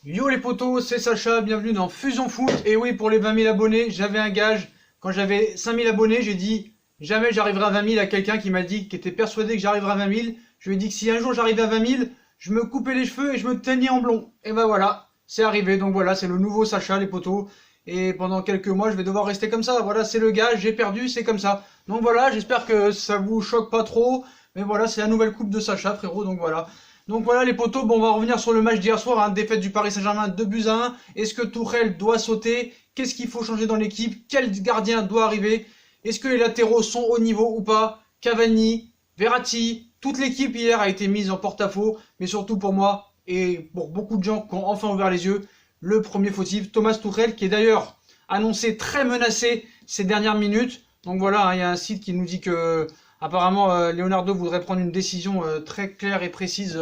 Yo les potos, c'est Sacha, bienvenue dans Fusion Foot. Et oui, pour les 20 000 abonnés, j'avais un gage. Quand j'avais 5 000 abonnés, j'ai dit jamais j'arriverai à 20 000 à quelqu'un qui m'a dit, qui était persuadé que j'arriverais à 20 000. Je lui ai dit que si un jour j'arrivais à 20 000, je me coupais les cheveux et je me teignais en blond. Et ben voilà, c'est arrivé. Donc voilà, c'est le nouveau Sacha les potos. Et pendant quelques mois, je vais devoir rester comme ça. Voilà, c'est le gage, j'ai perdu, c'est comme ça. Donc voilà, j'espère que ça vous choque pas trop. Mais voilà, c'est la nouvelle coupe de Sacha, frérot. Donc voilà. Donc voilà les potos, bon, on va revenir sur le match d'hier soir, hein, défaite du Paris Saint-Germain 2-1. Est-ce que Tourelle doit sauter? Qu'est-ce qu'il faut changer dans l'équipe? Quel gardien doit arriver? Est-ce que les latéraux sont au niveau ou pas? Cavani, Verratti, toute l'équipe hier a été mise en porte-à-faux, mais surtout pour moi et pour beaucoup de gens qui ont enfin ouvert les yeux, le premier fautif, Thomas Tuchel, qui est d'ailleurs annoncé très menacé ces dernières minutes. Donc voilà, hein, il y a un site qui nous dit que apparemment, Leonardo voudrait prendre une décision très claire et précise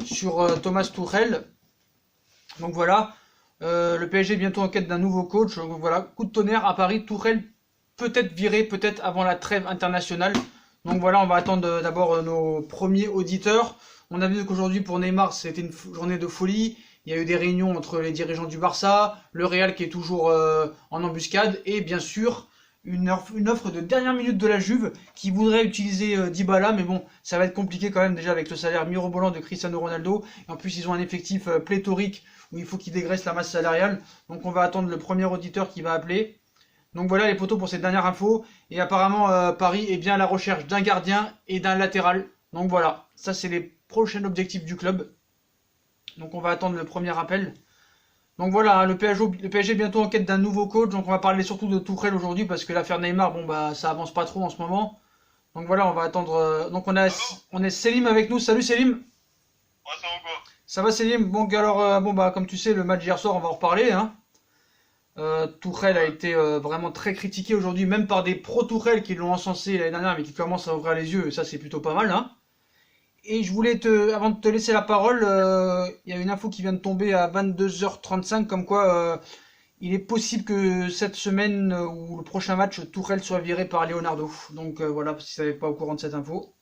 sur Thomas Tuchel. Donc voilà, le PSG est bientôt en quête d'un nouveau coach. Donc voilà, coup de tonnerre à Paris, Tuchel peut-être viré, peut-être avant la trêve internationale. Donc voilà, on va attendre d'abord nos premiers auditeurs. On a vu qu'aujourd'hui pour Neymar, c'était une journée de folie. Il y a eu des réunions entre les dirigeants du Barça, le Real qui est toujours en embuscade, et bien sûr une offre de dernière minute de la Juve qui voudrait utiliser Dybala, mais bon, ça va être compliqué quand même déjà avec le salaire mirobolant de Cristiano Ronaldo. Et en plus, ils ont un effectif pléthorique où il faut qu'ils dégraissent la masse salariale. Donc on va attendre le premier auditeur qui va appeler. Donc voilà les potos pour cette dernière info. Et apparemment, Paris est bien à la recherche d'un gardien et d'un latéral. Donc voilà, ça c'est les prochains objectifs du club. Donc on va attendre le premier appel. Donc voilà, hein, le PSG est bientôt en quête d'un nouveau coach. Donc on va parler surtout de Tuchel aujourd'hui parce que l'affaire Neymar, bon bah ça avance pas trop en ce moment. Donc voilà, on va attendre. Donc Allô? on est Selim avec nous. Salut Selim. Ouais, ça va quoi? Ça va Selim? Bon alors bon bah comme tu sais le match d'hier soir on va en reparler. Hein. Tuchel a Ouais. été vraiment très critiqué aujourd'hui, même par des pro Tuchel qui l'ont encensé l'année dernière mais qui commencent à ouvrir les yeux. Et ça c'est plutôt pas mal. Hein. Et je voulais avant de te laisser la parole, il y a une info qui vient de tomber à 22h35, comme quoi il est possible que cette semaine ou le prochain match, Tourelle soit viré par Leonardo. Donc voilà, si vous n'êtes pas au courant de cette info.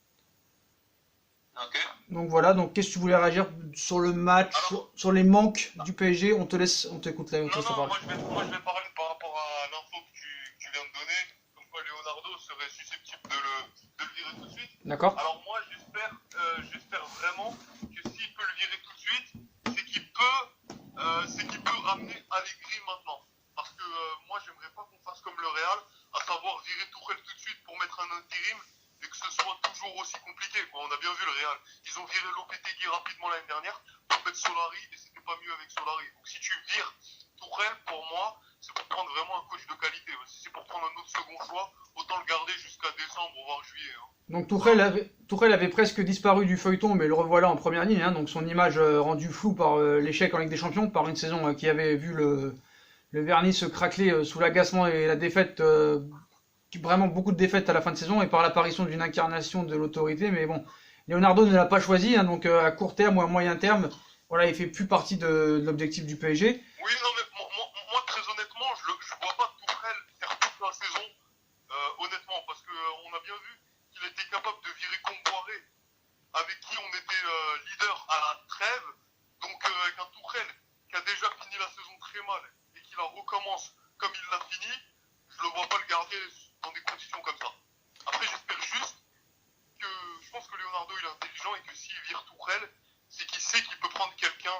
Ok. Donc voilà, donc qu'est-ce que tu voulais réagir sur le match, Alors, sur les manques du PSG? On te laisse, on t'écoute là, on te non, laisse la non, parole. moi je vais parler par rapport à l'info que tu viens de donner, comme quoi Leonardo serait susceptible de le virer tout de suite. D'accord? Alors moi j'espère vraiment que s'il peut le virer tout de suite, c'est qu'il peut ramener Allegri maintenant. Parce que moi j'aimerais pas qu'on fasse comme le Real, à savoir virer Tuchel tout de suite pour mettre un intérim et que ce soit toujours aussi compliqué, quoi. On a bien vu le Real. Ils ont viré Lopetegui rapidement l'année dernière pour mettre Solari et c'était pas mieux avec Solari. Donc si tu vires Tourelle, pour moi, c'est pour prendre vraiment un coach de qualité. Si c'est pour prendre un autre second choix, autant le garder jusqu'à décembre, voire juillet. Hein. Donc Voilà. Tourelle avait presque disparu du feuilleton, mais le revoilà en première ligne. Hein, donc son image rendue floue par l'échec en Ligue des Champions, par une saison qui avait vu le vernis se craqueler sous l'agacement et la défaite, vraiment beaucoup de défaites à la fin de saison, et par l'apparition d'une incarnation de l'autorité. Mais bon, Leonardo ne l'a pas choisi, hein, donc à court terme ou à moyen terme, voilà, il fait plus partie de l'objectif du PSG. Oui, non, mais moi, très honnêtement, je vois pas Tourelle faire toute la saison, honnêtement, parce qu'on a bien vu qu'il était capable de virer Comboiré, avec qui on était leader à la trêve. Donc avec un Tourelle qui a déjà fini la saison très mal et qui la recommence comme il l'a fini, je ne le vois pas le garder dans des conditions comme ça. Après, j'espère juste que je pense que Leonardo il est intelligent et que s'il vire Tourelle, c'est qu'il sait qu'il peut prendre quelqu'un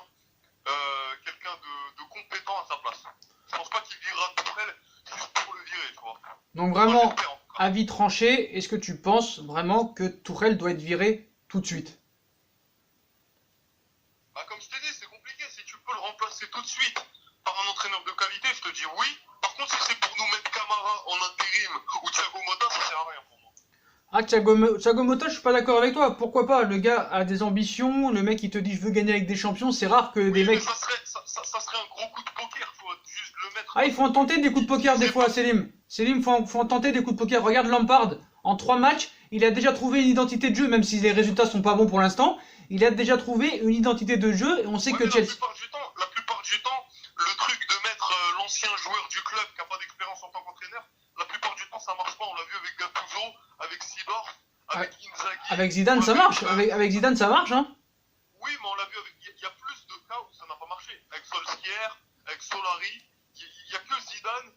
de compétent à sa place. Je pense pas qu'il virera Tourelle juste pour le virer, tu vois. Donc Moi, vraiment, j'espère en tout cas. avis tranché, est-ce que tu penses vraiment que Tourelle doit être viré tout de suite? Bah, comme je t'ai dit, c'est compliqué. Si tu peux le remplacer tout de suite par un entraîneur de qualité, je te dis oui. Par contre, si c'est pour nous mettre Camara en intérim ou Thiago Motta, ça sert à rien pour moi. Ah, Thiago Motta, je suis pas d'accord avec toi. Pourquoi pas? Le gars a des ambitions. Le mec, il te dit je veux gagner avec des champions. C'est rare que des Oui, mais mecs. ça serait un gros coup de poker, tu vois, juste le mettre Ah, il faut en tenter des coups de poker des c'est fois, pas. Selim. Selim, faut en tenter des coups de poker. Regarde Lampard. En 3 matchs, il a déjà trouvé une identité de jeu, même si les résultats sont pas bons pour l'instant. Il a déjà trouvé une identité de jeu et on sait Ouais, que mais Chelsea. la plupart du temps, le truc de mettre l'ancien joueur du club qui n'a pas d'expérience en tant qu'entraîneur, la plupart du temps, ça marche pas. On l'a vu avec Gattuso, avec Sidor, Ah, avec Inzaghi. avec On Zidane, l'a ça vu. marche. Avec Zidane, ça marche, hein. Oui, mais on l'a vu avec. Il y a plus de cas où ça n'a pas marché. Avec Solskjaer, avec Solari, il n'y a que Zidane.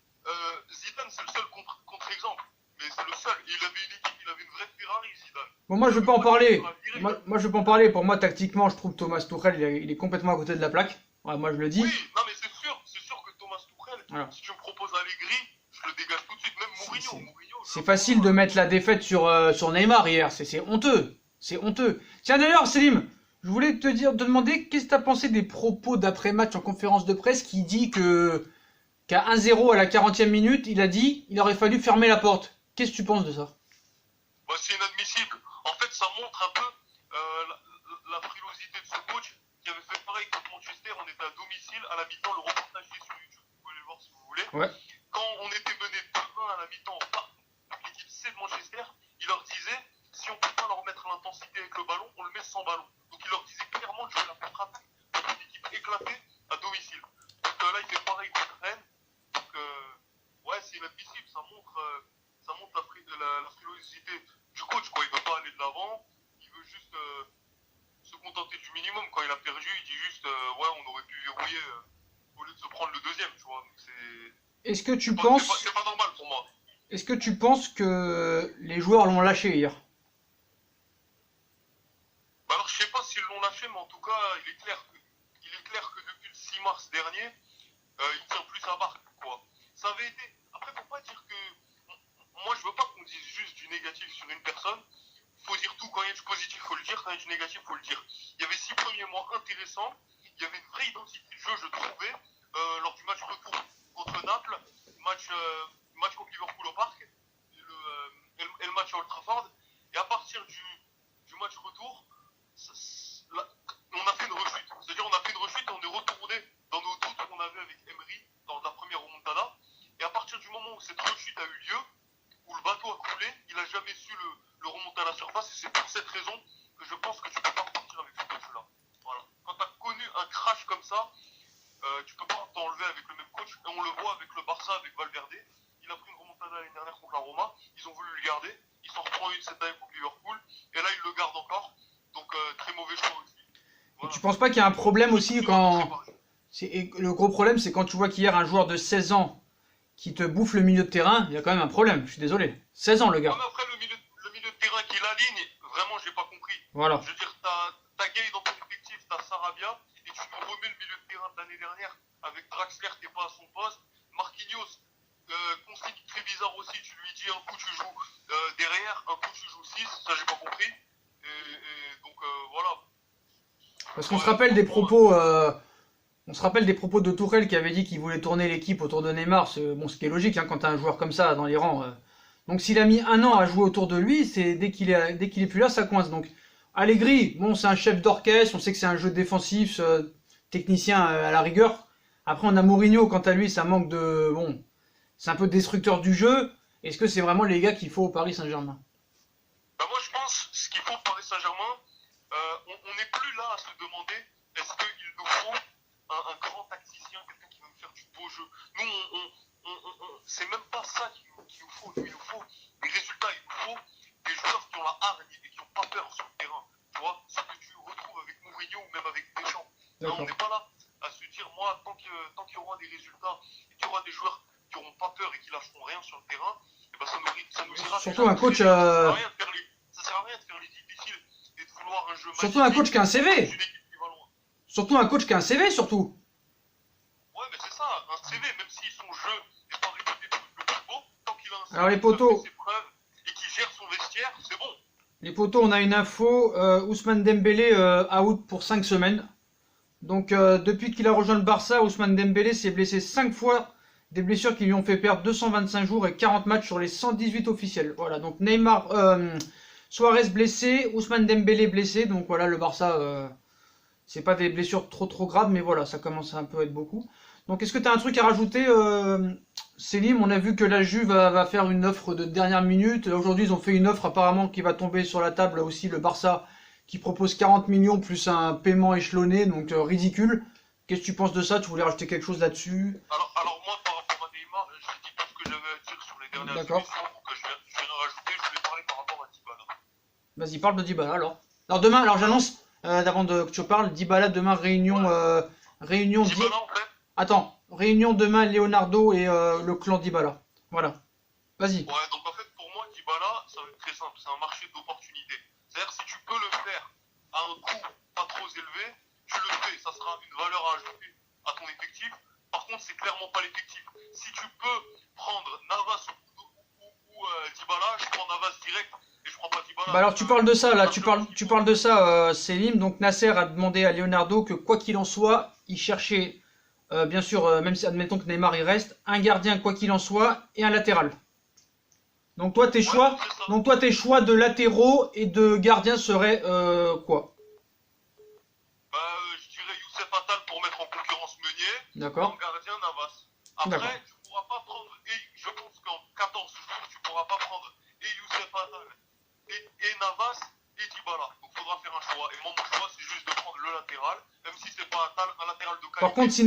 Zidane, c'est le seul contre-exemple. Mais c'est le seul. Il avait une équipe, il avait une vraie Ferrari, Zidane. Bon, moi, je veux pas en parler. Moi, je veux pas en parler. Pour moi, tactiquement, je trouve que Thomas Tuchel, il est complètement à côté de la plaque. Ouais, moi, je le dis. Oui, non, mais c'est sûr que Thomas Tuchel, Voilà. si tu me proposes Allegri, je le dégage tout de suite. Même Mourinho. C'est facile de mettre la défaite sur Neymar hier. C'est honteux. C'est honteux. Tiens, d'ailleurs, Selim, je voulais te demander qu'est-ce que tu as pensé des propos d'après-match en conférence de presse qui dit qu'à 1-0 à la 40e minute, il a dit il aurait fallu fermer la porte. Qu'est-ce que tu penses de ça? Bah, c'est inadmissible. En fait, ça montre un peu la frilosité de ce coach qui avait fait pareil contre Manchester. On était à domicile à la mi-temps. Le reportage est sur YouTube. Vous pouvez le voir si vous voulez. Ouais. Quand on était mené 2-1 à la mi-temps par l'équipe C de Manchester, il leur disait si on ne peut pas leur mettre l'intensité avec le ballon, on le met sans ballon. Donc il leur disait clairement de jouer la contre-attaque contre une équipe éclatée à domicile. Donc là, il fait pareil contre Rennes. Donc ouais, c'est inadmissible. Ça montre la frilosité du coach. Quoi. Il ne veut pas aller de l'avant. Il veut juste se contenter du minimum. Quand il a perdu, il dit juste ouais, on aurait pu verrouiller au lieu de se prendre le deuxième. Tu vois. Donc Est-ce que tu penses c'est pas normal pour moi. Est-ce que tu penses que les joueurs l'ont lâché hier? Bah alors je sais pas s'ils l'ont lâché, mais en tout cas, il est clair que depuis le 6 mars dernier, il tient plus sa barque, quoi. Ça avait été. Après, faut pas dire que. Moi, je veux pas qu'on dise juste du négatif sur une personne. Faut dire tout. Quand il y a du positif, faut le dire. Quand il y a du négatif, faut le dire. Il y avait 6 premiers mois intéressants. Il y avait une vraie identité de jeu, je trouvais, lors du match retour contre Naples, match contre Liverpool au parc, et le match à Old Trafford. Et à partir du match retour, on a fait une rechute. C'est-à-dire, on a fait une rechute et on est retourné dans nos doutes qu'on avait avec Emery dans la première remontada. Et à partir du moment où cette rechute a eu lieu, où le bateau a coulé, il n'a jamais su le remonter à la surface. Et c'est pour cette raison que je pense que tu ne peux pas repartir avec ce coach-là. Voilà. Quand tu as connu un crash comme ça, tu ne peux pas t'enlever avec le même coach. Et on le voit avec le Barça, avec Valverde. Il a pris une remontada l'année dernière contre la Roma. Ils ont voulu le garder. Il s'en reprend une cette année contre Liverpool. Et là, il le garde encore. Donc, très mauvais choix aussi. Voilà. Tu penses pas qu'il y a un problème aussi le gros problème, c'est quand tu vois qu'hier un joueur de 16 ans qui te bouffe le milieu de terrain, il y a quand même un problème, je suis désolé. 16 ans le gars. Non, mais après, le milieu de terrain qu'il aligne, vraiment, j'ai pas compris. Voilà. Je veux dire, t'as Gay dans ton effectif, t'as Sarabia, et tu nous remets le milieu de terrain de l'année dernière avec Draxler qui n'est pas à son poste. Marquinhos, consigne très bizarre aussi, tu lui dis un coup tu joues derrière, un coup tu joues 6, ça j'ai pas compris. Et donc voilà. Parce qu'on se rappelle des propos, de Tourelle qui avait dit qu'il voulait tourner l'équipe autour de Neymar. Ce qui est logique quand tu as un joueur comme ça dans les rangs. Donc s'il a mis un an à jouer autour de lui, c'est dès qu'il est plus là, ça coince. Donc Allegri, bon, c'est un chef d'orchestre, on sait que c'est un jeu défensif, technicien à la rigueur. Après on a Mourinho, quant à lui, ça manque de, bon, c'est un peu destructeur du jeu. Est-ce que c'est vraiment les gars qu'il faut au Paris Saint-Germain? Bah moi je pense ce qu'il faut au Paris Saint-Germain, on n'est plus là à se demander est-ce qu'il nous faut un grand tacticien, quelqu'un qui va nous faire du beau jeu. Nous, c'est même pas ça qu'il nous faut. Il nous faut des résultats, il nous faut des joueurs qui ont la hargne et qui n'ont pas peur sur le terrain. Tu vois, ce que tu retrouves avec Mourinho ou même avec Deschamps. Là, on n'est pas là à se dire, moi, tant qu'il y aura des résultats et qu'il y aura des joueurs qui n'auront pas peur et qui lâcheront rien sur le terrain, et ben ça nous ira. Surtout un coach. Ça sert à rien de faire les difficiles et de vouloir un jeu Surtout un coach qui a un CV. Surtout un coach qui a un CV, surtout. Ouais, mais c'est ça, un CV, même si son jeu n'est pas réputé pour le plus beau, tant qu'il a un CV Alors les poteaux. qui fait ses preuves et qui gère son vestiaire, c'est bon. Les poteaux, on a une info. Ousmane Dembélé out pour 5 semaines. Donc depuis qu'il a rejoint le Barça, Ousmane Dembélé s'est blessé 5 fois. Des blessures qui lui ont fait perdre 225 jours et 40 matchs sur les 118 officiels. Voilà, donc Neymar, Suarez blessé, Ousmane Dembélé blessé. Donc voilà, le Barça, c'est pas des blessures trop graves, mais voilà, ça commence à un peu être beaucoup. Donc est-ce que tu as un truc à rajouter, Selim? On a vu que la Juve va faire une offre de dernière minute. Aujourd'hui, ils ont fait une offre apparemment qui va tomber sur la table aussi, le Barça, qui propose 40 millions plus un paiement échelonné, donc ridicule. Qu'est-ce que tu penses de ça? Tu voulais rajouter quelque chose là-dessus? Alors moi, par rapport à Neymar, j'ai dit tout ce que j'avais à dire sur les dernières émissions, donc je vais rajouter, je vais parler par rapport à Dybala. Vas-y, parle de Dybala alors. Alors demain, alors que tu parles, Dybala demain réunion, réunion. Dybala, en fait. Attends, réunion demain Leonardo et le clan Dybala. Voilà. Vas-y. Ouais, donc en fait, pour moi, Dybala, ça va être très simple. C'est un marché d'opportunités. C'est-à-dire, si tu peux le faire à un coût pas trop élevé, tu le fais. Ça sera une valeur à ajouter à ton effectif. Par contre, c'est clairement pas l'effectif. Si tu peux prendre Navas ou Dybala, je prends Navas direct et je prends pas Dybala. Bah alors tu parles de ça là, tu parles de ça, Selim. Donc Nasser a demandé à Leonardo que quoi qu'il en soit, il cherchait, bien sûr, même si admettons que Neymar il reste, un gardien quoi qu'il en soit et un latéral. Donc toi tes choix, tes choix de latéraux et de gardiens seraient quoi? Bah, je dirais Youssef Attal pour mettre en concurrence Meunier. D'accord. En gardien, Navas. Après, tu pourras pas prendre, et je pense qu'en 14 jours, tu pourras pas prendre et Youssef Attal et Navas et Dybala. Donc il faudra faire un choix. Et moi, mon choix, c'est juste de prendre le latéral, même si c'est pas Attal, un latéral de qualité. Par contre, si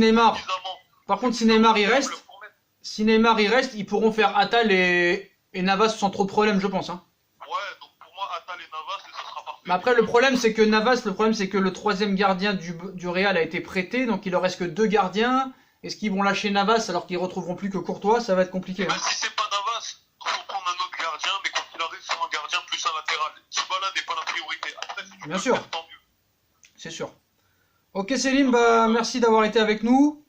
Neymar il reste, ils pourront faire Attal et Navas sans trop de problèmes, je pense. Hein. Ouais, donc pour moi, Attal et Navas, et ça sera parfait. Mais après, le problème, c'est que Navas, le troisième gardien du Real a été prêté, donc il leur reste que 2 gardiens. Est-ce qu'ils vont lâcher Navas alors qu'ils retrouveront plus que Courtois? Ça va être compliqué. Bah, si c'est pas Navas, faut prendre un autre gardien, mais quand il arrive sur un gardien plus un latéral. Dybala n'est pas la priorité. Après, si tu Bien peux sûr. le faire, tant mieux. C'est sûr. Ok Célim, bah merci d'avoir été avec nous.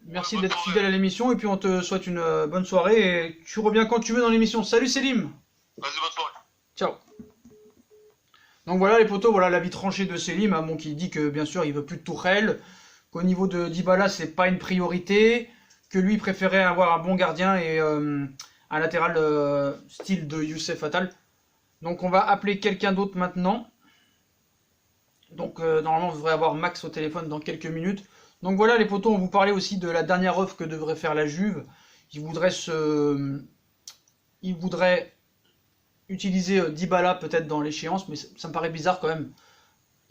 Merci d'être fidèle à l'émission et puis on te souhaite une bonne soirée et tu reviens quand tu veux dans l'émission. Salut Célim. Vas-y, bonne soirée. Ciao. Donc voilà les potos, voilà l'avis tranché de Célim, hein, bon, qui dit que bien sûr il veut plus de Tourelle, qu'au niveau de Dybala c'est pas une priorité, que lui préférait avoir un bon gardien et un latéral style de Youssef Attal. Donc on va appeler quelqu'un d'autre maintenant. Donc normalement on devrait avoir Max au téléphone dans quelques minutes. Donc voilà les potos, on vous parlait aussi de la dernière offre que devrait faire la Juve. Ils voudraient utiliser Dybala peut-être dans l'échéance, mais ça me paraît bizarre quand même.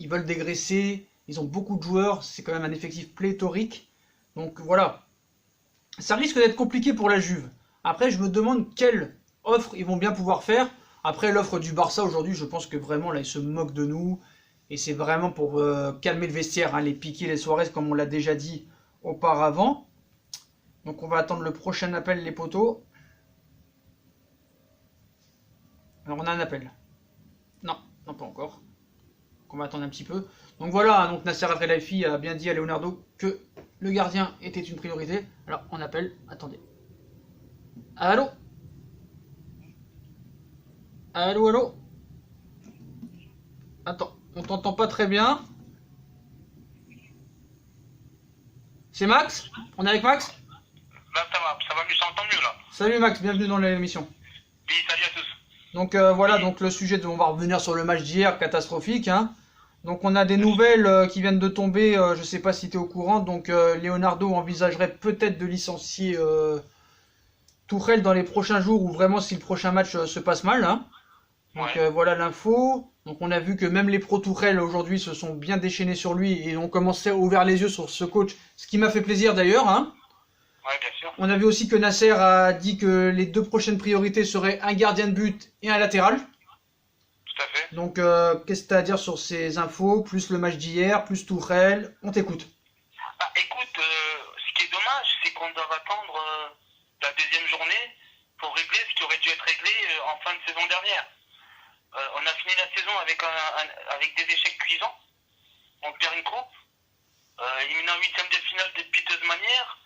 Ils veulent dégraisser, ils ont beaucoup de joueurs, c'est quand même un effectif pléthorique. Donc voilà, ça risque d'être compliqué pour la Juve. Après je me demande quelle offre ils vont bien pouvoir faire. Après l'offre du Barça aujourd'hui, je pense que vraiment là ils se moquent de nous. Et c'est vraiment pour calmer le vestiaire, hein, les piquer, les soirées, comme on l'a déjà dit auparavant. Donc on va attendre le prochain appel, les potos. Alors on a un appel. Non, non pas encore. Donc on va attendre un petit peu. Donc voilà, donc Nasser El Khelaifi a bien dit à Leonardo que le gardien était une priorité. Alors on appelle, attendez. Allô? Allô, allô? Attends. On t'entend pas très bien. C'est Max? On est avec Max? Là, ça va mieux, ça entend mieux là. Salut Max, bienvenue dans l'émission. Oui, salut à tous. Donc voilà, donc le sujet, on va revenir sur le match d'hier, catastrophique. Hein. Donc on a des nouvelles qui viennent de tomber, je sais pas si tu es au courant. Donc Leonardo envisagerait peut-être de licencier Tuchel dans les prochains jours ou vraiment si le prochain match se passe mal. Hein. Donc voilà l'info. Donc on a vu que même les pro Tourelle aujourd'hui se sont bien déchaînés sur lui et ont commencé à ouvrir les yeux sur ce coach, ce qui m'a fait plaisir d'ailleurs. Hein. Ouais, bien sûr. On a vu aussi que Nasser a dit que les 2 prochaines priorités seraient un gardien de but et un latéral. Tout à fait. Donc qu'est-ce que tu as à dire sur ces infos, plus le match d'hier, plus Tourelle, on t'écoute. Ah, écoute, ce qui est dommage, c'est qu'on doit attendre la deuxième journée pour régler ce qui aurait dû être réglé en fin de saison dernière. On a fini la saison avec des échecs cuisants. On perd une coupe, éliminé en 8e de finale de piteuse manière.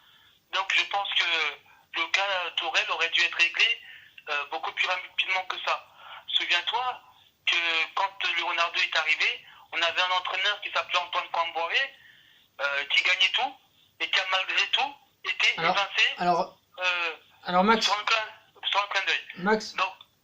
Donc je pense que le cas Tourelle aurait dû être réglé beaucoup plus rapidement que ça. Souviens-toi que quand Leonardo est arrivé, on avait un entraîneur qui s'appelait Antoine Camboiré, qui gagnait tout et qui a malgré tout été évincé alors Max, sur un clin d'œil.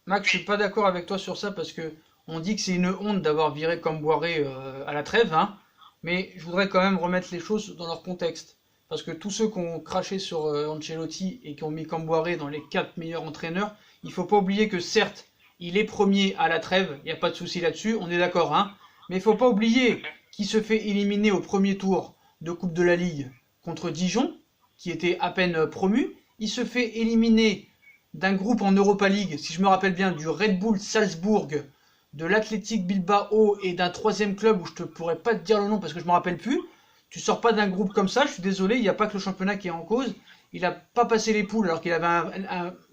Max, je suis pas d'accord avec toi sur ça parce que on dit que c'est une honte d'avoir viré Camboiré à la trêve, hein, mais je voudrais quand même remettre les choses dans leur contexte. Parce que tous ceux qui ont craché sur Ancelotti et qui ont mis Camboiré dans les 4 meilleurs entraîneurs, il faut pas oublier que certes, il est premier à la trêve, il n'y a pas de souci là-dessus, on est d'accord, hein, mais il faut pas oublier qu'il se fait éliminer au premier tour de Coupe de la Ligue contre Dijon, qui était à peine promu. Il se fait éliminer d'un groupe en Europa League, si je me rappelle bien, du Red Bull Salzbourg de l'Athletic Bilbao et d'un troisième club où je te pourrais pas te dire le nom parce que je me rappelle plus. Tu sors pas d'un groupe comme ça, je suis désolé, il n'y a pas que le championnat qui est en cause. Il a pas passé les poules alors qu'il avait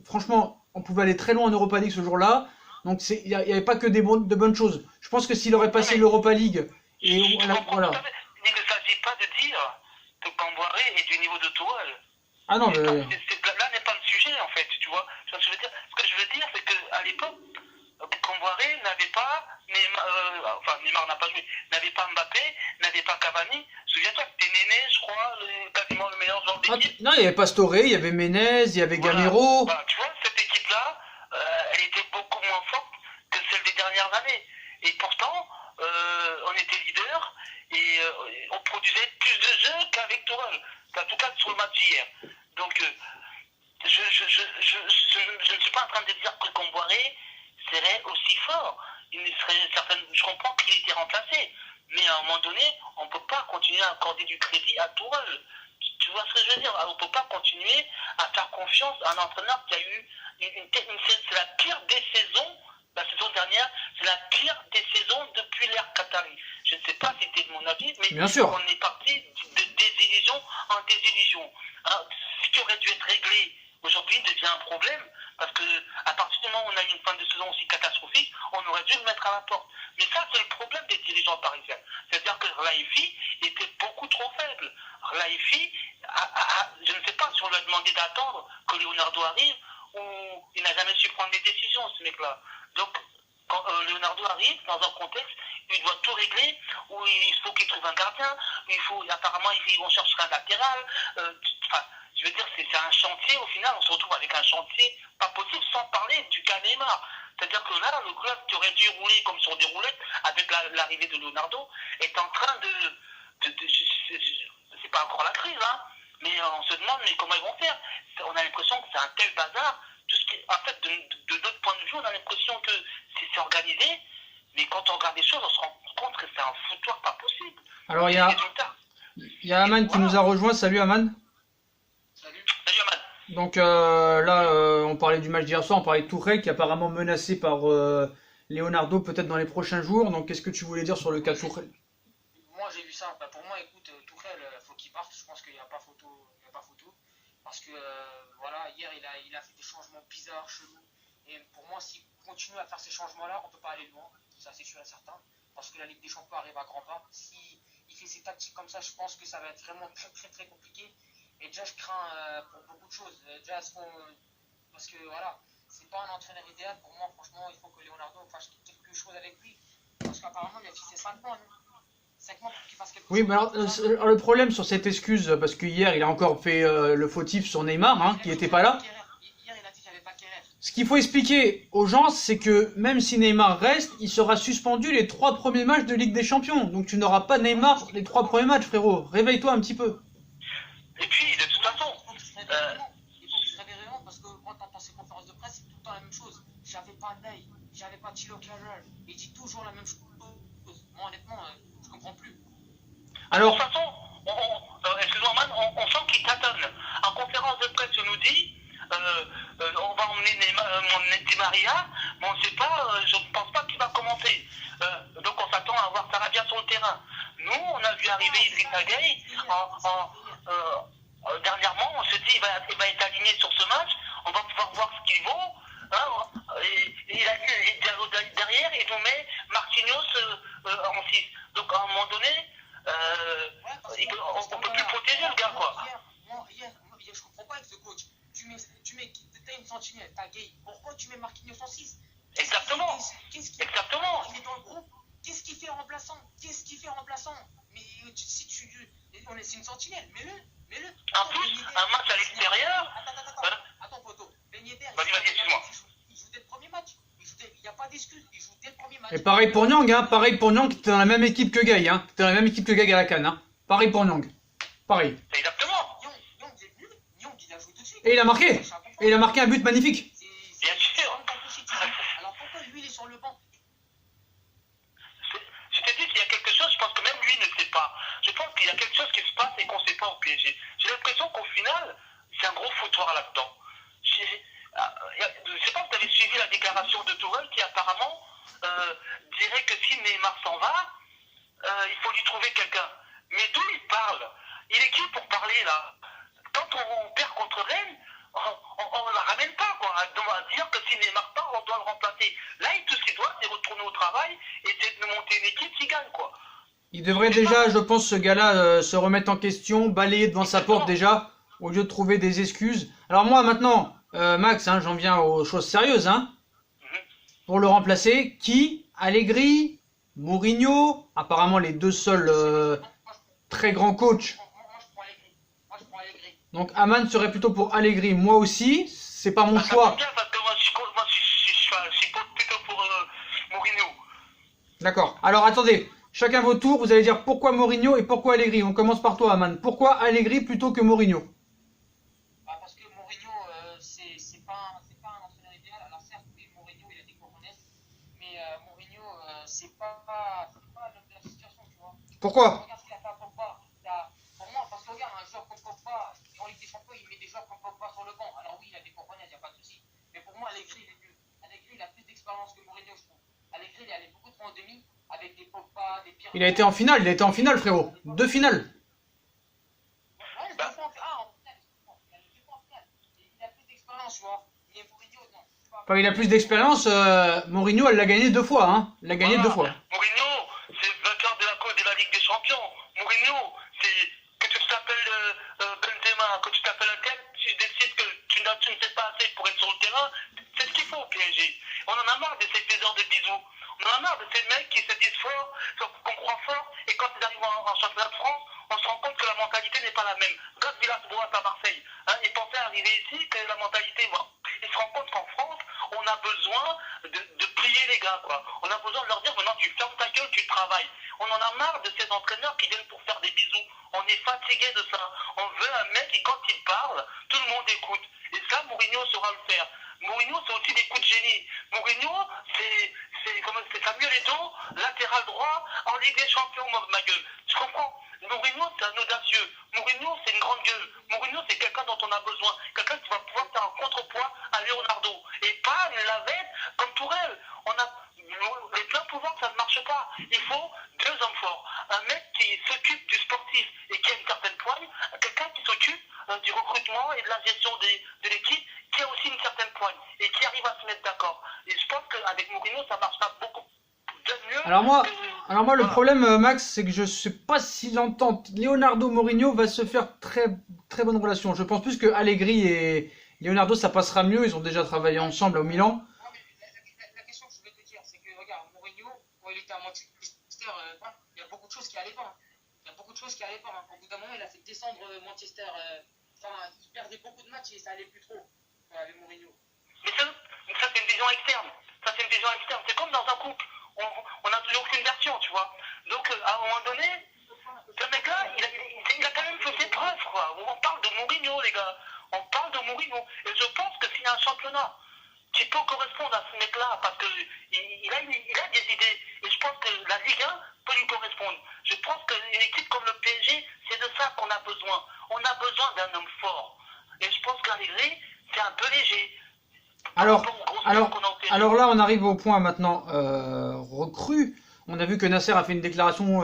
franchement, on pouvait aller très loin en Europa League ce jour-là. Donc il n'y avait pas que de bonnes choses. Je pense que s'il aurait passé l'Europa League et voilà. Il ne s'agit pas de dire que Camboiré est du niveau de Tourelle. Ah non, mais... Là n'est pas le sujet en fait, tu vois. Ce que je veux dire, c'est qu'à l'époque, Camboiré n'avait pas, Neymar n'a pas joué, n'avait pas Mbappé, n'avait pas Cavani. Souviens-toi, c'était Néné, je crois, quasiment le meilleur joueur d'équipe. Non, il y avait Pastore, il y avait Menez, il y avait Gamero. Bah, tu vois, cette équipe-là, elle était beaucoup moins forte que celle des dernières années. Et pourtant, on était leader et on produisait plus de jeux qu'avec Tourelle. En tout cas, sur le match d'hier. Donc, je ne suis pas en train de dire que Camboiré serait aussi fort. Je comprends qu'il ait été remplacé. Mais à un moment donné, on ne peut pas continuer à accorder du crédit à Tourelle. Tu vois ce que je veux dire? On ne peut pas continuer à faire confiance à un entraîneur qui a eu c'est la pire des saisons. La saison dernière, c'est la pire des saisons depuis l'ère Qatari. Je ne sais pas si c'était de mon avis, mais bien sûr, on est parti de désillusion en désillusion. Alors, ce qui aurait dû être réglé aujourd'hui devient un problème, parce que à partir du moment où on a eu une fin de saison aussi catastrophique, on aurait dû le mettre à la porte. Mais ça, c'est le problème des dirigeants parisiens. C'est-à-dire que Laifi était beaucoup trop faible. Laifi, je ne sais pas si on lui a demandé d'attendre que Leonardo arrive, ou il n'a jamais su prendre des décisions, ce mec-là. Donc, quand Leonardo arrive dans un contexte, il doit tout régler, où il faut qu'il trouve un gardien, apparemment ils vont chercher un latéral. Je veux dire, c'est un chantier, au final, on se retrouve avec un chantier pas possible, sans parler du cas Neymar. C'est-à-dire que là, le club qui aurait dû rouler comme sur des roulettes, avec l'arrivée de Leonardo, est en train c'est pas encore la crise, hein, mais on se demande mais comment ils vont faire. On a l'impression que c'est un tel bazar. En fait, de notre point de vue, on a l'impression que c'est organisé, mais quand on regarde les choses, on se rend compte que c'est un foutoir pas possible. Alors il y a Aman qui nous a rejoint. Salut Aman. Salut Aman. Donc on parlait du match d'hier soir, on parlait de Tourelle qui est apparemment menacé par Leonardo peut-être dans les prochains jours. Donc qu'est-ce que tu voulais dire sur le cas Tourelle? Moi j'ai vu ça. Pour moi, écoute, Tourelle, faut qu'il parte. Je pense qu'il n'y a pas photo. Parce que voilà, hier il a fait des changements bizarres, chelous. Et pour moi, s'il continue à faire ces changements-là, on ne peut pas aller loin. Ça c'est sûr et certain. Parce que la Ligue des Champions arrive à grands pas. S'il fait ses tactiques comme ça, je pense que ça va être vraiment très très très compliqué. Et déjà je crains pour beaucoup de choses. Parce que voilà, c'est pas un entraîneur idéal. Pour moi, franchement, il faut que Leonardo fasse quelque chose avec lui. Parce qu'apparemment, il a fixé 5 mois, non? 5 mois pour qu'il fasse quelque chose. Oui, mais alors, le problème sur cette excuse, parce que hier il a encore fait le fautif sur Neymar, hein, qui n'était pas là. Hier, il a dit qu'il n'y avait pas Kerrer. Ce qu'il faut expliquer aux gens, c'est que même si Neymar reste, il sera suspendu les 3 premiers matchs de Ligue des Champions. Donc tu n'auras pas Neymar les 3 premiers matchs, frérot. Réveille-toi un petit peu. Et puis, de toute façon, Il faut qu'il se réveille vraiment, parce que quand tu entends ses conférences de presse, c'est tout le temps la même chose. J'avais pas Ney, j'avais pas Thilo Kehrer. Il dit toujours la même chose. Moi, honnêtement, je comprends plus. Alors, de toute façon, excuse-moi, man, on sent qu'il tâtonne. En conférence de presse, il nous dit on va emmener Di Maria, mais on ne sait pas, je ne pense pas qu'il va commencer. Donc on s'attend à voir Sarabia sur le terrain. Nous, on a vu arriver Idrissa Gueye. Dernièrement, on se dit il va être aligné sur ce match, on va pouvoir voir ce qu'il vaut. Hein, derrière, il nous met Marquinhos en 6. Donc à un moment donné, on ne peut plus protéger le gars, quoi. Hier, je comprends pas avec ce coach. T'as une sentinelle, t'as Gueye. Pourquoi tu mets Marquinhos en 6? Exactement. Exactement. Il est dans le groupe. Qu'est-ce qu'il fait remplaçant? Mais c'est une sentinelle, mets-le. En plus, un match à l'extérieur. Attends, poteau. Ben Yedder, vas-y, excuse-moi. Il joue dès le premier match. Il n'y a pas d'excuse. Il joue dès le premier match. et pareil pour Nyang, hein. Pareil pour Nyang, t'es dans la même équipe que Gueye, hein. T'es dans la même équipe que Gueye à la CAN, hein. Pareil pour Nyang. Pareil. Exactement. Nyang, il a joué tout de suite. Et il a marqué. Et il a marqué un but magnifique. Bien sûr. Alors pourquoi lui, il est sur le banc? Je te dis qu'il y a quelque chose, je pense que même lui ne sait pas. Je pense qu'il y a quelque chose qui se passe et qu'on ne sait pas au PSG. J'ai l'impression qu'au final, c'est un gros foutoir là-dedans. Je ne sais pas si vous avez suivi la déclaration de Tourelle qui apparemment dirait que si Neymar s'en va, il faut lui trouver quelqu'un. Mais d'où il parle? Il est qui pour parler là? Quand on perd contre Rennes, on ne la ramène pas, quoi. On doit dire que si Neymar part, on doit le remplacer. Là, tout ce qu'il doit, c'est retourner au travail et essayer de monter une équipe qui gagne, quoi. Il devrait déjà, je pense, ce gars-là, se remettre en question, balayer devant sa porte déjà, au lieu de trouver des excuses. Alors moi, maintenant, Max, hein, j'en viens aux choses sérieuses, hein. Pour le remplacer, qui? Allegri, Mourinho, apparemment les deux seuls très grands coachs. Moi, je prends Allegri. Donc Aman serait plutôt pour Allegri, moi aussi, c'est pas mon Ça choix. tombe bien parce que moi, je suis plutôt pour Mourinho. D'accord. Alors attendez, chacun votre tour, vous allez dire pourquoi Mourinho et pourquoi Allegri. On commence par toi, Aman. Pourquoi Allegri plutôt que Mourinho? Bah, parce que Mourinho, c'est pas un entraîneur idéal. Alors certes, oui, Mourinho, il a des cojones, mais Mourinho, c'est pas l'homme de la situation, tu vois. Pourquoi? Regarde ce qu'il a fait à Pogba. Pour moi, parce que regarde, un joueur comme Pogba, en Ligue des Champions, il met des joueurs comme Pogba sur le banc. Alors oui, il a des cojones, il n'y a pas de souci. Mais pour moi, Allegri, il est mieux. Allegri, il a plus d'expérience que Mourinho, je trouve. Allegri, il est allé beaucoup trop en demi avec des Pogba, des Pirlo. Il a été en finale, frérot. Deux finales. Ouais, deux fois en finale. Ah, en finale, excuse-moi. Il a deux fois en finale. Il a plus d'expérience, tu vois. Et Mourinho, non. Enfin, il a plus d'expérience. Mourinho, elle l'a gagné deux fois, hein. Il l'a gagné deux fois. Mourinho, c'est le vainqueur de la Ligue des Champions. Mourinho, c'est que tu t'appelles Benzema, que tu t'appelles un tel, tu décides que tu ne fais pas assez pour être sur le terrain, c'est ce qu'il faut au PSG. On en a marre de ces faiseurs de bisous. On en a marre de ces mecs qui se disent forts, qu'on croit fort, et quand ils arrivent en championnat de France, on se rend compte que la mentalité n'est pas la même. Regarde Villas-Boas à Marseille. Hein, il pensait arriver ici que la mentalité, bon. Il se rend compte qu'en France, on a besoin de plier les gars, quoi. On a besoin de leur dire maintenant tu fermes ta gueule, tu travailles. On en a marre de ces entraîneurs qui viennent pour faire des bisous. On est fatigué de ça. On veut un mec qui, quand il parle, tout le monde écoute. Et ça, Mourinho saura le faire. Mourinho, c'est aussi des coups de génie. Mourinho, c'est Samuel Eto'o, latéral droit, en Ligue des Champions, ma gueule. Tu comprends? Mourinho, c'est un audacieux. Mourinho, c'est une grande gueule. Mourinho, c'est quelqu'un dont on a besoin. Quelqu'un qui va pouvoir faire un contrepoids à Leonardo. Et pas une lavette comme Tourelle. Les pleins pouvoirs, ça ne marche pas. Il faut deux hommes forts. Un mec qui s'occupe du sportif et qui a une certaine poigne. Quelqu'un qui s'occupe du recrutement et de la gestion de l'équipe, qui a aussi une certaine poigne. Et qui arrive à se mettre d'accord. Et je pense qu'avec Mourinho, ça marchera beaucoup mieux. Alors moi, le problème, Max, c'est que je sais pas si l'entente Leonardo-Mourinho va se faire très très bonne relation. Je pense plus que Allegri et Leonardo, ça passera mieux. Ils ont déjà travaillé ensemble au Milan. Non, mais la question que je voulais te dire, c'est que, regarde, Mourinho, quand il était à Manchester, il y a beaucoup de choses qui allaient pas. Il y a beaucoup de choses qui allaient pas. Au bout d'un moment, il a fait descendre Manchester. Il perdait beaucoup de matchs et ça allait plus trop avec Mourinho. Mais ça c'est une vision externe. Ça, c'est une vision externe. C'est comme dans un couple. On n'a toujours qu'une version, tu vois. Donc, à un moment donné, ce mec-là, il a quand même fait ses preuves, quoi. On parle de Mourinho, les gars. On parle de Mourinho. Et je pense que s'il y a un championnat qui peut correspondre à ce mec-là, parce qu'il a des idées, et je pense que la Ligue 1 peut lui correspondre. Je pense qu'une équipe comme le PSG, c'est de ça qu'on a besoin. On a besoin d'un homme fort. Et je pense qu'Allegri, c'est un peu léger. Alors là, on arrive au point maintenant recrue. On a vu que Nasser a fait une déclaration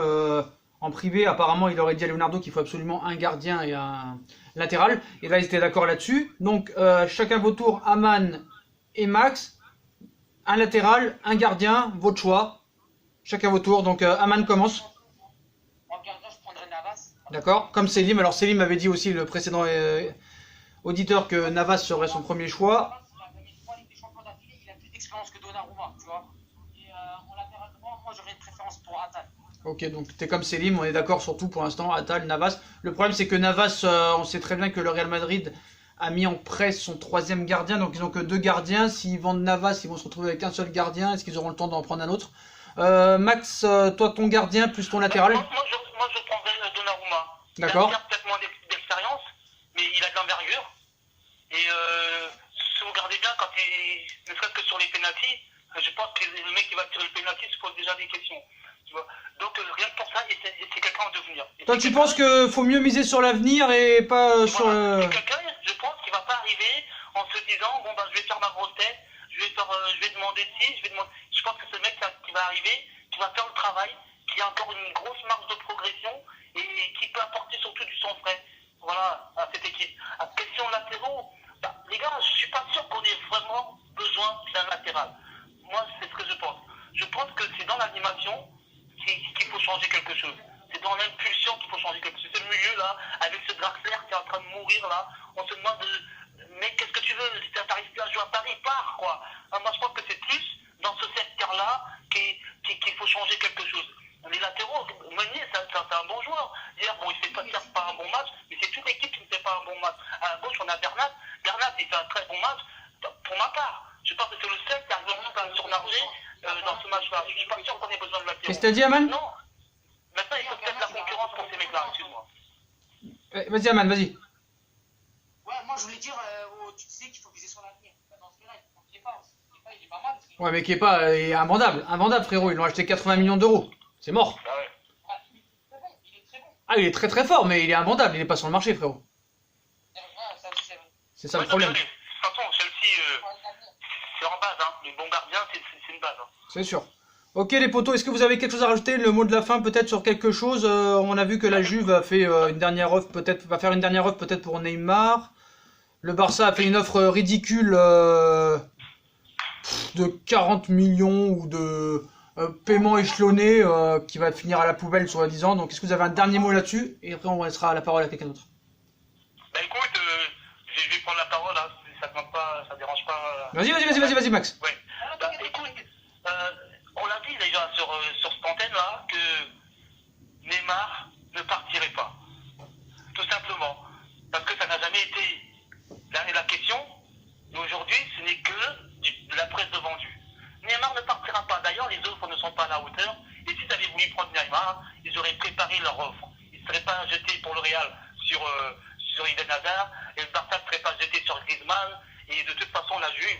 en privé. Apparemment, il aurait dit à Leonardo qu'il faut absolument un gardien et un latéral. Et là, ils étaient d'accord là-dessus. Donc, chacun votre tour, Aman et Max. Un latéral, un gardien, votre choix. Chacun votre tour. Donc, Aman commence. En gardien, je prendrais Navas. D'accord. Comme Selim. Alors, Selim avait dit aussi, le précédent auditeur, que Navas serait son premier choix. Il a gagné 3 Ligues des Champions d'affilée, il a plus d'expérience que Donnarumma, tu vois. Et en latéral droit, moi j'aurais une préférence pour Attal. Ok, donc t'es comme Selim, on est d'accord sur tout pour l'instant, Attal, Navas. Le problème c'est que Navas, on sait très bien que le Real Madrid a mis en presse son troisième gardien, donc ils n'ont que deux gardiens. S'ils vendent Navas, ils vont se retrouver avec un seul gardien. Est-ce qu'ils auront le temps d'en prendre un autre? Max, toi ton gardien plus ton latéral? Moi je prendrais Donnarumma. D'accord. Il a peut-être moins d'expérience, mais il a de l'envergure. Et si vous regardez bien, ne serait-ce que sur les pénaltys, je pense que le mec qui va tirer le pénalty se pose déjà des questions. Tu vois. Donc rien que pour ça, c'est quelqu'un en devenir. Toi tu penses qu'il faut mieux miser sur l'avenir et pas sur... C'est quelqu'un, je pense, qui va pas arriver en se disant, bon bah je vais faire ma grosse tête, je vais demander ci, je Je pense que ce mec qui va arriver, qui va faire le travail, qui a encore une grosse marge de progression et qui peut apporter surtout du sang frais. Voilà, à cette équipe. À question latéraux, les gars, je suis pas sûr qu'on ait vraiment besoin d'un latéral. Moi, c'est ce que je pense. Je pense que c'est dans l'animation qu'il faut changer quelque chose. C'est dans l'impulsion qu'il faut changer quelque chose. C'est le milieu là, avec ce Draxler qui est en train de mourir là. On se demande, mais qu'est-ce que tu veux? Si t'arrives plus à jouer à Paris, pars quoi. Moi, je pense que c'est plus dans ce secteur-là qu'il faut changer quelque chose. Les latéraux, Meunier, c'est un bon joueur. Hier, bon, il ne fait pas un bon match, mais c'est toute l'équipe qui ne fait pas un bon match. À gauche, on a Bernat. Bernat, il fait un très bon match. Pour ma part, je pense que c'est le seul qui a vraiment surchargé dans ce match-là. Je ne suis pas sûr qu'on ait besoin de latéraux. Qu'est-ce que t'as dit, Aman? Non. Maintenant, il faut peut-être la concurrence pour ces mecs-là, excuse-moi. Vas-y, Aman, vas-y. Ouais, moi je voulais dire, tu disais qu'il faut viser sur l'avenir. Dans ce cas-là, il faut qu'il est pas. Il est pas mal. Ouais, mais Kepa est invendable. Invendable, frérot. Ils l'ont acheté 80 millions d'euros. C'est mort. Ah ouais. Il est très bon. Ah, il est très très fort, mais il est invendable. Il est pas sur le marché, frérot. Ça aussi, c'est vrai. C'est ça le Ouais, problème. De toute façon, Chelsea, c'est en base. Hein. Les bons gardiens, c'est une base. Hein. C'est sûr. Ok, les potos, est-ce que vous avez quelque chose à rajouter? Le mot de la fin, peut-être sur quelque chose. On a vu que la Juve a fait une dernière offre, peut-être va faire une dernière offre, peut-être pour Neymar. Le Barça a fait une offre ridicule de 40 millions ou de paiement échelonné qui va finir à la poubelle, soi-disant. Donc, est-ce que vous avez un dernier mot là-dessus? Et après, on laissera la parole à quelqu'un d'autre. Bah écoute, je vais prendre la parole, hein. Ça te manque pas, ça dérange pas. Vas-y, Max. Ouais. Bah écoute, on l'a dit déjà sur cette antenne-là que Neymar ne partirait pas. Tout simplement. Parce que ça n'a jamais été la question. Et aujourd'hui, ce n'est que de la presse de vendu. Neymar ne partira pas. D'ailleurs, les offres ne sont pas à la hauteur. Et s'ils avaient voulu prendre Neymar, ils auraient préparé leur offre. Ils ne seraient pas jetés pour le Real sur Eden Hazard. Et le Barça ne serait pas jeté sur Griezmann. Et de toute façon, la Juve,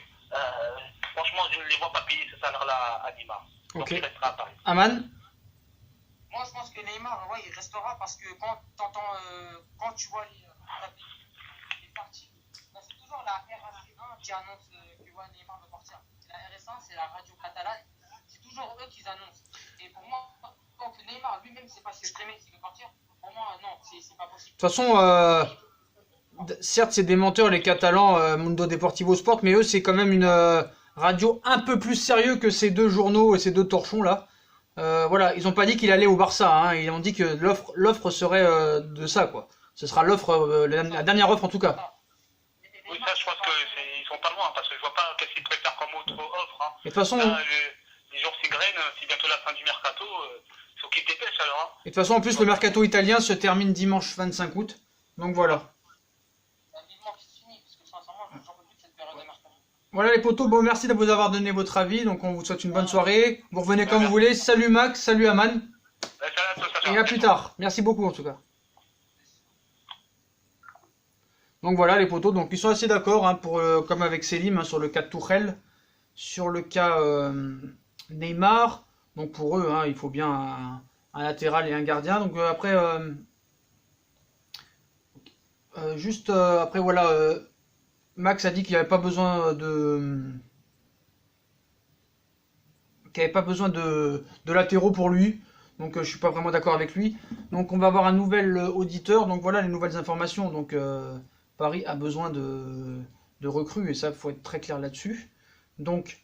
franchement, je ne les vois pas payer ce salaire-là à Neymar. Donc Ok. il restera à Paris. Aman? Moi, je pense que Neymar, ouais, il restera parce que quand tu vois les parties, bah, c'est toujours la RAC1 qui annonce que ouais, Neymar va partir. La RS1, c'est la radio catalane. C'est toujours eux qui annoncent. Et pour moi, tant que Neymar lui-même ne sait pas s'exprimer s'il veut partir, pour moi, non, c'est pas possible. De toute façon, certes, c'est des menteurs, les Catalans, Mundo Deportivo Sport, mais eux, c'est quand même une radio un peu plus sérieux que ces deux journaux et ces deux torchons là. Voilà, ils ont pas dit qu'il allait au Barça, hein, ils ont dit que l'offre serait de ça, quoi. Ce sera l'offre, la dernière offre en tout cas. Oui, ça, je pense qu'ils sont pas loin, parce que je vois pas qu'est-ce qu'ils préfèrent comme autre offre. Hein. Et de toute façon, Là, les jours s'égrènent, c'est bientôt la fin du mercato, il faut qu'ils dépêchent alors. Hein. et de toute façon, en plus, le mercato italien se termine dimanche 25 août. Donc voilà. Vivement qu'il se finisse, parce que sincèrement, j'en peux plus de cette période de mercato. Voilà les potos, bon merci de vous avoir donné votre avis, donc on vous souhaite une bonne soirée. Vous revenez quand vous voulez. Salut Max, salut Aman, et à plus tard. Merci beaucoup en tout cas. Donc voilà les potos, donc ils sont assez d'accord, hein, comme avec Selim, hein, sur le cas de Tuchel, sur le cas Neymar. Donc pour eux, hein, il faut bien un latéral et un gardien. Donc après, après voilà, Max a dit qu'il n'y avait pas besoin de latéraux pour lui. Donc je suis pas vraiment d'accord avec lui. Donc on va avoir un nouvel auditeur. Donc voilà les nouvelles informations. Donc Paris a besoin de recrues et ça, faut être très clair là-dessus. Donc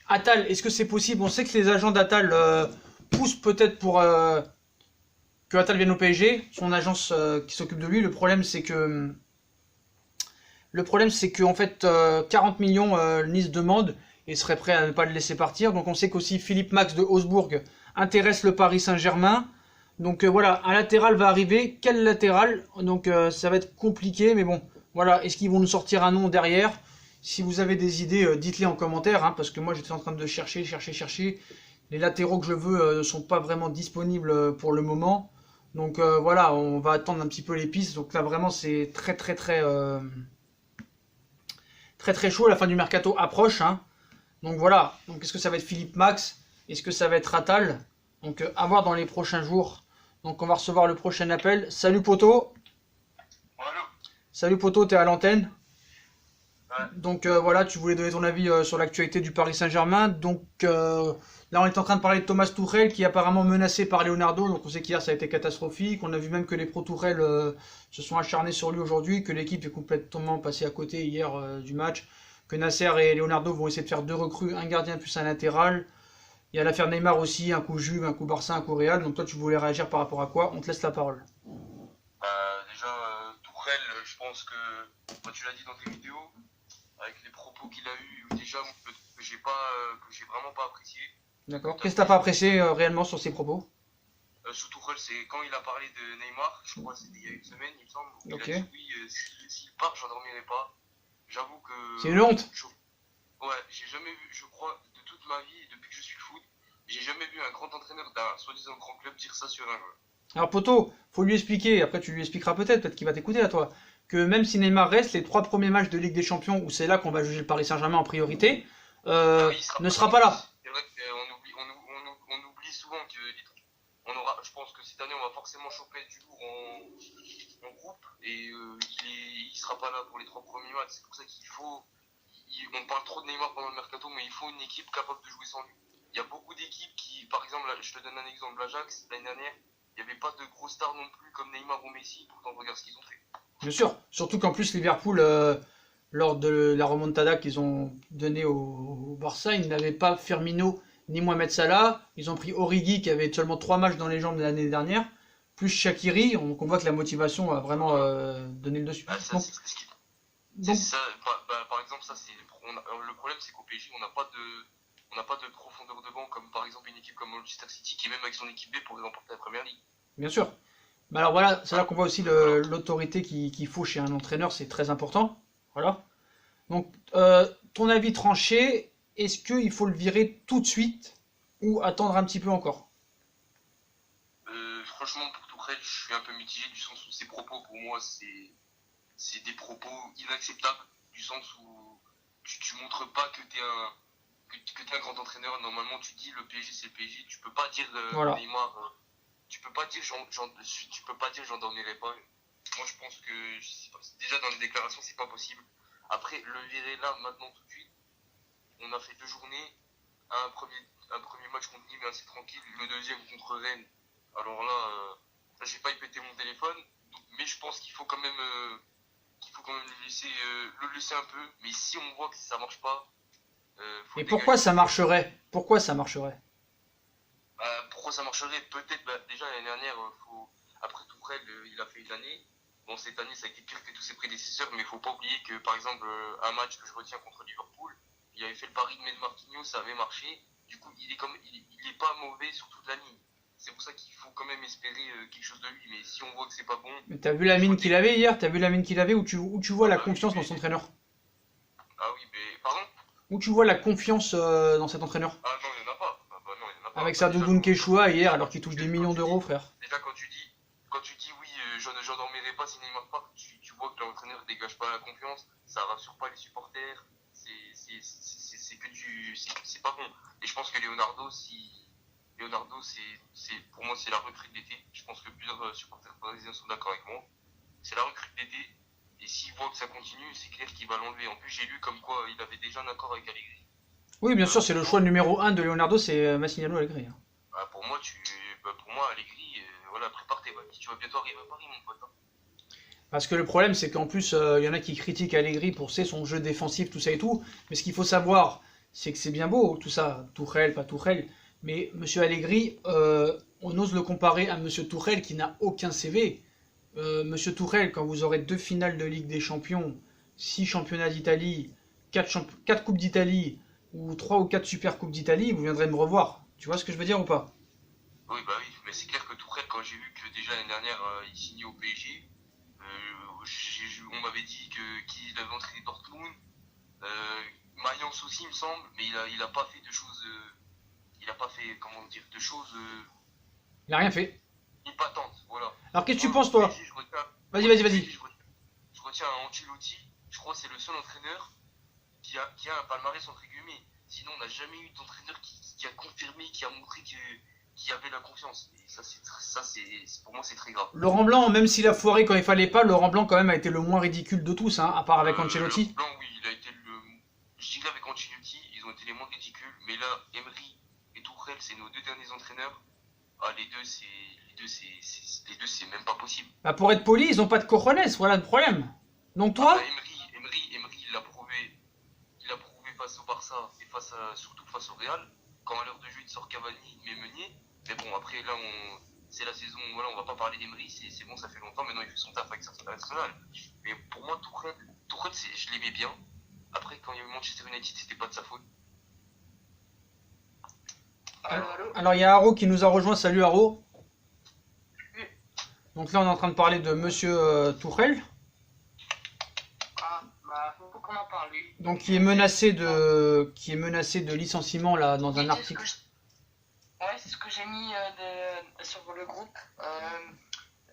Attal, est-ce que c'est possible? On sait que les agents d'Attal poussent peut-être pour que Attal vienne au PSG, son agence qui s'occupe de lui. Le problème c'est que en fait 40 millions Nice demande et serait prêt à ne pas le laisser partir. Donc on sait qu'aussi Philippe Max de Augsbourg intéresse le Paris Saint-Germain. Donc voilà, un latéral va arriver. Quel latéral? Donc ça va être compliqué, mais bon, voilà. Est-ce qu'ils vont nous sortir un nom derrière? Si vous avez des idées, dites-les en commentaire, hein, parce que moi j'étais en train de chercher. Les latéraux que je veux ne sont pas vraiment disponibles pour le moment. Donc voilà, on va attendre un petit peu les pistes. Donc là vraiment c'est très chaud. La fin du mercato approche, hein. Donc voilà. Donc est-ce que ça va être Philippe Max? Est-ce que ça va être Attal? Donc à voir dans les prochains jours. Donc on va recevoir le prochain appel. Salut poto. Allô. Salut poto, t'es à l'antenne. Donc voilà, tu voulais donner ton avis sur l'actualité du Paris Saint-Germain. Donc là, on est en train de parler de Thomas Tuchel qui est apparemment menacé par Leonardo. Donc on sait qu'hier ça a été catastrophique. On a vu même que les pro-Tuchel se sont acharnés sur lui aujourd'hui, que l'équipe est complètement passée à côté hier du match, que Nasser et Leonardo vont essayer de faire 2 recrues, un gardien plus un latéral. Il y a l'affaire Neymar aussi, un coup Juve, un coup Barça, un coup Real. Donc toi, tu voulais réagir par rapport à quoi? On te laisse la parole. Déjà, Tourelle, je pense que, tu l'as dit dans tes vidéos, avec les propos qu'il a eu, déjà, que j'ai vraiment pas apprécié. D'accord. Qu'est-ce que t'as pas apprécié réellement sur ses propos? Sous Tourelle, c'est quand il a parlé de Neymar, je crois que c'était il y a une semaine, il me semble, où Ok. il a dit oui, s'il part, j'en dormirai pas. J'avoue que... C'est une honte. Ouais, j'ai jamais vu, je crois, de toute ma vie, depuis que je suis le foot, j'ai jamais vu un grand entraîneur d'un soi-disant grand club dire ça sur un joueur. Alors poto, faut lui expliquer, après tu lui expliqueras peut-être qu'il va t'écouter à toi, que même si Neymar reste, les 3 premiers matchs de Ligue des Champions, où c'est là qu'on va juger le Paris Saint-Germain en priorité, Oui, ne sera pas là. C'est vrai qu'on oublie souvent que je pense que cette année on va forcément choper du lourd en groupe et il sera pas là pour les 3 premiers matchs. C'est pour ça on parle trop de Neymar pendant le mercato, mais il faut une équipe capable de jouer sans lui. Il y a beaucoup d'équipes qui, par exemple, je te donne un exemple, l'Ajax, l'année dernière, il n'y avait pas de gros stars non plus comme Neymar ou Messi, pourtant regarde ce qu'ils ont fait. Bien sûr, surtout qu'en plus Liverpool, lors de la remontada qu'ils ont donnée au Barça, ils n'avaient pas Firmino ni Mohamed Salah, ils ont pris Origi qui avait seulement 3 matchs dans les jambes l'année dernière, plus Shaqiri, donc on voit que la motivation a vraiment donné le dessus. Ah, ça, Donc, c'est ce qui- donc, c'est ça, par exemple, ça, le problème, c'est qu'au PSG, on n'a pas de profondeur de banc comme par exemple une équipe comme Manchester City qui, même avec son équipe B, pourrait remporter la première ligue. bien sûr. Mais alors voilà, c'est là qu'on voit aussi l'autorité qu'il faut chez un entraîneur, c'est très important. Voilà. Donc, ton avis tranché, est-ce qu'il faut le virer tout de suite ou attendre un petit peu encore? Franchement, pour Tourelle, je suis un peu mitigé du sens où ses propos, pour moi, c'est des propos inacceptables, du sens où tu montres pas que t'es un grand entraîneur. Normalement, tu dis le PSG, c'est le PSG. Tu peux pas dire Voilà. Neymar, tu peux pas dire tu peux pas dire j'en dormirai pas. Moi, je pense que déjà dans les déclarations, c'est pas possible. Après, le virer là, maintenant, tout de suite, on a fait 2 journées, un premier match contre Nîmes assez tranquille, le deuxième contre Rennes. Alors là, j'ai failli péter mon téléphone, mais je pense qu'il faut quand même le laisser un peu. Mais si on voit que ça marche pas, faut Et le pourquoi dégager. ça marcherait? Pourquoi ça marcherait? Pourquoi ça marcherait? Peut-être, déjà l'année dernière, après Tourelle, il a fait une année. Bon, cette année, ça a été pire que tous ses prédécesseurs, mais il faut pas oublier que, par exemple, un match que je retiens contre Liverpool, il avait fait le pari de mettre Marquinhos, ça avait marché. Du coup, il est pas mauvais sur toute la ligne. C'est pour ça qu'il faut quand même espérer quelque chose de lui. Mais si on voit que c'est pas bon, Mais t'as vu la mine qu'il avait hier? T'as vu la mine qu'il avait où tu vois la confiance dans son entraîneur? ah oui, mais pardon? Où tu vois la confiance dans cet entraîneur? Ah non, il n'y en a pas. Ah bah non, il y en a pas. Avec sa doudoune Quechua hier alors qu'il touche des millions d'euros, frère. Déjà, quand tu dis oui, j'en dormirai pas si Neymar part, tu vois que l'entraîneur ne dégage pas la confiance, ça rassure pas les supporters, c'est pas bon. Et je pense que Leonardo, pour moi, c'est la recrue de l'été. Je pense que plusieurs supporters parisiens sont d'accord avec moi. C'est la recrue de l'été. Et s'il voit que ça continue, c'est clair qu'il va l'enlever. En plus, j'ai lu comme quoi il avait déjà un accord avec Allegri. Oui, bien sûr, c'est le choix numéro 1 de Leonardo, c'est Massimiliano Allegri. Hein. Pour moi, Allegri, voilà, prépare tes valises. Tu vas bientôt arriver à Paris, mon pote. Parce que le problème, c'est qu'en plus, il y en a qui critiquent Allegri pour son jeu défensif, tout ça et tout. Mais ce qu'il faut savoir, c'est que c'est bien beau, tout ça, Tourelle, pas Tourelle. Mais Monsieur Allegri, on ose le comparer à Monsieur Tourelle qui n'a aucun CV. Monsieur Tourelle, quand vous aurez 2 finales de Ligue des Champions, 6 championnats d'Italie, 4 coupes d'Italie, ou 3 ou 4 super coupes d'Italie, vous viendrez me revoir. Tu vois ce que je veux dire ou pas? Oui, mais c'est clair que Tourelle, quand j'ai vu que déjà l'année dernière, il signait au PSG, on m'avait dit qu'il avait entraîné Dortmund, Mayence aussi, il me semble, mais il a pas fait de choses, comment dire, de choses Il a rien fait. épatantes, voilà. Alors qu'est-ce que tu Moi, penses, toi? au PSG, Vas-y. Je retiens un Ancelotti, je crois que c'est le seul entraîneur qui a un palmarès entre guillemets. Sinon, on n'a jamais eu d'entraîneur qui a confirmé, qui a montré qu'il avait la confiance. Et pour moi, c'est très grave. Laurent Blanc, même s'il a foiré quand il fallait pas, Laurent Blanc quand même a été le moins ridicule de tous, hein, à part avec Ancelotti. Blanc, oui, il a été Ancelotti, ils ont été les moins ridicules. Mais là, Emery et Tuchel, c'est nos deux derniers entraîneurs. Ah, les deux, c'est même pas possible. Bah, pour être poli, ils ont pas de cojones, voilà le problème. Donc toi, Emery, il l'a prouvé face au Barça et surtout face au Real. Quand à l'heure de jeu, il sort Cavani, mais Meunier. Mais bon, après, là, c'est la saison, voilà, on va pas parler d'Emery, c'est bon, ça fait longtemps, maintenant il fait son taf avec Arsenal. Mais pour moi, Tuchel, je l'aimais bien. Après, quand il y a eu Manchester United, c'était pas de sa faute. alors il y a Haro qui nous a rejoint, salut Haro. Donc là on est en train de parler de monsieur Tuchel, Ah, bah, faut qu'on en parle, lui. donc qui est menacé de licenciement là dans un Oui, article. Ouais, c'est ce que j'ai mis sur le groupe.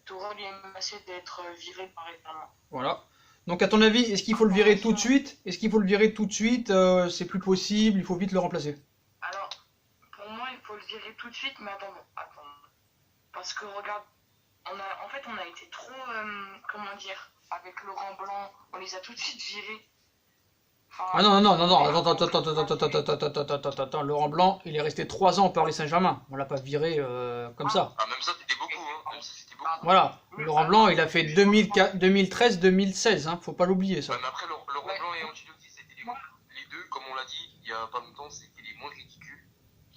Tourelle est menacé d'être viré par éternellement. Voilà. Donc à ton avis, est-ce qu'il faut le virer tout de suite? Est-ce qu'il faut le virer tout de suite? C'est plus possible, il faut vite le remplacer. Alors, pour moi, il faut le virer tout de suite, mais attends. Parce que regarde, on a été trop, comment dire, avec Laurent Blanc, on les a tout de suite virés. Enfin, Ah non, attends, Laurent Blanc, il est resté 3 ans au Paris Saint-Germain. On l'a pas viré comme ça. Ah, même ça, c'était beaucoup, hein. Même ça, c'était beaucoup. Voilà. Laurent Blanc, il a fait 2013-2016, hein. Faut pas l'oublier ça. Ouais, mais après, Laurent Blanc et Ancelotti, c'était les deux, comme on l'a dit il y a pas longtemps, c'était les moins ridicules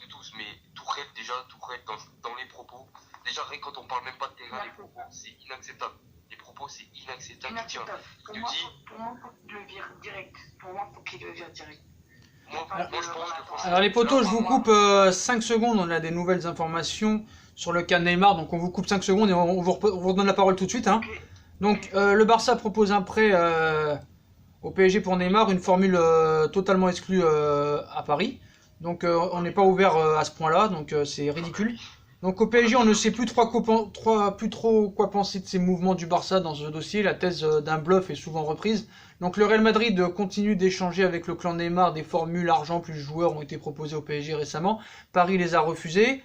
de tous. Mais Tuchel, dans les propos, déjà, rien que quand on parle même pas de terrain, les propos, c'est inacceptable. Les propos, c'est inacceptable. Pour moi, faut qu'il le vire direct. Moi, je pense que franchement. Alors les potos, je vous coupe 5 secondes, on a des nouvelles informations sur le cas Neymar, donc on vous coupe 5 secondes et on vous redonne la parole tout de suite. Hein. Donc le Barça propose un prêt au PSG pour Neymar, une formule totalement exclue à Paris. Donc on n'est pas ouvert à ce point-là, donc c'est ridicule. Donc au PSG, on ne sait plus trop quoi penser de ces mouvements du Barça dans ce dossier. La thèse d'un bluff est souvent reprise. Donc le Real Madrid continue d'échanger avec le clan Neymar. Des formules argent plus joueurs ont été proposées au PSG récemment. Paris les a refusées.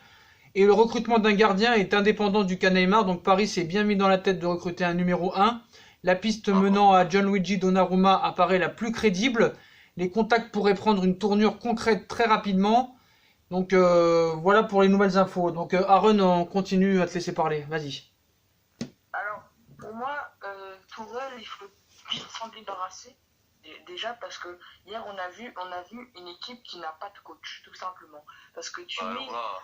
Et le recrutement d'un gardien est indépendant du cas Neymar. Donc Paris s'est bien mis dans la tête de recruter un numéro 1. La piste menant à Gianluigi Donnarumma apparaît la plus crédible. Les contacts pourraient prendre une tournure concrète très rapidement. Donc voilà pour les nouvelles infos. Donc Aaron, on continue à te laisser parler. Vas-y. Alors, pour moi, Tourelle, il faut vite s'en débarrasser. Déjà parce que hier on a vu une équipe qui n'a pas de coach, tout simplement. Parce que tu mets là,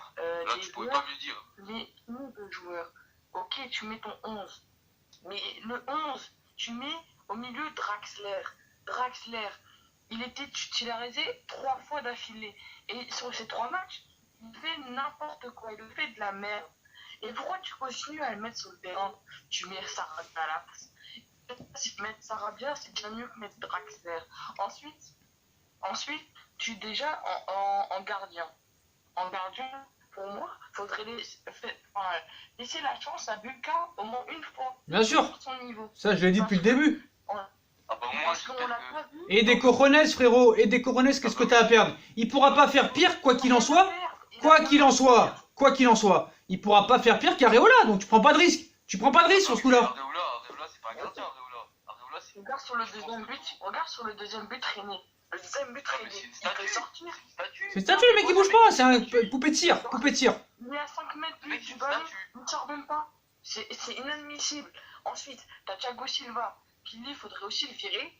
tu pouvais pas mieux dire. les 11 joueurs. Ok, tu mets ton 11. Mais le 11, tu mets au milieu Draxler, il était titularisé 3 fois d'affilée. Et sur ces 3 matchs, il fait n'importe quoi. Il fait de la merde. Et pourquoi tu continues à le mettre sur le terrain? Tu mets Sarabia à la place. Si tu mets Sarabia, c'est bien mieux que mettre Draxler. Ensuite, tu déjà en gardien. En gardien, pour moi, faudrait laisser la chance à Bulka au moins une fois. Bien sûr. Pour son niveau. Ça, je l'ai dit depuis le début. Ah bah moi, Parce qu'on l'a pas vu. Et des cojones, frérot. Et des cojones, qu'est-ce que t'as à perdre? Il pourra pas faire pire, quoi qu'il en soit. Quoi qu'il en soit. Il pourra pas faire pire qu'Areola. Donc tu prends pas de risque. Tu prends pas de risque sur ce coup-là. Areola, c'est pas un gardien, Areola, c'est... Regarde sur le deuxième but, René. Le deuxième but, René. Il peut sortir. C'est statut, le mec, il bouge pas. C'est un poupée de cire. Il est à 5 mètres du ballon. Il ne sort même pas. C'est inadmissible. Ensuite, t'as Thiago Silva. Qui lui, faudrait aussi le virer.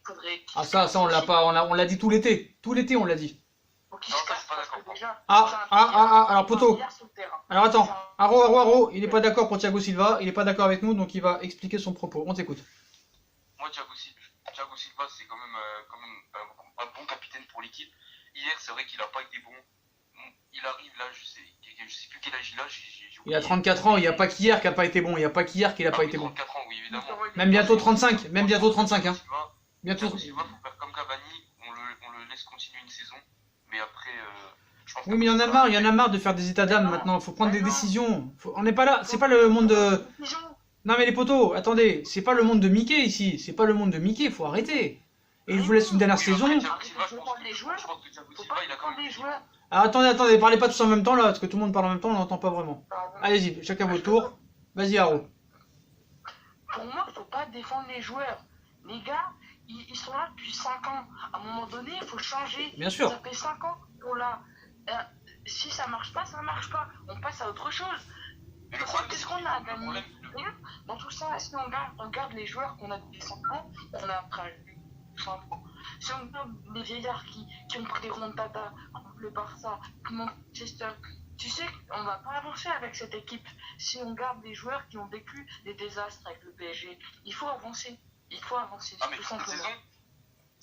Ah ça, on l'a pas. On l'a dit tout l'été. Tout l'été, on l'a dit. Faut qu'il se casse parce que déjà. Alors poto. Alors attends. Aro, il est pas d'accord pour Thiago Silva. Il est pas d'accord avec nous, donc il va expliquer son propos. On t'écoute. Moi, Thiago Silva, c'est quand même un bon capitaine pour l'équipe. Hier, c'est vrai qu'il a pas été bon. Il arrive là, je sais plus quel âge il a. Il a 34 ans. Il n'y a pas qu'hier qu'il a pas été bon. Il n'y a pas qu'hier qu'il a pas été bon. 34 ans, oui, évidemment. Même bientôt 35. Hein. Bientôt. Thiago Silva, faut faire comme Cavani. On le laisse continuer une saison. Mais après, je pense. Oui, mais il y en a marre de faire des états d'âme maintenant. Faut prendre des décisions. On n'est pas là. C'est pas le monde de. Non mais les potos, attendez, c'est pas le monde de Mickey ici, c'est pas le monde de Mickey, faut arrêter. Et je vous laisse une dernière saison. Alors attendez, parlez pas tous en même temps là, parce que tout le monde parle en même temps, on n'entend pas vraiment. Allez-y, chacun votre tour. Vas-y Haro. Pour moi, faut pas défendre les joueurs. Les gars, ils sont là depuis 5 ans. À un moment donné, il faut changer. Bien sûr. Ça fait 5 ans qu'ils sont là. Si ça marche pas, ça marche pas. On passe à autre chose. Mais le problème, Qu'est-ce c'est qu'on que a à le gagner? problème, Dans tout ça, si on garde les joueurs qu'on a depuis 5 ans, on a après tout simplement. Si on garde les vieillards qui ont pris des remontadas contre le Barça, contre Manchester, tu sais qu'on va pas avancer avec cette équipe. Si on garde des joueurs qui ont vécu des désastres avec le PSG, il faut avancer. Il faut avancer, ah mais tout simplement.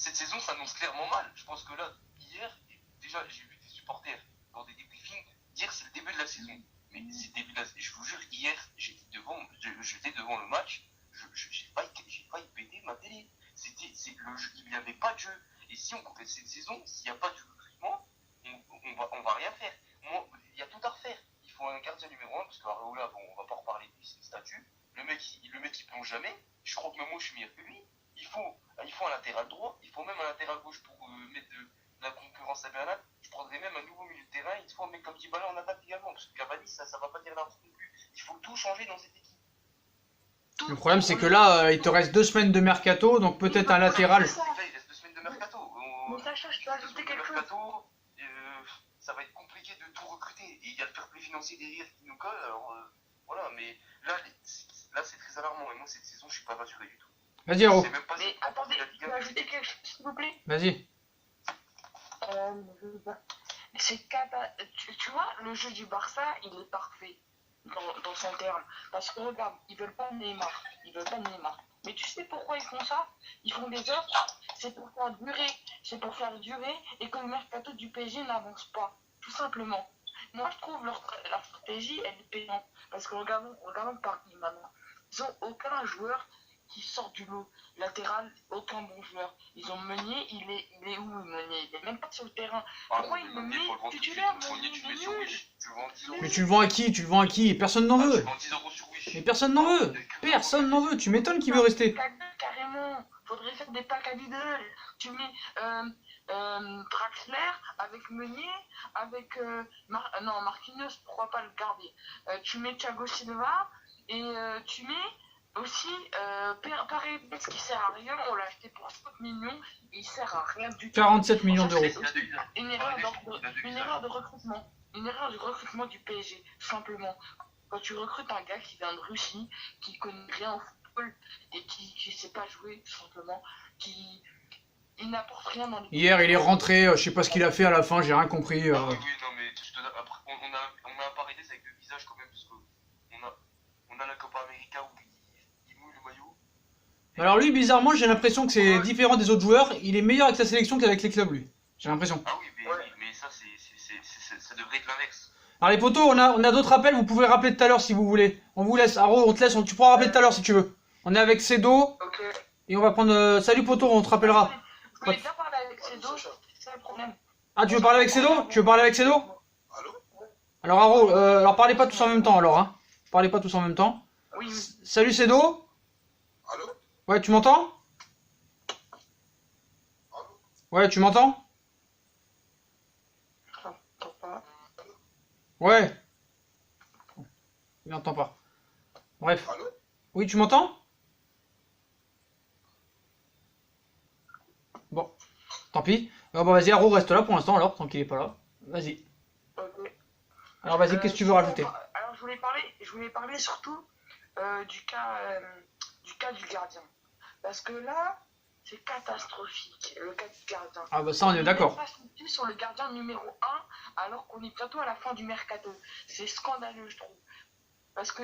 cette saison s'annonce clairement mal. Je pense que là, hier, déjà j'ai vu des supporters dans des débriefings dire c'est le début de la saison. Mais c'est le début de la saison. Je vous jure, hier, j'étais devant le match, j'ai failli péter ma télé. Il n'y avait pas de jeu. Et si on complète cette saison, s'il n'y a pas de recrutement, on va rien faire. Moi, il y a tout à refaire. Il faut un gardien numéro 1, parce qu'Areola, bon, on va pas reparler de lui, c'est une statue. Le mec, il plonge jamais. Je crois que même moi, je suis meilleur que lui. Il faut un latéral droit, il faut même un latéral gauche pour mettre de la concurrence à Bernat. Je prendrais même un nouveau milieu de terrain. Il faut un mec comme Dybala en attaque également, parce que Cavani, ça va pas dire l'argent non plus. Il faut tout changer dans cette équipe. Le problème, c'est que là, il te reste 2 semaines de mercato, donc peut-être un latéral. Là, il reste 2 semaines de mercato. Mais Sacha, je peux ajouter quelque chose. Mercato, ça va être compliqué de tout recruter. Et il y a le fair play financier derrière qui nous colle. Alors voilà, mais là c'est très alarmant. Et moi, cette saison, je suis pas rassuré du tout. Vas-y, Haro. Mais attendez, je peux ajouter quelque chose, s'il vous plaît? Vas-y. Tu vois, le jeu du Barça, il est parfait dans son terme. Parce que regarde, ils veulent pas Neymar. Mais tu sais pourquoi ils font ça? Ils font des offres, c'est pour faire durer. C'est pour faire durer et que le mercato du PSG n'avance pas. Tout simplement. Moi, je trouve leur stratégie, elle est payante. Parce que regardons Paris maintenant. Ils ont aucun joueur qui sort du lot. Latéral, aucun bon joueur. Ils ont Meunier, il est où Meunier? Il est même pas sur le terrain. Pourquoi il le met titulaire? Mais tu le vends à qui? Personne n'en veut. Mais personne n'en veut. Personne n'en veut. Tu m'étonnes qu'il veut rester. Carrément. Faudrait faire des packs à Lidl. Tu mets Draxler avec Meunier, avec Marquinhos, pourquoi pas le garder. Tu mets Thiago Silva et tu mets aussi Paredes qui sert à rien. On l'a acheté pour 5 millions, il sert à rien du tout. 47 millions d'euros. Une erreur de recrutement. Une erreur de recrutement du PSG, tout simplement. Quand tu recrutes un gars qui vient de Russie, qui connaît rien au football et qui sait pas jouer, tout simplement, il n'apporte rien dans l'équipe. Hier, il est rentré, je sais pas ce qu'il a fait à la fin, j'ai rien compris. Oui, non, mais après, on a un Paredes avec le visage quand même, parce qu'on a la Copa América où il mouille le maillot. Alors lui, bizarrement, j'ai l'impression que c'est différent des autres joueurs. Il est meilleur avec sa sélection qu'avec les clubs, lui. J'ai l'impression. Ah oui, mais ça, ça devrait être l'inverse. Alors les potos, on a d'autres appels, vous pouvez rappeler tout à l'heure si vous voulez. On vous laisse, Haro, on te laisse, tu pourras rappeler tout à l'heure si tu veux. On est avec Cedo, et on va prendre... Salut poto, on te rappellera. Je voulais bien parler avec Cedo, c'est ça le problème. Ah, tu veux parler avec Cedo? Allô? Alors Haro, alors parlez pas tous en même temps alors, hein. Parlez pas tous en même temps. Oui. Salut Cedo. Allô? Ouais, tu m'entends? Allô? Ouais, tu m'entends? Ouais. Il n'entend pas. Bref. Allô? Oui, tu m'entends? Bon, tant pis. Bon, vas-y, Haro reste là pour l'instant alors, tant qu'il est pas là. Vas-y. Alors vas-y, qu'est-ce que tu veux rajouter? Alors je voulais parler surtout du cas du gardien. Parce que là, c'est catastrophique, le cas du gardien. Ah bah ça, on est d'accord. On n'est pas sorti sur le gardien numéro 1 alors qu'on est bientôt à la fin du mercato. C'est scandaleux, je trouve. Parce que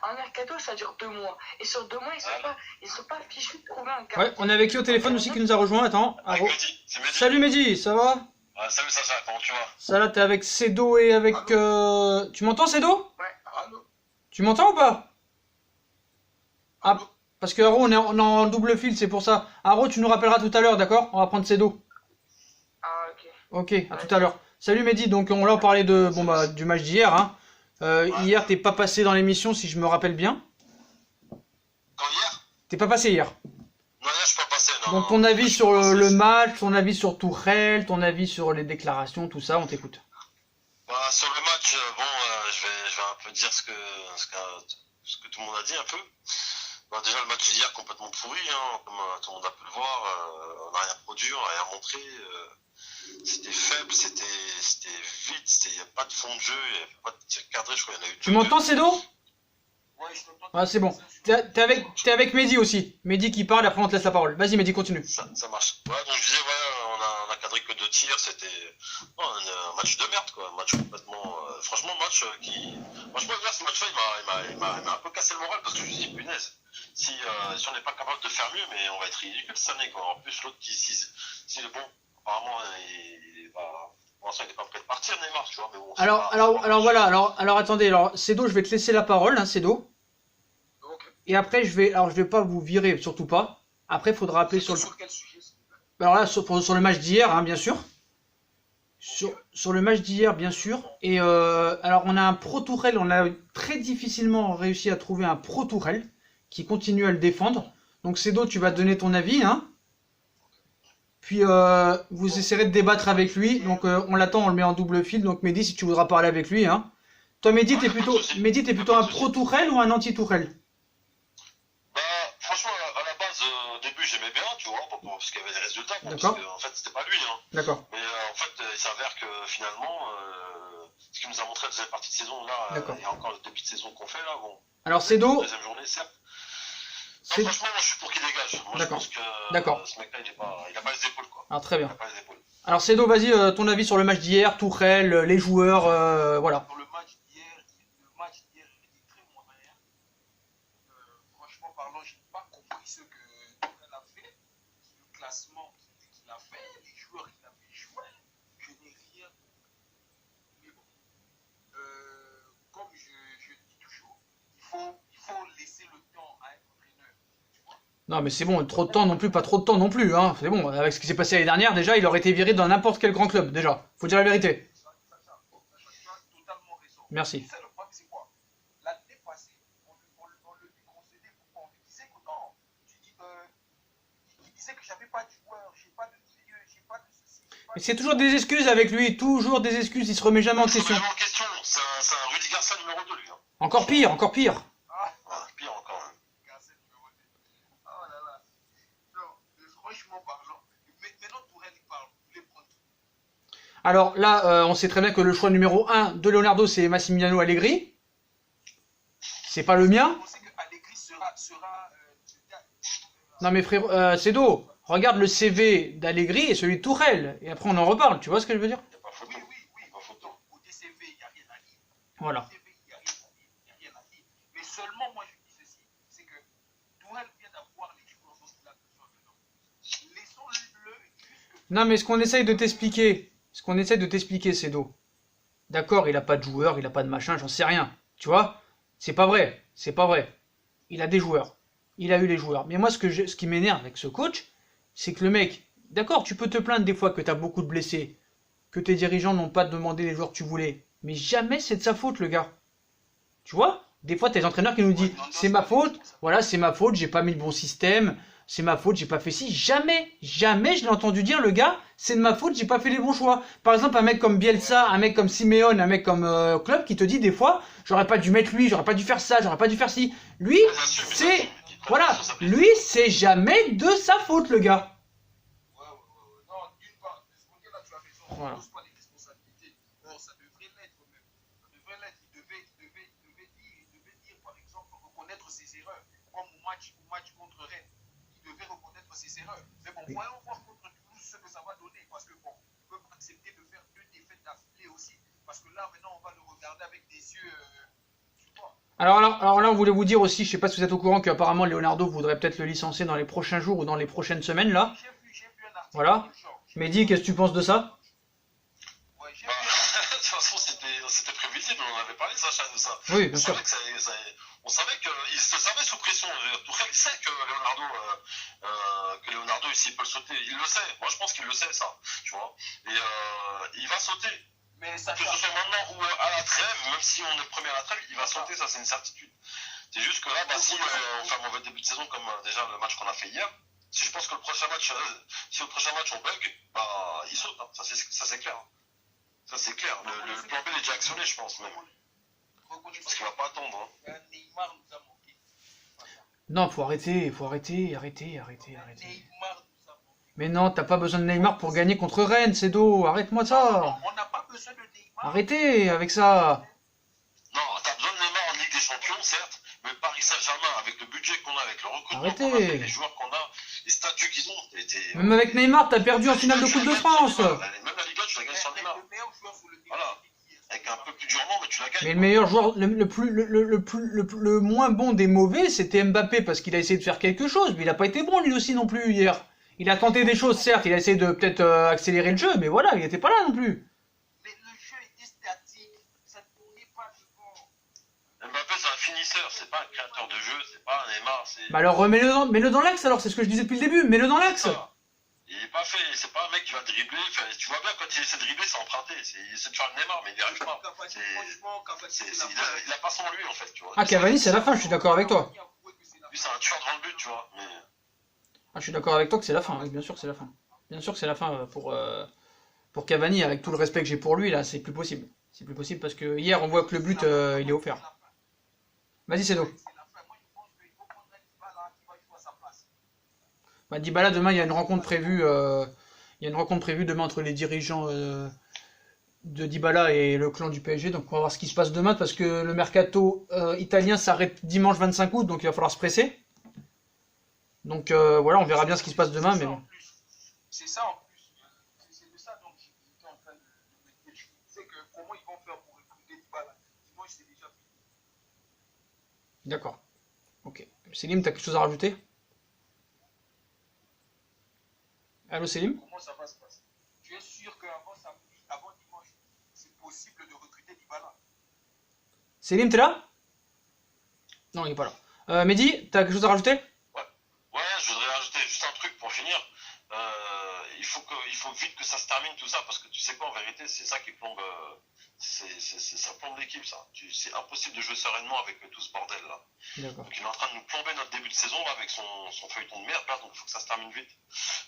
un mercato, ça dure 2 mois. Et sur 2 mois, ils sont pas fichus de trouver un gardien. Ouais, on est avec qui au téléphone aussi qui nous a rejoint? Attends, Haro. C'est Mehdi. Salut Mehdi, ça va? Ah, salut Sacha, comment tu vas? Ça là, t'es avec Cedo et avec... Tu m'entends Cedo? Ouais. Allô? Tu m'entends ou pas? Ah, Allô? parce que Haro, on est en double fil, c'est pour ça. Haro, tu nous rappelleras tout à l'heure, d'accord? On va prendre Cedo. Ah, ok. Ok, à tout à l'heure. Salut Mehdi, donc on l'a parlé de, bon, bah, du match d'hier. Hein. Hier, t'es pas passé dans l'émission, si je me rappelle bien. Quand hier? T'es pas passé hier. Non, hier, je suis pas passé, non. Donc ton avis sur le match, ton avis sur Tourelle, ton avis sur les déclarations, tout ça, on t'écoute. Bah, sur le match, bon, je vais un peu dire ce que tout le monde a dit un peu. Bah, déjà, le match d'hier complètement pourri, hein, comme tout le monde a pu le voir. On n'a rien produit, on n'a rien montré. C'était faible, c'était vite, il n'y a pas de fond de jeu, il n'y avait pas de tir cadré, je crois qu'il y en a eu Tu deux. m'entends, Cédo? Ouais, je t'entends. Ah, c'est bon. T'es avec Mehdi aussi. Mehdi qui parle, après on te laisse la parole. Vas-y, Mehdi, continue. Ça marche. Ouais, donc je disais, ouais, on a cadré que 2 tirs, c'était un match de merde, quoi. Un match complètement. Franchement, match qui. Franchement, hier, ce match-là, il m'a un peu cassé le moral parce que je me suis dit, punaise, si on n'est pas capable de faire mieux, mais on va être ridicule cette année, quoi. En plus, l'autre, s'il est bon, apparemment, pour l'instant, il n'est pas prêt de partir, Neymar, tu vois. Mais bon, Alors voilà, alors attendez, alors Cédo, je vais te laisser la parole, hein, Cédo. Et après, je vais pas vous virer, surtout pas. Après, il faudra appeler sur le. Sur quel sujet? Alors là, sur le match d'hier, hein, bien sûr. Sur le match d'hier, bien sûr. Et alors, on a un Pro Tourelle, on a très difficilement réussi à trouver un Pro Tourelle qui continue à le défendre. Donc, Cédo, tu vas donner ton avis, hein. Puis, vous essaierez de débattre avec lui. Donc, on l'attend, on le met en double fil. Donc, Mehdi, si tu voudras parler avec lui, hein. Toi, Mehdi, t'es plutôt un Pro Tourelle ou un anti Tourelle? Bah, franchement, à la base, au début, j'aimais bien, tu vois, parce qu'il y avait des résultats. Bon, D'accord. parce que, en fait, c'était pas lui, hein. D'accord. Mais en fait, il s'avère que finalement, ce qu'il nous a montré la deuxième partie de saison, là, D'accord. il y a encore le début de saison qu'on fait, là, bon. Alors, Cédo. Deuxième journée, certes. Non, C'est- franchement, moi, je suis pour qu'il dégage. Moi, je D'accord. pense que D'accord. ce mec-là, il a pas les épaules, quoi. Alors, très Il bien. a pas les épaules. Alors, Cédo, vas-y, ton avis sur le match d'hier, Tourelle, les joueurs, voilà. Pour le match d'hier, il était très moyen. Franchement parlant, je n'ai pas compris ce que Tourelle a fait, le classement qu'il a fait, les joueurs qu'il a fait jouer. Je n'ai rien compris. Mais bon, comme je dis toujours, il faut laisser le temps à un entraîneur. Tu vois? Non, mais c'est bon, trop de temps non plus, pas trop de temps non plus, hein. C'est bon, avec ce qui s'est passé l'année dernière, déjà, il aurait été viré dans n'importe quel grand club, déjà. Faut dire la vérité. Tu as totalement raison. Merci. C'est le problème, c'est quoi? L'année passée, on le lui concédait pourquoi? On lui disait que non. Il disait que j'avais pas de joueur, j'ai pas de milieu, j'ai pas de ceci. Mais c'est toujours des excuses avec lui, toujours des excuses, il se remet jamais en Je question. remets en question, c'est un Rudy Garcia numéro 2, lui. Hein. Encore pire, encore pire. Voilà, pire encore. Hein. Garcia numéro 2. Oh là là. Non, mais franchement parlant, maintenant Tourelle il parle, vous voulez prendre qui? Alors là, on sait très bien que le choix numéro 1 de Leonardo, c'est Massimiliano Allegri. C'est pas le mien. Vous pensez que Allegri sera Non mais frère, Cédo, regarde le CV d'Allegri et celui de Tourelle. Et après on en reparle, tu vois ce que je veux dire? Il n'y a pas photo. oui. Pas photo. Donc, au DCV, il n'y a rien à dire. Voilà. Au DCV, il n'y a rien à dire. Mais seulement, moi, je dis ceci, c'est que Tourelle vient d'avoir les joueurs dont il a besoin maintenant. Laissons-le jusque... Non mais ce qu'on essaye de t'expliquer, Cédo. D'accord, il a pas de joueurs, il a pas de machin, j'en sais rien. Tu vois? C'est pas vrai, c'est pas vrai. Il a des joueurs. Il a eu les joueurs. Mais moi, ce qui m'énerve avec ce coach, c'est que le mec, d'accord, tu peux te plaindre des fois que tu as beaucoup de blessés, que tes dirigeants n'ont pas demandé les joueurs que tu voulais, mais jamais c'est de sa faute, le gars. Tu vois? Des fois, t'as des entraîneurs qui nous disent, c'est ma faute, voilà, c'est ma faute, j'ai pas mis le bon système, c'est ma faute, j'ai pas fait ci. Jamais je l'ai entendu dire, le gars, c'est de ma faute, j'ai pas fait les bons choix. Par exemple, un mec comme Bielsa, un mec comme Simeone, un mec comme Klopp qui te dit des fois, j'aurais pas dû mettre lui, j'aurais pas dû faire ça, j'aurais pas dû faire ci. Lui, c'est, voilà, lui, c'est jamais de sa faute, le gars. Non, d'une part, de ce côté-là, tu as raison. On Voilà. ne pose pas les responsabilités. Or, ça devrait l'être même. Ça devrait l'être. Il devait dire, par exemple, reconnaître ses erreurs. Comme au match contre Rennes. Il devait reconnaître ses erreurs. Mais bon, voyons voir contre Toulouse ce que ça va donner. Parce que bon, on peut pas accepter de faire 2 défaites d'affilée aussi. Parce que là, maintenant, on va le regarder avec des yeux. Tu vois. Alors là, on voulait vous dire aussi, je sais pas si vous êtes au courant qu'apparemment Leonardo voudrait peut-être le licencier dans les prochains jours ou dans les prochaines semaines, là. J'ai vu un article. Voilà. de genre. Mehdi, qu'est-ce que tu penses de ça? Ouais, j'ai Bah, vu de toute façon, c'était prévisible, on en avait parlé, Sacha, de ça. Oui, bien On sûr. savait on savait qu'il se savait sous pression. Tourelle, il sait que Leonardo, s'il peut le sauter, il le sait. Moi, je pense qu'il le sait, ça. Tu vois. Et il va sauter. Mais ça Que ce soit maintenant ou à la trêve, même si on est premier à la trêve, il va sauter, ça, c'est une certitude. C'est juste que là, bah, si on fait un mauvais début de saison, comme déjà le match qu'on a fait hier, si je pense que si au prochain match on bug, bah, il saute. Hein. Ça, c'est clair. Hein. Ça, c'est clair. Le plan B est déjà actionné, je pense, même. Parce qu'il va pas attendre. Hein. Neymar nous a manqué. Non, faut arrêter. Neymar, tout ça. Mais non, t'as pas besoin de Neymar pour gagner contre Rennes, c'est d'eau. Arrête-moi ça. On n'a pas besoin de Neymar. Arrêtez avec ça. Non, t'as besoin de Neymar en Ligue des Champions, certes, mais Paris Saint-Germain, avec le budget qu'on a, avec le recrutement Arrêtez. qu'on a, avec les joueurs qu'on a, les statuts qu'ils ont, Même avec Neymar, t'as perdu en finale de Coupe de France. Même la Ligue 1, tu la gagnes sans Neymar. Le meilleur joueur sur le terrain, Voilà. c'est qui est Avec un peu plus durement, mais tu la gagnes. Mais le meilleur joueur, le moins bon des mauvais, c'était Mbappé parce qu'il a essayé de faire quelque chose, mais il a pas été bon lui aussi non plus hier. Il a tenté des choses, certes, il a essayé de peut-être accélérer le jeu, mais voilà, il était pas là non plus. Mais le jeu était statique. Ça ne tournait pas devant. Mbappé, c'est un finisseur, c'est pas un créateur de jeu, c'est pas un Neymar, c'est. Bah alors mets-le dans l'axe alors, c'est ce que je disais depuis le début, mets-le dans l'axe. Il est pas fait, c'est pas un mec qui va dribbler. Enfin, tu vois bien quand il essaie de dribbler, c'est emprunté. Il essaie de faire le Neymar, mais il n'y arrive pas. Cavani, C'est- franchement, Cavani, c'est- c'est la il, a, fin. il a pas son lui en fait, tu vois. Ah, Cavani, c'est la fin, je suis d'accord avec toi. Lui, c'est un tueur dans le but, tu vois. Mais Ah, je suis d'accord avec toi que c'est la fin, oui, bien sûr que c'est la fin. Bien sûr que c'est la fin pour Cavani, avec tout le respect que j'ai pour lui, là, c'est plus possible. C'est plus possible parce que hier, on voit que le but, il est offert. Vas-y, Cédo. C'est la fin. Moi, je pense qu'il faut prendre un Dybala qui va jouer à sa place. Bah, Dybala, demain, il y a une rencontre prévue. Il y a une rencontre prévue demain entre les dirigeants de Dybala et le clan du PSG. Donc, on va voir ce qui se passe demain parce que le mercato italien s'arrête dimanche 25 août, donc il va falloir se presser. Donc, voilà, on verra bien ce qui se passe demain. Mais bon. C'est ça en plus. C'est de ça dont j'étais en train de me dire. C'est que comment ils vont faire pour recruter Dybala. Dimanche, c'est déjà fini. D'accord. Ok. Selim, t'as quelque chose à rajouter? Allô, Selim? Comment ça va se passer? Tu es sûr qu'avant samedi, avant dimanche, c'est possible de recruter Dybala? Selim, t'es là? Non, il est pas là. Mehdi, t'as quelque chose à rajouter? ouais, je voudrais rajouter juste un truc pour finir. Il faut vite que ça se termine tout ça parce que tu sais quoi, en vérité, c'est ça qui plombe. Ça plombe l'équipe, ça. C'est impossible de jouer sereinement avec tout ce bordel là. D'accord. Donc il est en train de nous plomber notre début de saison là, avec son feuilleton de merde là, donc il faut que ça se termine vite.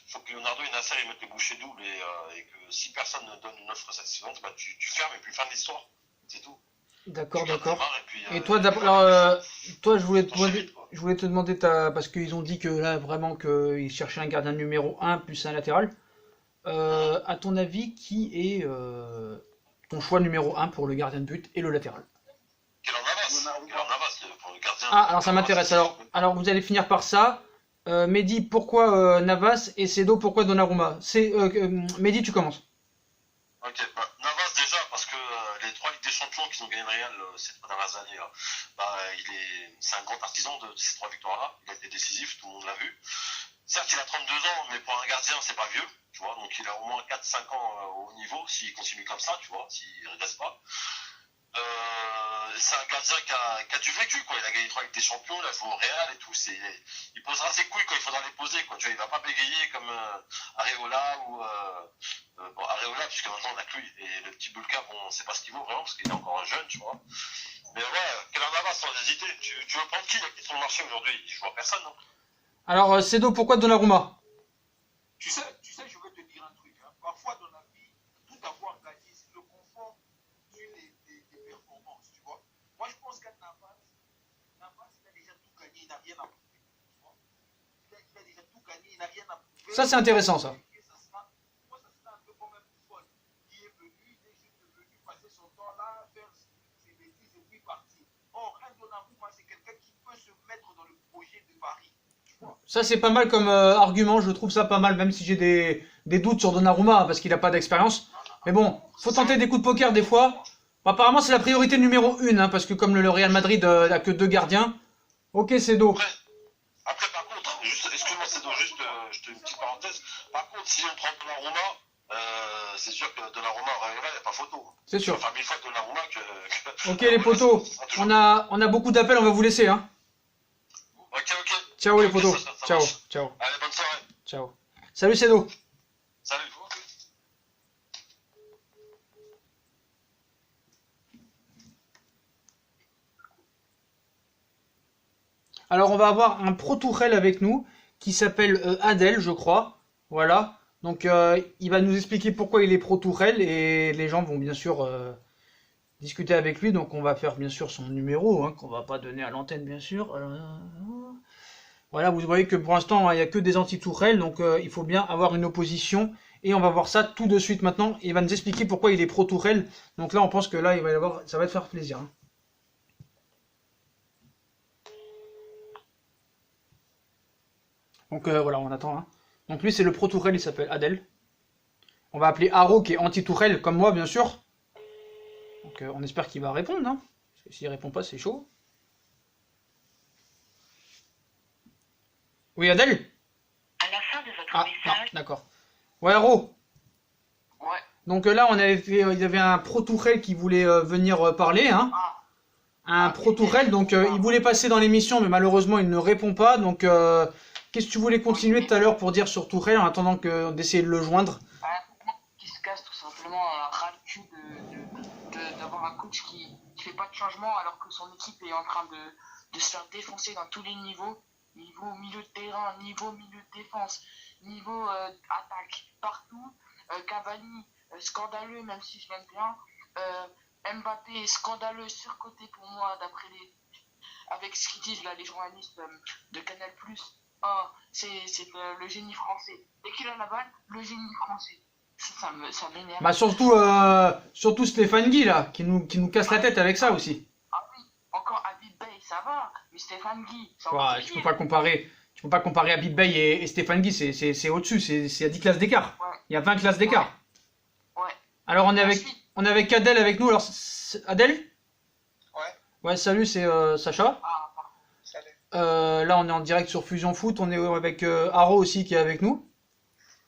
Il faut que Leonardo et Nasser ils mettent les bouchées doubles et que si personne ne donne une offre satisfaisante, bah tu fermes et puis fin de l'histoire. C'est tout. D'accord, Tu gardes d'accord. Neymar, et puis, Et toi, toi, je voulais te demander parce qu'ils ont dit que là, vraiment, qu'ils cherchaient un gardien numéro 1 plus un latéral. À ton avis, qui est ton choix numéro 1 pour le gardien de but et le latéral? Keylor Navas pour le gardien. Ah, alors ça m'intéresse. Alors, vous allez finir par ça. Mehdi, pourquoi Navas et Cedo, pourquoi Donnarumma? Mehdi, tu commences. Ok, bah, Navas déjà parce que les 3 Ligues des Champions qu'ils ont gagné le Real ces 3 dernières années, là, bah, c'est un grand artisan de ces 3 victoires-là. Il a été décisif, tout le monde l'a vu. Certes, il a 32 ans, mais pour un gardien, c'est pas vieux, tu vois. Donc il a au moins 4-5 ans au haut niveau s'il continue comme ça, tu vois, s'il ne regresse pas. C'est un gardien qui a du vécu, quoi. Il a gagné 3 Ligues des Champions, il a joué au Real et tout. Il posera ses couilles quand il faudra les poser, quoi. Tu vois, il va pas bégayer comme Areola ou bon, Areola, puisque maintenant on a que lui. Et le petit Bulka, bon, on sait pas ce qu'il vaut vraiment parce qu'il est encore un jeune, tu vois. Mais ouais, Keylor Navas sans hésiter. Tu veux prendre qui sur le marché aujourd'hui? Je vois personne, non? Alors, Cedo, pourquoi Donnarumma? Tu sais, je vais te dire un truc. Hein. Parfois dans la vie, tout avoir gagné, c'est le confort sur des performances, tu vois. Moi, je pense qu'à Navas, il a déjà tout gagné, il n'a rien à prouver. Tu vois. Il a déjà tout gagné, il n'a rien à prouver. Ça, c'est intéressant, ça. Moi, ça sera un peu comme un Buffon qui est venu, il est juste venu passer son temps là, faire ses bêtises et puis partir. Or, un Donnarumma, c'est quelqu'un qui peut se mettre dans le projet de Paris. Ça, c'est pas mal comme argument, je trouve ça pas mal, même si j'ai des doutes sur Donnarumma, hein, parce qu'il a pas d'expérience. Mais bon, faut tenter des coups de poker des fois. Bon, apparemment, c'est la priorité numéro 1, hein, parce que comme le Real Madrid n'a que 2 gardiens. Ok, c'est d'eau. Après, par contre, excuse-moi, c'est juste je te une petite parenthèse. Par contre, si on prend Donnarumma, c'est sûr que Donnarumma, il n'y a pas photo. C'est sûr. Enfin, 1000 fois Donnarumma que... Ok, les potos, on a beaucoup d'appels, on va vous laisser, hein. Ok. Ciao les Ok, potos. ça Ciao, marche. ciao, Allez, bonne soirée. ciao. Salut Cedo. Salut. Alors on va avoir un Pro Tourelle avec nous qui s'appelle Adèle, je crois. Voilà. Donc il va nous expliquer pourquoi il est Pro Tourelle et les gens vont bien sûr discuter avec lui. Donc on va faire bien sûr son numéro, hein, qu'on va pas donner à l'antenne bien sûr. Voilà, vous voyez que pour l'instant, il n'y a que des anti-Tourelle, donc il faut bien avoir une opposition. Et on va voir ça tout de suite maintenant. Il va nous expliquer pourquoi il est pro-Tourelle. Donc là, on pense que là, il va y avoir, ça va te faire plaisir, hein. Donc voilà, on attend, hein. Donc lui, c'est le pro-Tourelle, il s'appelle Adel. On va appeler Haro, qui est anti-Tourelle, comme moi, bien sûr. Donc on espère qu'il va répondre, hein. Parce que s'il répond pas, c'est chaud. Oui, Adel? À la fin de votre Ah, non, message. d'accord. Ouais, Haro. Ouais. Donc là, il y avait un pro-Tourelle qui voulait venir parler, hein. Un pro-Tourelle, donc il voulait passer dans l'émission, mais malheureusement, il ne répond pas. Donc, qu'est-ce que tu voulais continuer tout à l'heure pour dire sur Tourelle en attendant d'essayer de le joindre? Qui se casse tout simplement ras le cul d'avoir un coach qui fait pas de changement alors que son équipe est en train de se faire défoncer dans tous les niveaux. Niveau milieu de terrain, niveau milieu de défense, niveau attaque, partout. Cavani, scandaleux, même si je l'aime bien. Mbappé, scandaleux, surcoté pour moi, d'après avec ce qu'ils disent là, les journalistes de Canal+. Ah, c'est le génie français. Dès qu'il a la balle, le génie français. Ça m'énerve. Bah surtout Stéphane Guy là, qui nous casse la tête avec ça aussi. Ah oui, encore Habib Beye, ça va, mais Stéphane Guy, ça Ouais, tu peux pas comparer Habib Beye et Stéphane Guy, c'est au-dessus, c'est à 10 classes d'écart. Ouais. Il y a 20 classes d'écart. Ouais. Alors on est avec Adel avec nous. Alors Adel? Ouais. Ouais, salut, c'est Sacha. Salut. Là on est en direct sur Fusion Foot, on est avec Haro aussi qui est avec nous.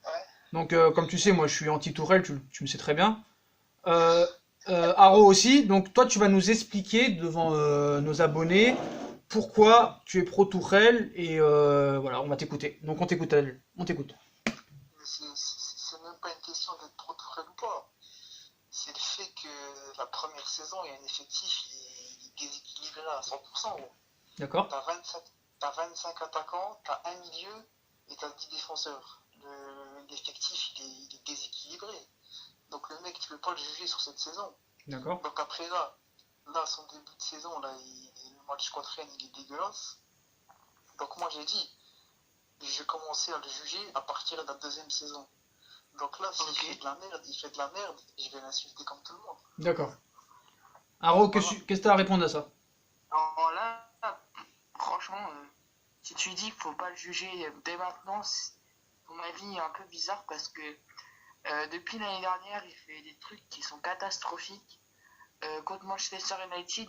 Ouais. Donc comme tu sais, moi je suis anti-Tourelle, tu le sais très bien. Haro aussi, donc toi tu vas nous expliquer devant nos abonnés pourquoi tu es pro-Tourelle et voilà, on va t'écouter. Donc on t'écoute Adel, on t'écoute. Mais c'est même pas une question d'être trop Tourelle ou pas. C'est le fait que la première saison, il y a un effectif, il est déséquilibré à 100%. Gros. D'accord? T'as 25 attaquants, t'as un milieu et t'as 10 défenseurs. L'effectif, il est déséquilibré. Donc le mec, tu peux pas le juger sur cette saison. D'accord. Donc après là, son début de saison, là, le match contre Rennes, il est dégueulasse. Donc moi j'ai dit, je vais commencer à le juger à partir de la deuxième saison. Donc là, s'il fait de la merde, je vais l'insulter comme tout le monde. D'accord. Haro, qu'est-ce que tu as à répondre à ça? Alors là, franchement, si tu dis qu'il faut pas le juger dès maintenant, ton avis est un peu bizarre parce que depuis l'année dernière, il fait des trucs qui sont catastrophiques. Contre Manchester United,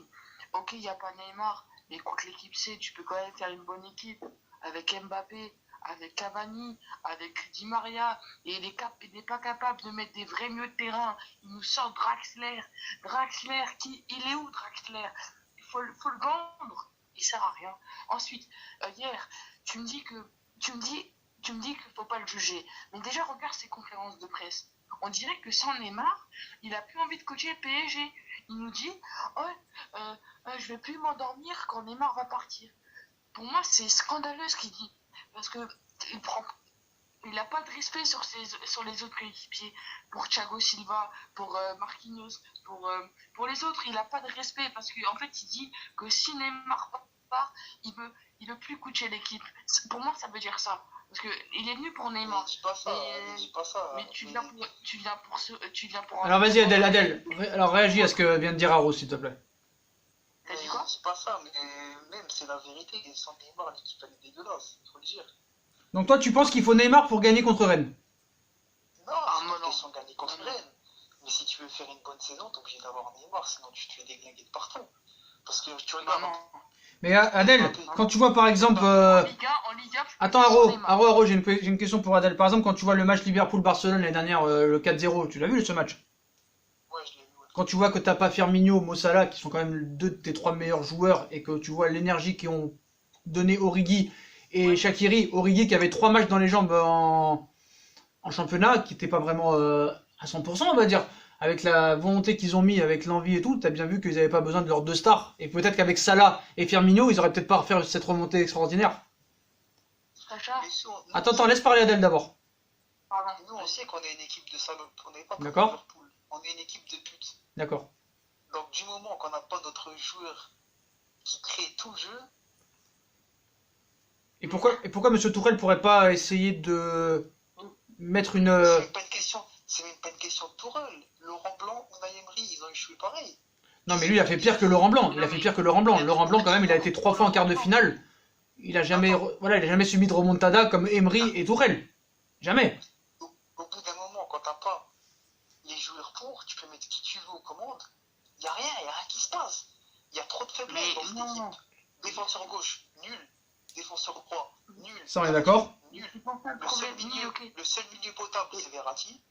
ok, il n'y a pas Neymar, mais contre l'équipe C, tu peux quand même faire une bonne équipe avec Mbappé, avec Cavani, avec Di Maria, et il n'est pas capable de mettre des vrais milieux de terrain. Il nous sort Draxler. Draxler, il est où Draxler? Il faut le vendre. Il sert à rien. Ensuite, hier, tu me dis qu'il faut pas le juger. Mais déjà, regarde ses conférences de presse. On dirait que sans Neymar, il a plus envie de coacher le PSG. Il nous dit, je vais plus m'endormir quand Neymar va partir. Pour moi, c'est scandaleux ce qu'il dit. Parce que il n'a pas de respect sur les autres coéquipiers. Pour Thiago Silva, pour Marquinhos, pour les autres, il n'a pas de respect. Parce qu'en fait, il dit que si Neymar part, il veut plus coacher l'équipe. Pour moi, ça veut dire ça. Parce qu'il est venu pour Neymar. Mais dis pas ça. Mais tu viens pour Alors vas-y Adel, alors réagis à ce que vient de dire Haro s'il te plaît. T'as dit quoi? Dis pas ça, mais même c'est la vérité. Sans Neymar, l'équipe elle est dégueulasse, faut le dire. Donc toi tu penses qu'il faut Neymar pour gagner contre Rennes? Non, c'est pas une question de gagner contre Rennes. Mais si tu veux faire une bonne saison, t'es obligé d'avoir Neymar, sinon tu te fais déglinguer de partout. Parce que tu regardes. Mais Adel, quand tu vois par exemple... En Ligue 1, Attends Haro, j'ai une question pour Adel. Par exemple, quand tu vois le match Liverpool-Barcelone l'année dernière, le 4-0, tu l'as vu ce match? Ouais, je l'ai vu. Quand tu vois que t'as pas Firmino, Mo Salah, qui sont quand même deux de tes trois meilleurs joueurs, et que tu vois l'énergie qu'ils ont donné Origi et Shaqiri, Origi qui avait 3 matchs dans les jambes en championnat, qui n'était pas vraiment à 100%, on va dire. Avec la volonté qu'ils ont mis, avec l'envie et tout, t'as bien vu qu'ils n'avaient pas besoin de leurs deux stars. Et peut-être qu'avec Salah et Firmino, ils auraient peut-être pas refait cette remontée extraordinaire. Sacha, Attends, laisse parler Adel d'abord. Nous, on sait qu'on est une équipe de salopes. On n'est pas comme D'accord. Liverpool. On est une équipe de putes. D'accord. Donc, du moment qu'on n'a pas d'autres joueurs qui créent tout le jeu, Et pourquoi Monsieur Tourelle pourrait pas essayer de mettre une... C'est même pas une question. C'est même pas une question de Tourelle. Laurent Blanc, Unai Emery, ils ont échoué pareil. Non, mais lui, il a fait pire que Laurent Blanc. Il a fait pire que Laurent Blanc. Laurent Blanc, quand même, il a été 3 fois en quart de finale. Il a jamais, voilà, il a jamais subi de remontada comme Emery et Tourelle. Jamais. Au bout d'un moment, quand t'as pas les joueurs pour, tu peux mettre qui tu veux aux commandes. Il n'y a rien qui se passe. Il y a trop de faiblesses dans cette équipe. Défenseur gauche, nul. Défenseur droit, nul. Ça, on est d'accord. Nul. Le seul milieu potable, c'est Verratti.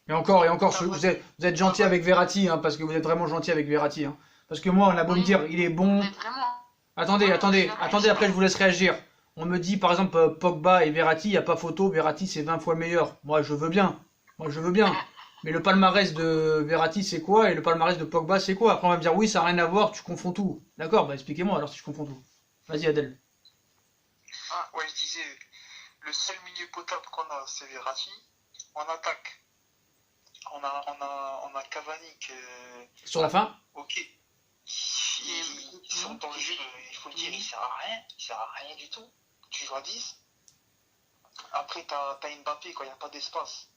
Et encore, vous êtes gentil avec Verratti, hein, parce que vous êtes vraiment gentil avec Verratti. Hein. Parce que moi, on a beau me dire, il est bon. Attendez, après je vous laisse réagir. On me dit, par exemple, Pogba et Verratti, il n'y a pas photo, Verratti c'est 20 fois meilleur. Moi, je veux bien. Mais le palmarès de Verratti, c'est quoi? Et le palmarès de Pogba, c'est quoi? Après, on va me dire, oui, ça n'a rien à voir, tu confonds tout. D'accord, bah expliquez-moi alors si je confonds tout. Vas-y, Adèle. Ah, ouais, je disais, le seul milieu potable qu'on a, c'est Verratti. En attaque, on a Cavani qui Sur la fin? ok. Sur ton jeu, il faut le dire, il sert à rien du tout. Tu joues à 10. Après, t'as Mbappé quand il n'y a pas d'espace.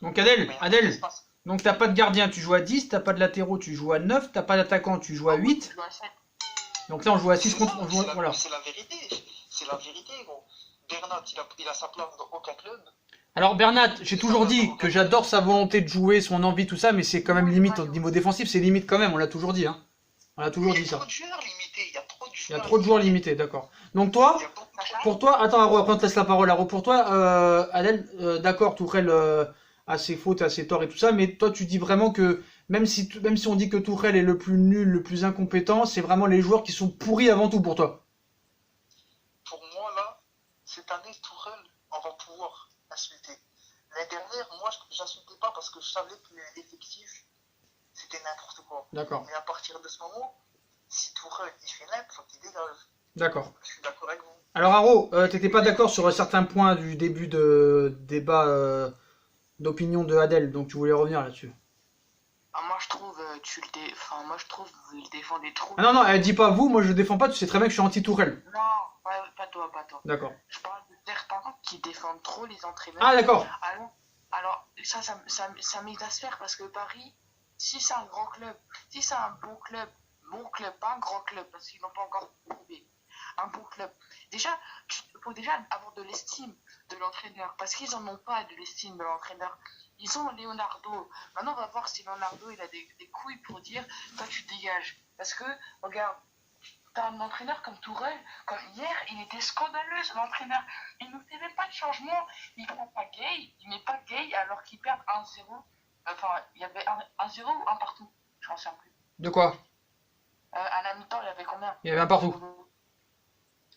Donc Adèle, donc t'as pas de gardien, tu joues à 10, t'as pas de latéraux, tu joues à 9, t'as pas d'attaquant, tu joues à 8. Donc là on joue à 6 contre... Voilà. C'est la vérité, gros. Bernat, il a sa place dans aucun club. Alors Bernat, j'ai toujours dit que j'adore sa volonté de jouer, son envie, tout ça, mais c'est quand même limite au niveau défensif, c'est limite quand même, on l'a toujours dit. Hein. On a toujours dit ça. Il y a trop de joueurs limités, Il y a trop de joueurs limités, d'accord. Donc toi, pour toi, attends, Aro, après on te laisse la parole, Aro. Pour toi, Adèle, d'accord, Tourelle a ses fautes, a ses torts et tout ça, mais toi tu dis vraiment que même si on dit que Tourelle est le plus nul, le plus incompétent, c'est vraiment les joueurs qui sont pourris avant tout pour toi. Pour moi là, cette année Tourelle, on va pouvoir insulter. L'année dernière, moi j'insultais pas parce que je savais que l'effectif c'était n'importe quoi. D'accord. Mais à partir de ce moment, si Tourelle il fait n'importe, faut qu'il dégage. D'accord. Je suis d'accord avec vous. Alors Aro, t'étais pas d'accord sur certains points du début de débat d'opinion de Adèle, donc tu voulais revenir là-dessus. Ah, moi je trouve vous le défendez trop. Ah non, elle dit pas vous, moi je le défends pas, tu sais très bien que je suis anti-Tourelle. Non, pas toi. D'accord. Je parle de certains qui défendent trop les entraîneurs. Ah d'accord. Alors ça m'exaspère parce que Paris, si c'est un grand club, si c'est un bon club, pas un grand club parce qu'ils n'ont pas encore prouvé, un bon club. Déjà, il faut déjà avoir de l'estime de l'entraîneur parce qu'ils n'en ont pas de l'estime de l'entraîneur. Ils ont Leonardo. Maintenant, on va voir si Leonardo il a des couilles pour dire toi tu dégages. Parce que, regarde, t'as un entraîneur comme Tourelle, comme hier, il était scandaleux l'entraîneur. Il ne fait même pas de changement. Il met pas Gay alors qu'ils perdent 1-0. Enfin, il y avait 1-0 ou 1 partout. Je m'en souviens plus. De quoi? À la mi-temps, il y avait combien? Il y avait un partout.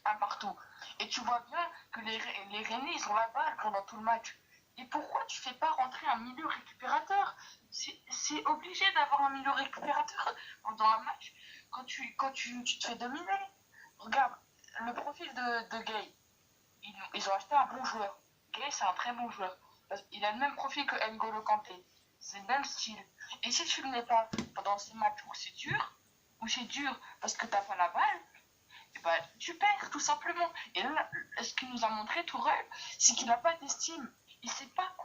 Un partout. Et tu vois bien que les Rennais, ils ont la balle pendant tout le match. Et pourquoi tu fais pas rentrer un milieu récupérateur? C'est obligé d'avoir un milieu récupérateur pendant un match quand tu te fais dominer. Regarde, le profil de Gay. Ils ont acheté un bon joueur. Gay, c'est un très bon joueur. Il a le même profil que N'Golo Kanté. C'est le même style. Et si tu ne le mets pas pendant ces matchs où c'est dur parce que tu n'as pas la balle, et ben, tu perds tout simplement. Et là, ce qu'il nous a montré Tourelle, c'est qu'il n'a pas d'estime. Il ne sait pas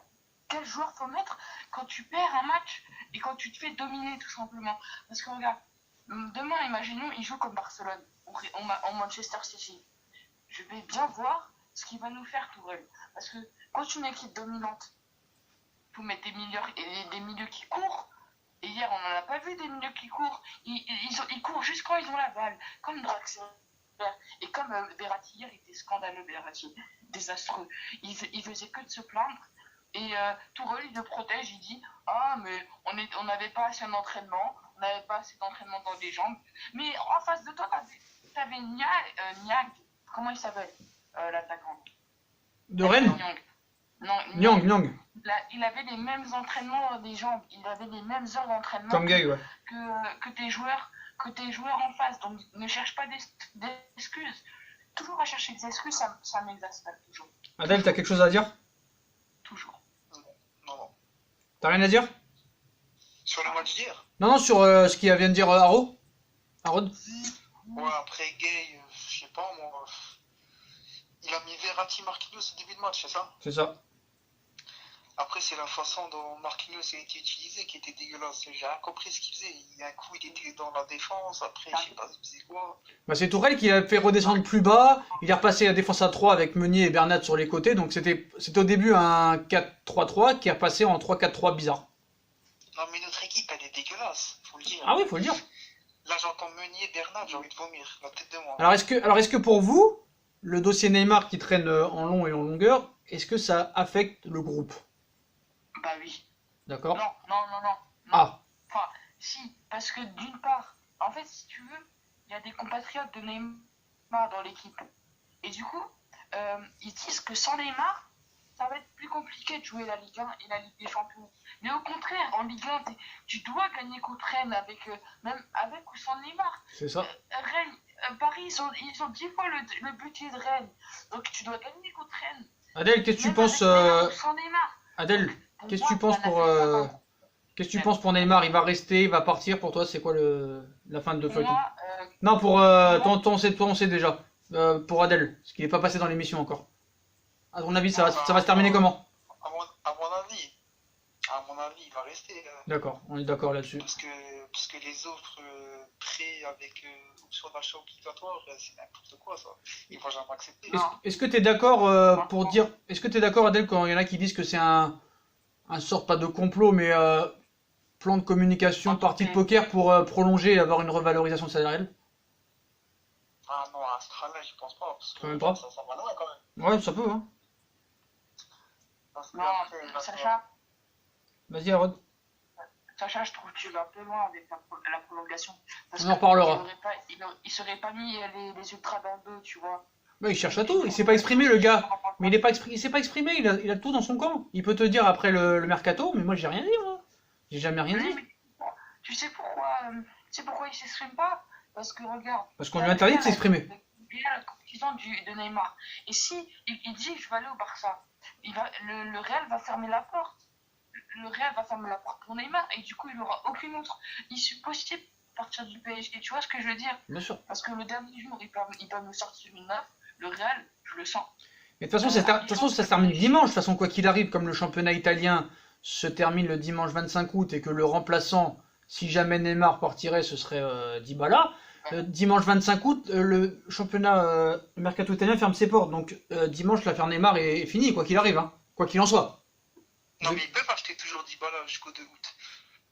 quel joueur faut mettre quand tu perds un match et quand tu te fais dominer tout simplement. Parce que regarde, demain, imaginons, il joue comme Barcelone en Manchester City. Je vais bien voir ce qu'il va nous faire Tourelle. Parce que quand une équipe dominante, il faut mettre des milieux qui courent. Et hier, on n'en a pas vu des milieux qui courent. Ils courent juste quand ils ont la balle, comme Draxler. Et comme Verratti hier, il était scandaleux, Verratti, désastreux. Il faisait que de se plaindre. Et Tourelle, il le protège, il dit « Ah, mais on n'avait pas assez d'entraînement, on n'avait pas assez d'entraînement dans les jambes. » Mais en face de toi, t'avais Niang, comment il s'appelle, l'attaquant de Rennes? Nyang. Il avait les mêmes entraînements dans les jambes, il avait les mêmes heures d'entraînement Comme Gay, ouais. que tes joueurs en face. Donc ne cherche pas d'excuses. Toujours à chercher des excuses, ça m'exaspère toujours. Adèle, t'as quelque chose à dire? Toujours. Non. T'as rien à dire? Sur le match d'hier? Non, sur ce qu'il vient de dire Aro. Harod. Ouais, après Gay, je sais pas moi. il a mis Verratti Marquinhos au début de match, c'est ça? C'est ça. Après, c'est la façon dont Marquinhos a été utilisé qui était dégueulasse. J'ai rien compris ce qu'il faisait. Un coup, il était dans la défense, après, je sais pas ce qu'il faisait quoi. Bah, c'est Tourelle qui l'a fait redescendre plus bas. Il est repassé à la défense à 3 avec Meunier et Bernat sur les côtés. Donc c'était au début un 4-3-3 qui est repassé en 3-4-3 bizarre. Non, mais notre équipe, elle est dégueulasse, faut le dire. Ah oui, faut le dire. Là, j'entends Meunier, Bernat, j'ai envie de vomir, la tête de moi. Alors est-ce que pour vous, le dossier Neymar qui traîne en long et en longueur, est-ce que ça affecte le groupe? Bah oui. D'accord? Non. Ah, Enfin, si, parce que d'une part, en fait, si tu veux, il y a des compatriotes de Neymar dans l'équipe. Et du coup, ils disent que sans Neymar, ça va être plus compliqué de jouer la Ligue 1 et la Ligue des Champions. Mais au contraire, en Ligue 1, tu dois gagner contre Rennes même avec ou sans Neymar. c'est ça. Rennes, Paris, ils ont 10 fois le budget de Rennes. Donc tu dois gagner contre Rennes. Adèle, qu'est-ce que tu Même penses avec Neymar ou sans Neymar. Adèle, Pour qu'est-ce moi, que tu penses ça n'affecte pas. qu'est-ce que tu penses pour Neymar? Il va rester, il va partir. Pour toi, c'est quoi la fin de Pour feuilleton? moi, Non, pour toi, on sait déjà. Pour Adèle, parce qu'il n'est pas passé dans l'émission encore. À ton avis, ça va se terminer comment? À mon avis, il va rester. D'accord, on est d'accord là-dessus. Parce que les offres prêts avec option d'achat obligatoire, c'est n'importe quoi ça. Ils vont jamais accepter. Est-ce que tu es d'accord est-ce que tu es d'accord Adèle quand il y en a qui disent que c'est un sort pas de complot mais plan de communication, partie de poker pour prolonger et avoir une revalorisation salariale? Ah non, à ce train-là, je pense pas. Parce Quand même que pas. ça va loin quand même. Ouais, ça peut, hein. Parce que non, après, Vas-y, Arod. Sacha, je trouve que tu vas un peu loin avec la prolongation. Parce On en que reparlera. il serait pas mis les ultras dans le dos, tu vois. Ouais, il cherche à tout, il s'est pas exprimé le gars. Mais il s'est pas exprimé, il a tout dans son camp. Il peut te dire après le mercato, mais moi j'ai rien dit, moi. J'ai jamais rien dit. Tu sais pourquoi il s'exprime pas? Parce que regarde. Parce qu'on lui interdit de s'exprimer. Il y a la compétition de Neymar. Et si il dit je vais aller au Barça, le Real va fermer la porte. Le Real va fermer la porte pour Neymar et du coup il aura aucune autre issue possible à partir du PSG. Tu vois ce que je veux dire? Bien sûr. Parce que le dernier jour il peut me sortir une offre. Le Real, je le sens. Mais de toute façon, ça se termine dimanche. De toute façon, quoi qu'il arrive, comme le championnat italien se termine le dimanche 25 août et que le remplaçant, si jamais Neymar partirait, ce serait Dybala. Dimanche 25 août, le championnat le mercato italien ferme ses portes. Donc dimanche, l'affaire Neymar est finie, quoi qu'il arrive, hein. Quoi qu'il en soit. Non, mais ils peuvent acheter toujours 10 balles jusqu'au 2 août.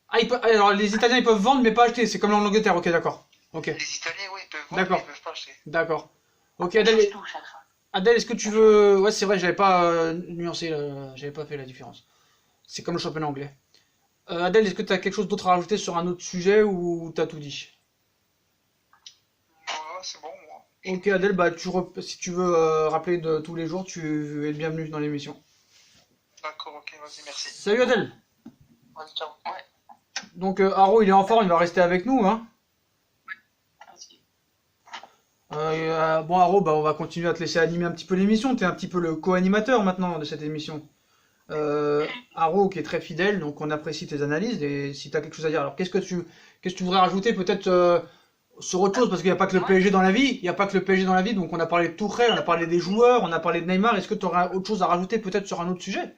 Ah, alors les Italiens ils peuvent vendre mais pas acheter, c'est comme en Angleterre, ok, d'accord. Ok, Les Italiens, oui, ils peuvent vendre, D'accord. mais ils peuvent pas acheter. d'accord. Ok, Adèle, est-ce que tu veux. Ouais, c'est vrai, j'avais pas nuancé, j'avais pas fait la différence. C'est comme le championnat anglais. Adèle, est-ce que tu as quelque chose d'autre à rajouter sur un autre sujet ou t'as tout dit? Voilà, c'est bon, moi. Ok, Adèle, bah, si tu veux rappeler de tous les jours, tu es le bienvenu dans l'émission. D'accord, ok, vas-y, merci. Salut Adèle. Vas-y, ciao. Donc Haro, il est en forme, il va rester avec nous, hein. Bon Haro, bah, on va continuer à te laisser animer un petit peu l'émission. T'es un petit peu le co-animateur maintenant de cette émission. Haro qui est très fidèle, donc on apprécie tes analyses et si tu as quelque chose à dire. Alors qu'est-ce que tu voudrais rajouter peut-être sur autre chose parce qu'il n'y a pas que le PSG dans la vie, il n'y a pas que le PSG dans la vie, donc on a parlé de Tourelle, on a parlé des joueurs, on a parlé de Neymar. Est-ce que tu auras autre chose à rajouter peut-être sur un autre sujet?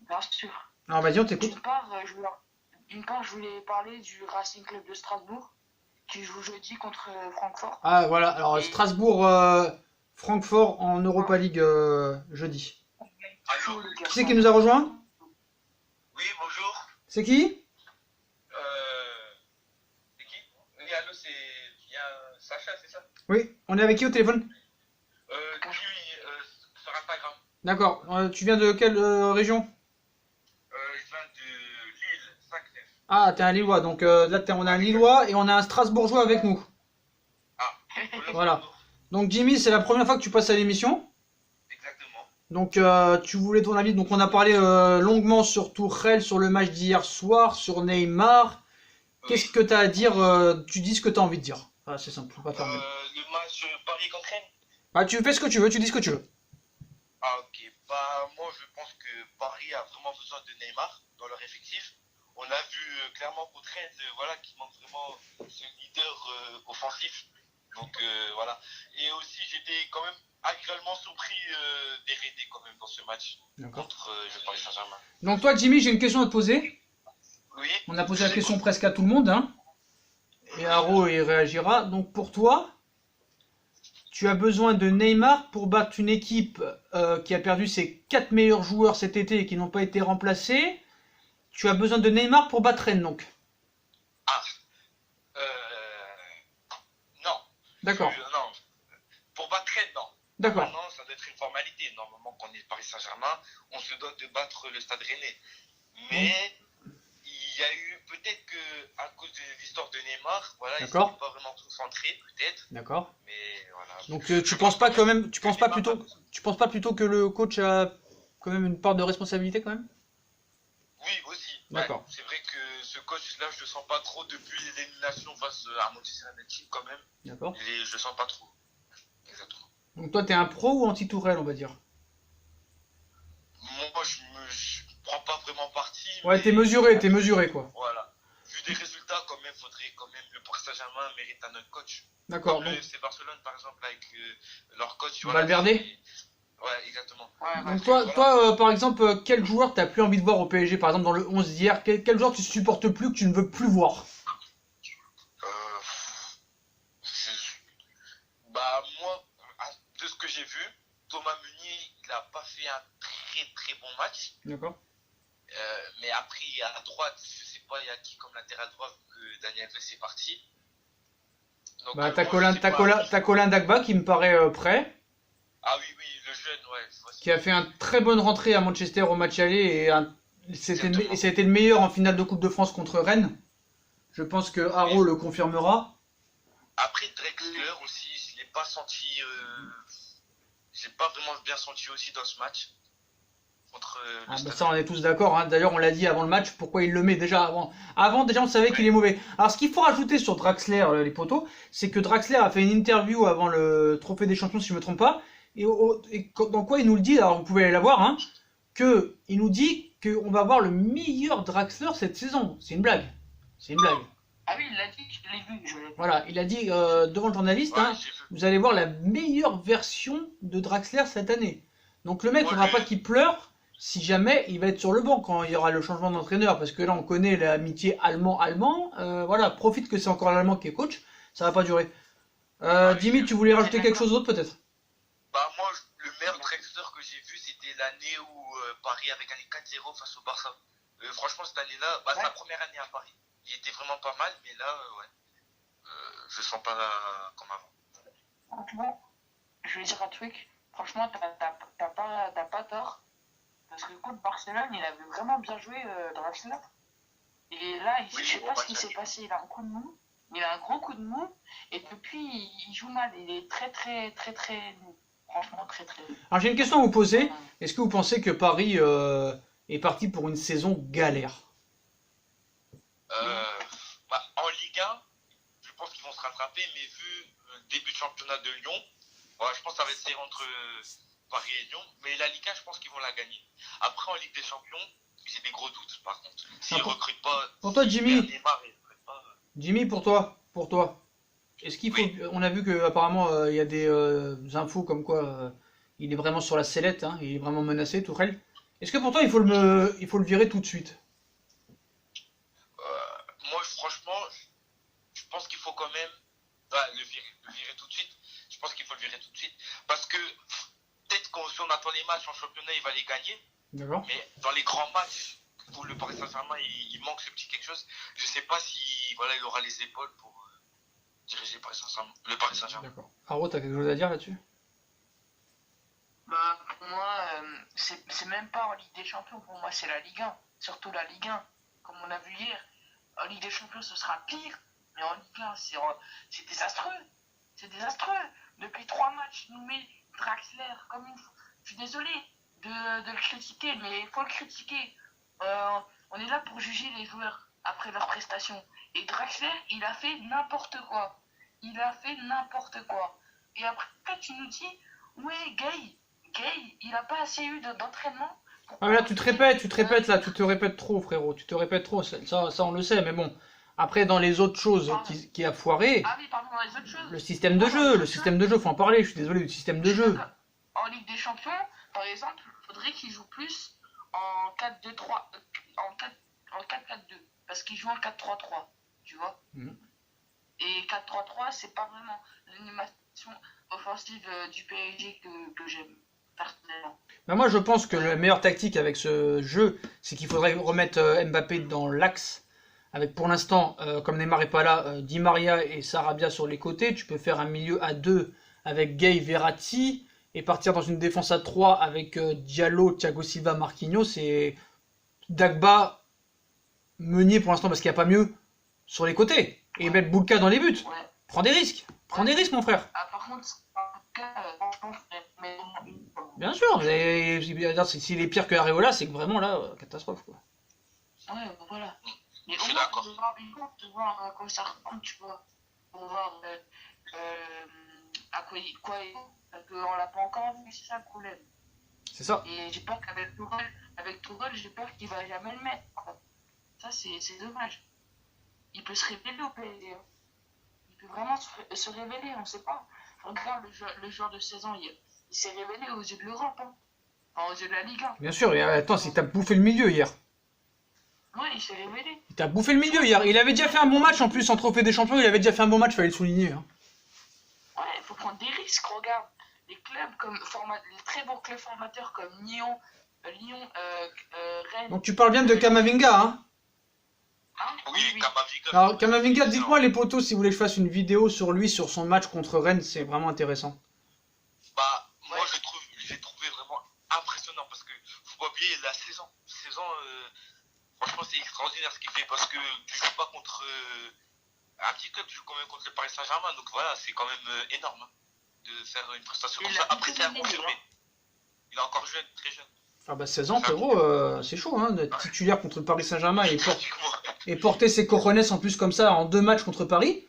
Bien sûr. Alors vas-y, on t'écoute. D'une part, je voulais parler du Racing Club de Strasbourg qui joue jeudi contre Francfort. Ah voilà, alors Strasbourg, Francfort en Europa League jeudi. Allô? Qui c'est qui nous a rejoint? Oui, bonjour. C'est qui? C'est qui? Oui, allô, il y a Sacha, c'est ça? Oui, on est avec qui au téléphone? Sur Instagram. D'accord, tu viens de quelle région? Je viens de Lille, 5-9. Ah, t'es un Lillois, donc là on a un Lillois et on a un Strasbourgeois avec nous. Voilà. Donc Jimmy, c'est la première fois que tu passes à l'émission. Exactement. Donc tu voulais ton avis, donc on a parlé longuement sur Tourelle, sur le match d'hier soir, sur Neymar. Qu'est-ce que t'as à dire? Tu dis ce que t'as envie de dire. Ah, c'est simple, faut pas faire mieux. Le match Paris contre Rennes. Bah tu fais ce que tu veux, tu dis ce que tu veux. Ah, ok. Bah, moi, je pense que Paris a vraiment besoin de Neymar dans leur effectif. On a vu clairement contre Rennes, voilà, qui manque vraiment ce leader offensif. Donc, voilà. Et aussi, j'étais quand même agréablement surpris d'Hérédé quand même dans ce match D'accord. contre le Paris Saint-Germain. Donc toi, Jimmy, j'ai une question à te poser. Oui. On a posé la question presque à tout le monde, hein. Et Haro, il réagira. Donc pour toi, tu as besoin de Neymar pour battre une équipe qui a perdu ses 4 meilleurs joueurs cet été et qui n'ont pas été remplacés. Tu as besoin de Neymar pour battre Rennes, donc. Ah. Non. D'accord. Non. Pour battre Rennes, non. D'accord. Normalement, ça doit être une formalité. Normalement, quand on est le Paris Saint-Germain, on se doit de battre le Stade Rennais. Mais il y a eu peut-être que à cause de l'histoire de Neymar, voilà, ils D'accord. n'étaient pas vraiment concentrés, peut-être. D'accord. Mais voilà. Donc tu penses pas quand même, tu penses pas plutôt que le coach a quand même une part de responsabilité quand même? Oui, aussi. D'accord. Ouais. C'est vrai que ce coach-là, je le sens pas trop depuis l'élimination face à Manchester United quand même. D'accord. Je le sens pas trop. Exactement. Donc toi, t'es un pro ou anti-Tourelle, on va dire? Moi, je prends pas vraiment parti. Ouais, mais- t'es mesuré quoi. Voilà. Vu des résultats, quand même, faudrait quand même le Paris Saint-Germain mérite un autre coach. D'accord. Comme le Donc, FC Barcelone, par exemple, avec leur coach. Valverde. Ouais, exactement. donc toi, par exemple, quel joueur t'as plus envie de voir au PSG, par exemple dans le 11 d'hier? Quel joueur tu supportes plus, que tu ne veux plus voir? Bah, moi, de ce que j'ai vu, Thomas Meunier, il a pas fait un très très bon match. D'accord. Mais après, à droite, je sais pas, il y a qui comme latéral droit vu que Daniel Alves est parti. Donc, Bah, t'as moi, Colin, je sais pas. t'as Colin Dagba qui me paraît prêt, Ah oui, oui, le jeune, ouais. qui a fait une très bonne rentrée à Manchester au match aller et Exactement. ça a été le meilleur en finale de Coupe de France contre Rennes. Je pense que Haro le confirmera. Après, Drexler aussi, je l'ai pas senti. J'ai pas vraiment bien senti aussi dans ce match. Contre le Ah bah Stade. ça on est tous d'accord, hein. D'ailleurs on l'a dit avant le match, pourquoi il le met déjà avant. Avant déjà on savait qu'il est mauvais. Alors ce qu'il faut rajouter sur Draxler, les potos, c'est que Draxler a fait une interview avant le Trophée des Champions si je me trompe pas, et dans quoi il nous le dit, alors vous pouvez aller la voir, hein, que il nous dit qu'on va avoir le meilleur Draxler cette saison. C'est une blague. C'est une blague. Ah oui, il l'a dit, je l'ai vu. Je l'ai vu. Voilà, il a dit devant le journaliste, Ouais, hein, j'ai vu. vous allez voir la meilleure version de Draxler cette année. Donc le mec, il Ouais, faudra mais- pas qu'il pleure si jamais il va être sur le banc quand il y aura le changement d'entraîneur. Parce que là, on connaît l'amitié allemand-allemand. Voilà, profite que c'est encore l'allemand qui est coach. Ça va pas durer. Jimmy, tu voulais rajouter quelque chose d'autre peut-être? Bah, moi, le meilleur Drexler que j'ai vu, c'était l'année où Paris avait gagné 4-0 face au Barça. Franchement, cette année-là, bah, c'est la première année à Paris. Il était vraiment pas mal, mais là, ouais. Je sens pas comme avant. Franchement, je vais dire un truc. Franchement, t'as pas tort. Parce que contre Barcelone, il avait vraiment bien joué Draxler. Et là, Oui, je sais bon pas ce match, qui s'est oui. passé. Il a un coup de mou. Il a un gros coup de mou. Et depuis, il joue mal. Il est très mou. Franchement, très mou. Alors j'ai une question à vous poser. Est-ce que vous pensez que Paris est parti pour une saison galère? Bah, en Ligue 1, je pense qu'ils vont se rattraper, mais vu le début de championnat de Lyon, ouais, je pense que ça va être serré entre Paris et Lyon. Mais la Ligue 1, je pense qu'ils vont la gagner. Après, en Ligue des Champions, j'ai des gros doutes, par contre. S'ils pour- recrutent pas. pour toi, Jimmy. s'ils Neymar, ils recrutent pas. Jimmy, pour toi, est-ce qu'il faut... Oui. On a vu que apparemment il y a des infos comme quoi il est vraiment sur la sellette, hein, il est vraiment menacé, Tourelle. Est-ce que pour toi il faut le virer tout de suite? Moi, franchement, je pense qu'il faut quand même le virer tout de suite. Je pense qu'il faut le virer tout de suite. Parce que peut-être que si on attend les matchs en championnat, il va les gagner. D'accord. Mais dans les grands matchs, où le Paris Saint-Germain, il manque ce petit quelque chose. Je sais pas si il aura les épaules pour diriger le Paris Saint-Germain. D'accord. Haro, t'as quelque chose à dire là-dessus? Bah, pour moi, c'est même pas en Ligue des Champions. Pour moi, c'est la Ligue 1. Surtout la Ligue 1. Comme on a vu hier. En Ligue des Champions, ce sera pire. Mais en Ligue 1, c'est désastreux. C'est désastreux. Depuis 3 matchs, il nous met Draxler comme une... Je suis désolé de le critiquer, mais il faut le critiquer. On est là pour juger les joueurs après leurs prestations. Et Draxler, il a fait n'importe quoi. Il a fait n'importe quoi. Et après, tu nous dis, ouais, Gay, il a pas assez eu d'entraînement. Ah mais là tu te répètes là, tu te répètes trop frérot, tu te répètes trop, ça on le sait, mais bon. Après dans les autres choses qui a foiré, Ah oui, pardon, dans les autres choses. le système de jeu, faut en parler, je suis désolé, du système de jeu. en Ligue des Champions, par exemple, il faudrait qu'il joue plus en 4-2-3, en 4-4-2, parce qu'il joue en 4-3-3, tu vois. Et 4-3-3, c'est pas vraiment l'animation offensive du PSG que j'aime, personnellement. Ben moi, je pense que la meilleure tactique avec ce jeu, c'est qu'il faudrait remettre Mbappé dans l'axe. Avec pour l'instant, comme Neymar n'est pas là, Di Maria et Sarabia sur les côtés. Tu peux faire un milieu à 2 avec Gay, Verratti et partir dans une défense à 3 avec Diallo, Thiago Silva, Marquinhos et Dagba, Meunier pour l'instant parce qu'il n'y a pas mieux sur les côtés. Et mettre Boulka dans les buts. Ouais. Prends des risques. Prends des risques, mon frère. Ah, par contre, franchement, mais Bien sûr. Et, s'il est pire que Areola, c'est que vraiment là, catastrophe, quoi. ouais, voilà. Mais Je au suis moins, d'accord. on va avoir une compte, de voir comment ça ressemble, tu vois. Pour voir à quoi il est. Parce qu'on l'a pas encore vu, c'est ça le problème. C'est ça. Et j'ai peur qu'avec Tourelle, j'ai peur qu'il va jamais le mettre, quoi. Ça, c'est dommage. Il peut se révéler au PSG. Hein. Il peut vraiment se révéler, on sait pas. Regarde le joueur de 16 ans, il s'est révélé aux yeux de l'Europe, hein. Enfin, aux yeux de la Ligue 1. Bien sûr. Et attends, c'est que t'as bouffé le milieu hier. Ouais, il s'est révélé. Il t'a bouffé le milieu hier. Il avait déjà fait un bon match en plus en Trophée des Champions. Il avait déjà fait un bon match, fallait le souligner. Hein. Ouais, il faut prendre des risques. Regarde, les clubs les très bons clubs formateurs comme Lyon, Rennes. Donc tu parles bien de Kamavinga, hein. Hein Oui, Kamavinga. Alors Kamavinga, dites-moi les potos si vous voulez que je fasse une vidéo sur lui, sur son match contre Rennes, c'est vraiment intéressant. Bah, moi, je l'ai trouvé vraiment impressionnant parce que faut pas oublier la saison. Franchement, c'est extraordinaire ce qu'il fait parce que tu joues pas contre un petit club, tu joues quand même contre le Paris Saint-Germain. Donc voilà, c'est quand même énorme hein, de faire une prestation comme ça. Après, c'est à confirmer. Il est encore jeune, très jeune. Ah bah 16 ans, frérot, c'est chaud, hein, d'être titulaire contre le Paris Saint-Germain et porter ses cojones en plus comme ça en 2 matchs contre Paris.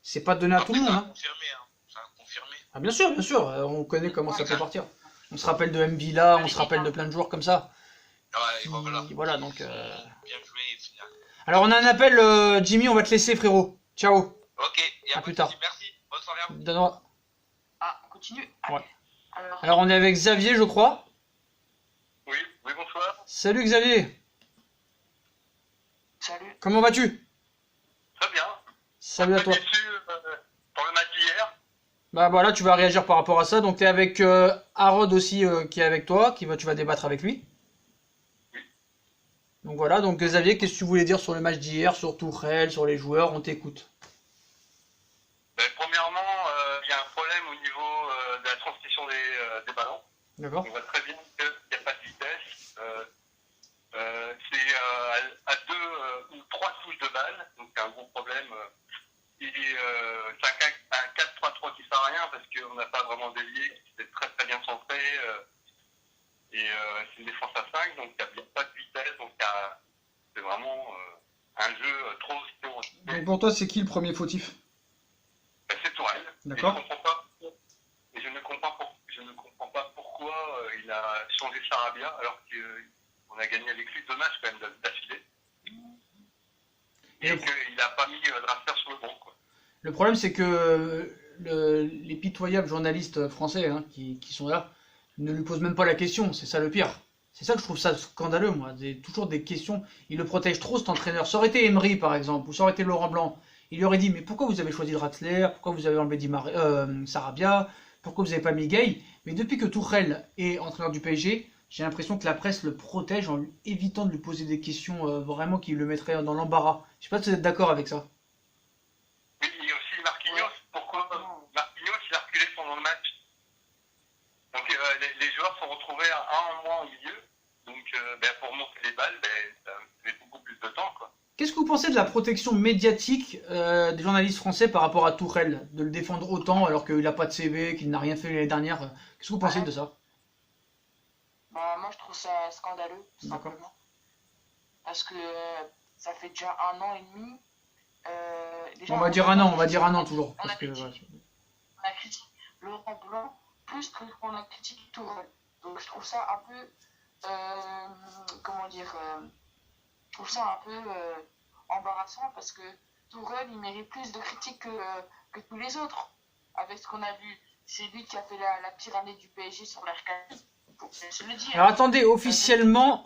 C'est pas donné à tout le monde. Ça a Hein. confirmé, hein. Ça a confirmé. Ah bien sûr, on connaît comment ça peut partir. On se rappelle de Mbila, on se rappelle de plein de joueurs comme ça. Ouais, voilà. Voilà, donc... Bien joué, final. Alors on a un appel, Jimmy, on va te laisser, frérot. Ciao. Ok, et À plus tard. Merci, bonne soirée à vous. Donne-moi. Ah, on continue. Ouais. Alors, Alors on est avec Xavier, je crois. Oui, bonsoir. Salut Xavier, salut. comment vas-tu? Très bien. Salut à toi. Déçu pour le match d'hier. Bah voilà, tu vas réagir par rapport à ça. Donc tu es avec Harod aussi qui est avec toi, tu vas débattre avec lui. Donc voilà, donc Xavier, qu'est-ce que tu voulais dire sur le match d'hier, sur Tourelle, sur les joueurs, on t'écoute. Premièrement, il y a un problème au niveau de la transmission des ballons. D'accord. On voit très bien qu'il n'y a pas de vitesse. C'est à 2 ou 3 touches de balle, donc c'est un gros problème. C'est un 4-3-3 qui ne sert à rien parce qu'on n'a pas vraiment d'ailier, c'est très très bien centré. Et c'est une défense à 5, donc il n'y a pas de vitesse, donc c'est vraiment un jeu trop stéréotypé. Donc pour toi, c'est qui le premier fautif? C'est Tourelle. D'accord. Et je ne comprends pas pourquoi il a changé Sarabia alors qu'on a gagné avec lui 2 matchs quand même d'affilée. Et qu'il n'a pas mis Draxler sur le banc. Quoi. Le problème, c'est que les pitoyables journalistes français hein, qui sont là ne lui posent même pas la question. C'est ça le pire. C'est ça que je trouve ça scandaleux, moi. Toujours des questions. Il le protège trop, cet entraîneur. Ça aurait été Emery, par exemple, ou ça aurait été Laurent Blanc. Il lui aurait dit, mais pourquoi vous avez choisi Draxler? Pourquoi vous avez enlevé Sarabia? Pourquoi vous n'avez pas mis Gay? Mais depuis que Tourelle est entraîneur du PSG, j'ai l'impression que la presse le protège en lui évitant de lui poser des questions vraiment qui le mettraient dans l'embarras. Je sais pas si vous êtes d'accord avec ça. Oui, il y a aussi Marquinhos. Pourquoi Marquinhos, il a reculé pendant le match. Donc les joueurs sont retrouvés un en moins au milieu. Donc pour monter les balles, ça fait beaucoup plus de temps. Quoi. Qu'est-ce que vous pensez de la protection médiatique des journalistes français par rapport à Tourelle? De le défendre autant alors qu'il n'a pas de CV, qu'il n'a rien fait l'année dernière. Qu'est-ce que vous pensez de ça? Bah, moi, je trouve ça scandaleux, tout simplement. Parce que ça fait déjà 1 an et demi. Déjà, on va dire un an toujours. On parce a que, critiqué Laurent Blanc plus qu'on a critiqué Tourelle. Donc je trouve ça un peu, comment dire, je trouve ça un peu embarrassant parce que Tourelle, il mérite plus de critiques que tous les autres. Avec ce qu'on a vu c'est lui qui a fait la pire année du PSG sur l'R15. Faut se le dire. Alors attendez, officiellement,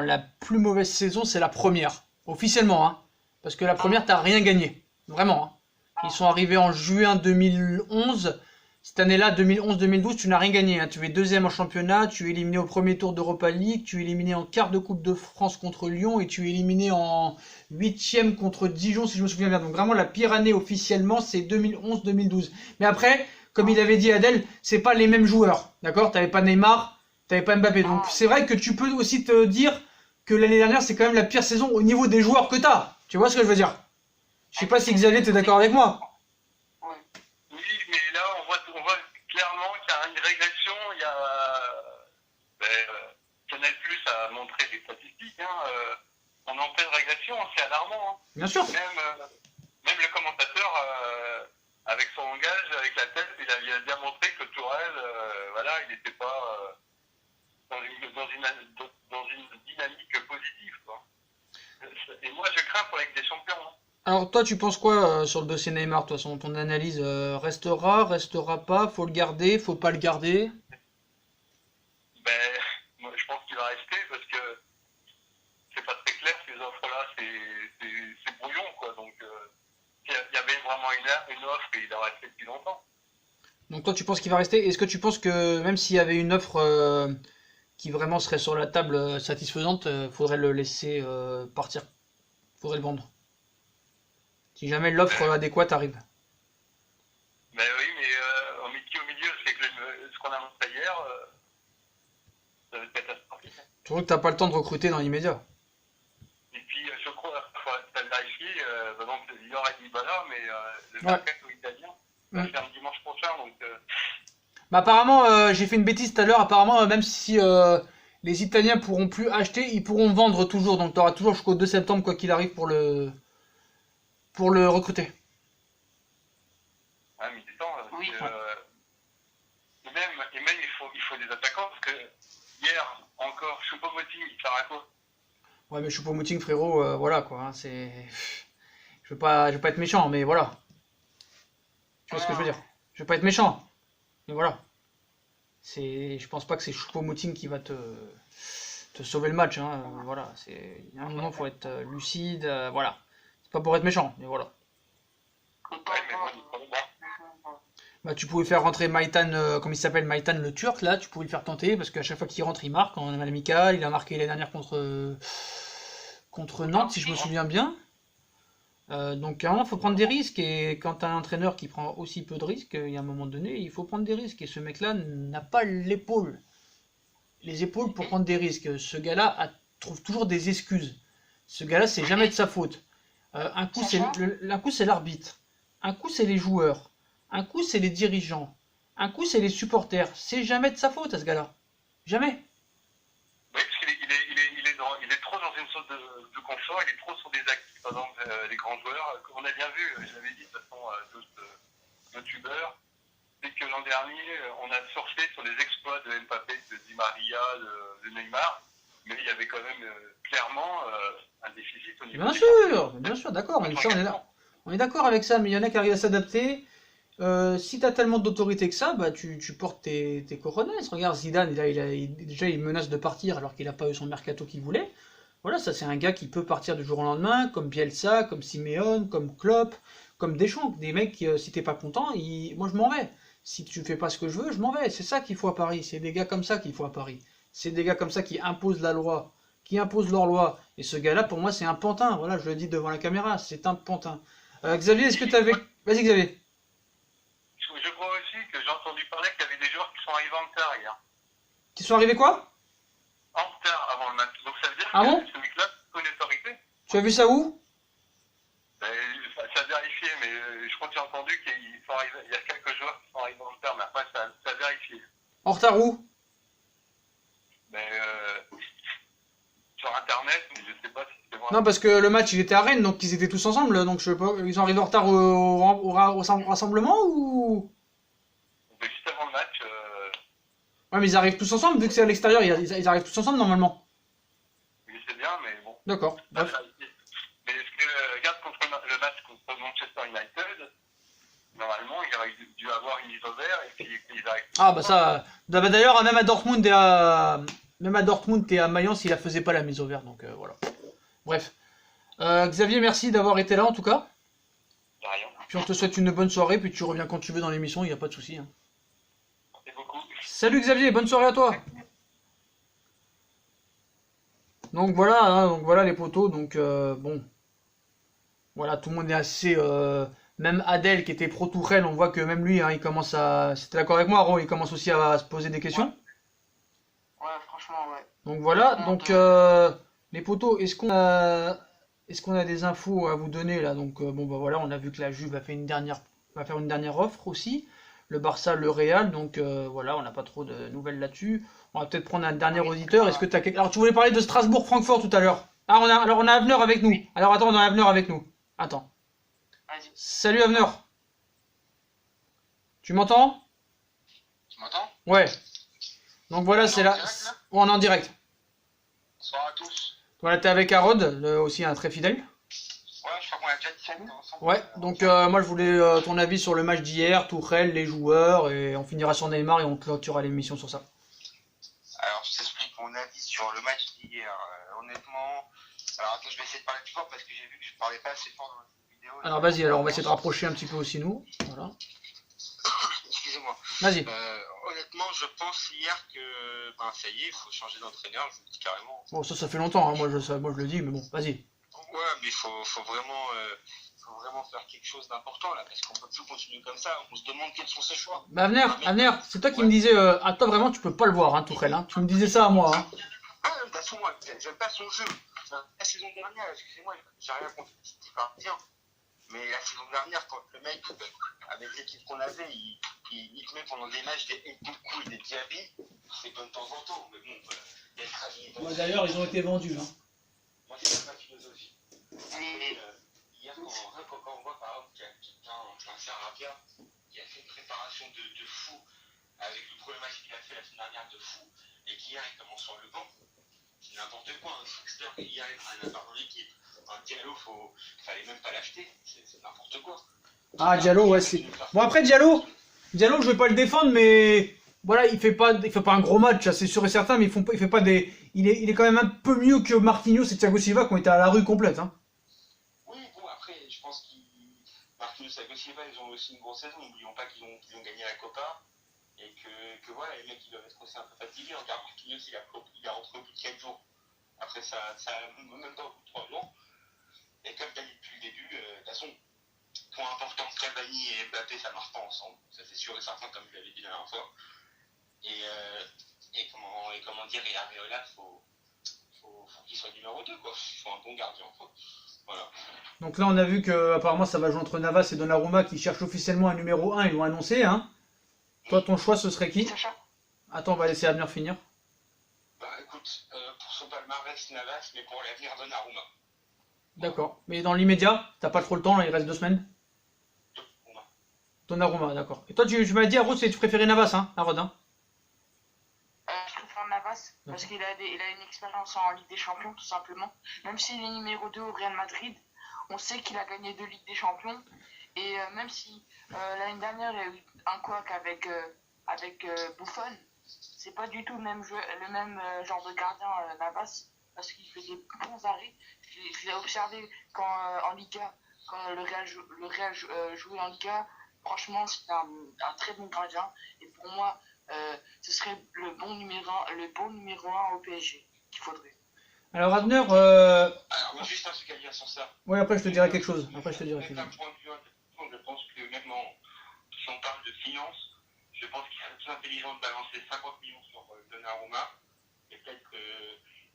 la plus mauvaise saison, c'est la première. Officiellement, hein. Parce que la première, t'as rien gagné. Vraiment, hein. Ils sont arrivés en juin 2011. Cette année-là, 2011-2012, tu n'as rien gagné, hein. Tu es deuxième en championnat, tu es éliminé au premier tour d'Europa League, tu es éliminé en quart de Coupe de France contre Lyon et tu es éliminé en huitième contre Dijon, si je me souviens bien. Donc vraiment, la pire année officiellement, c'est 2011-2012. Mais après, comme il avait dit Adèle, c'est pas les mêmes joueurs, d'accord? T'avais pas Neymar, t'avais pas Mbappé. Donc c'est vrai que tu peux aussi te dire que l'année dernière, c'est quand même la pire saison au niveau des joueurs que t'as. Tu vois ce que je veux dire? Je sais pas si Xavier, t'es d'accord avec moi? Oui, mais là, on voit clairement qu'il y a une régression. Il y a. Canal Plus a montré des statistiques. On est en pleine régression, c'est alarmant. Hein. Bien sûr. Même le commentateur, avec son langage, avec la tête, il a bien montré que Tourelle, voilà, il n'était pas dans une dynamique positive. Quoi. Et moi, je crains pour la Ligue des Champions. Hein. Alors toi, tu penses quoi sur le dossier Neymar, de toute façon? Ton analyse restera pas, faut le garder, faut pas le garder? Moi, je pense qu'il va rester parce que c'est pas très clair ces offres-là, c'est brouillon, quoi. Donc, il y avait vraiment une offre et il a resté depuis longtemps. Donc toi, tu penses qu'il va rester? Est-ce que tu penses que même s'il y avait une offre qui vraiment serait sur la table satisfaisante, faudrait le laisser partir? Faudrait le vendre? Si jamais l'offre adéquate arrive. Oui, mais au milieu, c'est que ce qu'on a montré hier, ça va être catastrophique. Tu vois que t'as pas le temps de recruter dans l'immédiat. Et puis, je crois, il faut vérifier, donc il y aura Dybala, mais le mercato italien va faire un dimanche prochain, donc... Bah apparemment, j'ai fait une bêtise tout à l'heure, apparemment, même si les Italiens pourront plus acheter, ils pourront vendre toujours, donc tu auras toujours jusqu'au 2 septembre, quoi qu'il arrive, pour le recruter. Ah, mais il est temps, Oui. et même il faut des attaquants, parce que hier, encore, Choupo-Moting, il sert à quoi? Ouais, mais Choupo-Moting, frérot, voilà, quoi, hein, c'est... Je veux pas être méchant, mais voilà. Tu vois ce que je veux dire? Je veux pas être méchant, mais voilà. Je pense pas que c'est Choupo-Moting qui va te sauver le match, hein, voilà. Il y a un moment, faut être lucide, voilà. C'est pas pour être méchant, mais voilà. Bah, tu pouvais faire rentrer Maïtan, comme il s'appelle, Maïtan le Turc, là, tu pouvais le faire tenter, parce qu'à chaque fois qu'il rentre, il marque en amical, il a marqué l'année dernière contre Nantes, si je me souviens bien. Donc à un moment, il faut prendre des risques, et quand tu as un entraîneur qui prend aussi peu de risques, il y a un moment donné, il faut prendre des risques, et ce mec-là n'a pas les épaules pour prendre des risques. Ce gars-là trouve toujours des excuses. Ce gars-là, c'est jamais de sa faute. Un coup, c'est l'arbitre, un coup, c'est les joueurs, un coup, c'est les dirigeants, un coup, c'est les supporters. C'est jamais de sa faute à ce gars-là. Jamais. Oui, parce qu'il est trop dans une sorte de confort, il est trop sur des acquis, par exemple, les grands joueurs. On a bien vu, je l'avais dit de toute façon à d'autres youtubeurs, c'est que l'an dernier, on a surfé sur les exploits de Mbappé, de Di Maria, de Neymar, mais il y avait quand même clairement un déficit au niveau Bien sûr, d'accord, mais ça, on est d'accord avec ça, mais il y en a qui arrivent à s'adapter. Si t'as tellement d'autorité que ça, bah tu portes tes cojones. Regarde Zidane, déjà il menace de partir alors qu'il n'a pas eu son mercato qu'il voulait. Voilà, ça c'est un gars qui peut partir du jour au lendemain, comme Bielsa, comme Simeone, comme Klopp, comme Deschamps. Des mecs qui, si t'es pas content, moi je m'en vais. Si tu fais pas ce que je veux, je m'en vais. C'est ça qu'il faut à Paris. C'est des gars comme ça qu'il faut à Paris. C'est des gars comme ça qui imposent la loi, qui imposent leur loi. Et ce gars-là, pour moi, c'est un pantin. Voilà, je le dis devant la caméra, c'est un pantin. Xavier, est-ce que t'avais... Vas-y Xavier. Je crois aussi que j'ai entendu parler qu'il y avait des joueurs qui sont arrivés en retard hier. Qui sont arrivés quoi? En retard avant le match. Donc ça veut dire que ce mec-là a une autorité. Tu as vu ça où? Ça a vérifié, mais je crois que j'ai entendu qu'il y a quelques joueurs qui sont arrivés en retard, mais après ça a vérifié. En retard où? Sur internet, mais je sais pas si c'est vrai. Non, parce que le match il était à Rennes, donc ils étaient tous ensemble, donc je sais pas, ils sont arrivés en retard au rassemblement ou? Juste avant le match. Ouais, mais ils arrivent tous ensemble, vu que c'est à l'extérieur, ils arrivent tous ensemble normalement. Je sais bien, mais bon. D'accord, bref. Mais est-ce que, regarde, contre le match contre Manchester United, normalement il aurait dû avoir mise au vert et puis ils arrivent. Ah bah ça, d'ailleurs même à Dortmund et à Mayence, il la faisait pas la mise au vert, donc voilà. Bref. Xavier, merci d'avoir été là en tout cas. De rien. Puis on te souhaite une bonne soirée, puis tu reviens quand tu veux dans l'émission, il n'y a pas de souci. Hein. Merci beaucoup. Salut Xavier, bonne soirée à toi. Donc voilà, hein, donc voilà les potos, donc bon. Voilà, tout le monde est assez... même Adèle qui était pro Tourelle, on voit que même lui, hein, il commence à... C'était d'accord avec moi, Ro, il commence aussi à se poser des questions. Ouais, franchement, ouais. Donc voilà, donc les potos, est-ce qu'on a des infos à vous donner là? Donc bon bah voilà, on a vu que la Juve va faire une dernière offre aussi. Le Barça, le Real, donc voilà, on n'a pas trop de nouvelles là-dessus. On va peut-être prendre un dernier auditeur. Est-ce que tu as quelque... Alors tu voulais parler de Strasbourg-Francfort tout à l'heure. Ah on a Avenir avec nous. Alors attends, on a Avenir avec nous. Attends. Vas-y. Salut Avenir. Tu m'entends? Tu m'entends? Ouais. Donc voilà, c'est là. On est en direct. Bonsoir à tous. Voilà, t'es avec Harod, aussi un très fidèle. Ouais, je crois qu'on a déjà dit ensemble. Ouais, donc moi je voulais ton avis sur le match d'hier, Tourelle, les joueurs, et on finira sur Neymar et on clôturera l'émission sur ça. Alors, je t'explique mon avis sur le match d'hier. Honnêtement, alors attends, je vais essayer de parler plus fort parce que j'ai vu que je parlais pas assez fort dans la vidéo. Alors vas-y, alors on va essayer de rapprocher un petit peu aussi nous. Voilà. Excusez-moi. Vas-y. Honnêtement, je pense hier que ça y est, il faut changer d'entraîneur, je vous le dis carrément. Bon, ça fait longtemps, hein, moi je le dis, mais bon, vas-y. Ouais, mais il faut vraiment faire quelque chose d'important là, parce qu'on peut plus continuer comme ça. On se demande quels sont ses choix. Bah Avenir, c'est toi qui me disais, à toi vraiment tu peux pas le voir, hein, Tourelle, hein. Tu me disais ça à moi, hein. Ah, de toute façon, moi, j'aime pas son jeu. La saison dernière, excusez-moi, j'ai rien contre Steve Martin, mais la saison dernière, quand le mec, avec l'équipe qu'on avait, il te met pendant des matchs des coups et des diabis, c'est pas de temps en temps, mais bon, d'être habillé. D'ailleurs, ils ont été vendus, hein. Moi, c'est pas ma philosophie. Mais hier, quand on voit par exemple qu'il y a quelqu'un, un Sarabia, qui a fait une préparation de fou, avec le premier match qu'il a fait la semaine dernière de fou, et qu'hier il commence sur le banc, c'est n'importe quoi. Un Sixter, hier il n'a rien à faire dans l'équipe. Un Diallo, fallait même pas l'acheter, c'est n'importe quoi. Ah, Diallo, ouais, c'est. Bon, après, Diallo, je vais pas le défendre, mais. Voilà, il fait pas un gros match, ça, c'est sûr et certain, mais il fait pas des. Il est quand même un peu mieux que Marquinhos et Thiago Silva qui ont été à la rue complète, hein. Oui, bon, après, je pense Marquinhos et Thiago Silva, ils ont aussi une grosse saison. N'oublions pas qu'ils ont gagné la Copa. Et que voilà, les mecs, ils doivent être aussi un peu fatigués. Regarde, Marquinhos, il a rentré au bout de 4 jours. Après, ça même pas au bout de 3 jours. Et comme tu as dit depuis le début, de toute façon, point important, Cavani et Mbappé, ça marche pas ensemble. Ça, c'est sûr et certain, comme je l'avais dit la dernière fois. Et comment dire, et Areola, faut qu'il soit numéro 2, quoi. Il faut un bon gardien, quoi. Voilà. Donc là, on a vu que apparemment ça va jouer entre Navas et Donnarumma qui cherchent officiellement un numéro 1, ils l'ont annoncé, hein. Toi, ton choix, ce serait qui? Sacha. Attends, on va laisser Avenir finir. Bah écoute, pour son palmarès, Navas, mais pour l'avenir, Donnarumma. D'accord. Mais dans l'immédiat, t'as pas trop le temps, là, il reste 2 semaines. Donnarumma, d'accord. Et toi, tu m'as dit, Arod, tu préférais Navas, hein, Arod, hein. Je préfère Navas parce qu'il a une expérience en Ligue des Champions, tout simplement. Même s'il est numéro 2 au Real Madrid, on sait qu'il a gagné 2 Ligues des Champions. Et même si l'année dernière, il y a eu un couac avec Buffon, c'est pas du tout le même genre de gardien Navas, parce qu'il fait des bons arrêts. Je l'ai observé en Liga, quand le Real jouait en Liga. Franchement, c'est un très bon gardien. Et pour moi, ce serait le bon numéro 1 au PSG qu'il faudrait. Alors, Avenir, Alors, moi, juste un truc à dire sur ça. ouais, après, je te dirai quelque chose. D'un point de vue intelligent, je pense que même si on parle de finances, je pense qu'il serait plus intelligent de balancer 50 millions sur Donnarumma. Et peut-être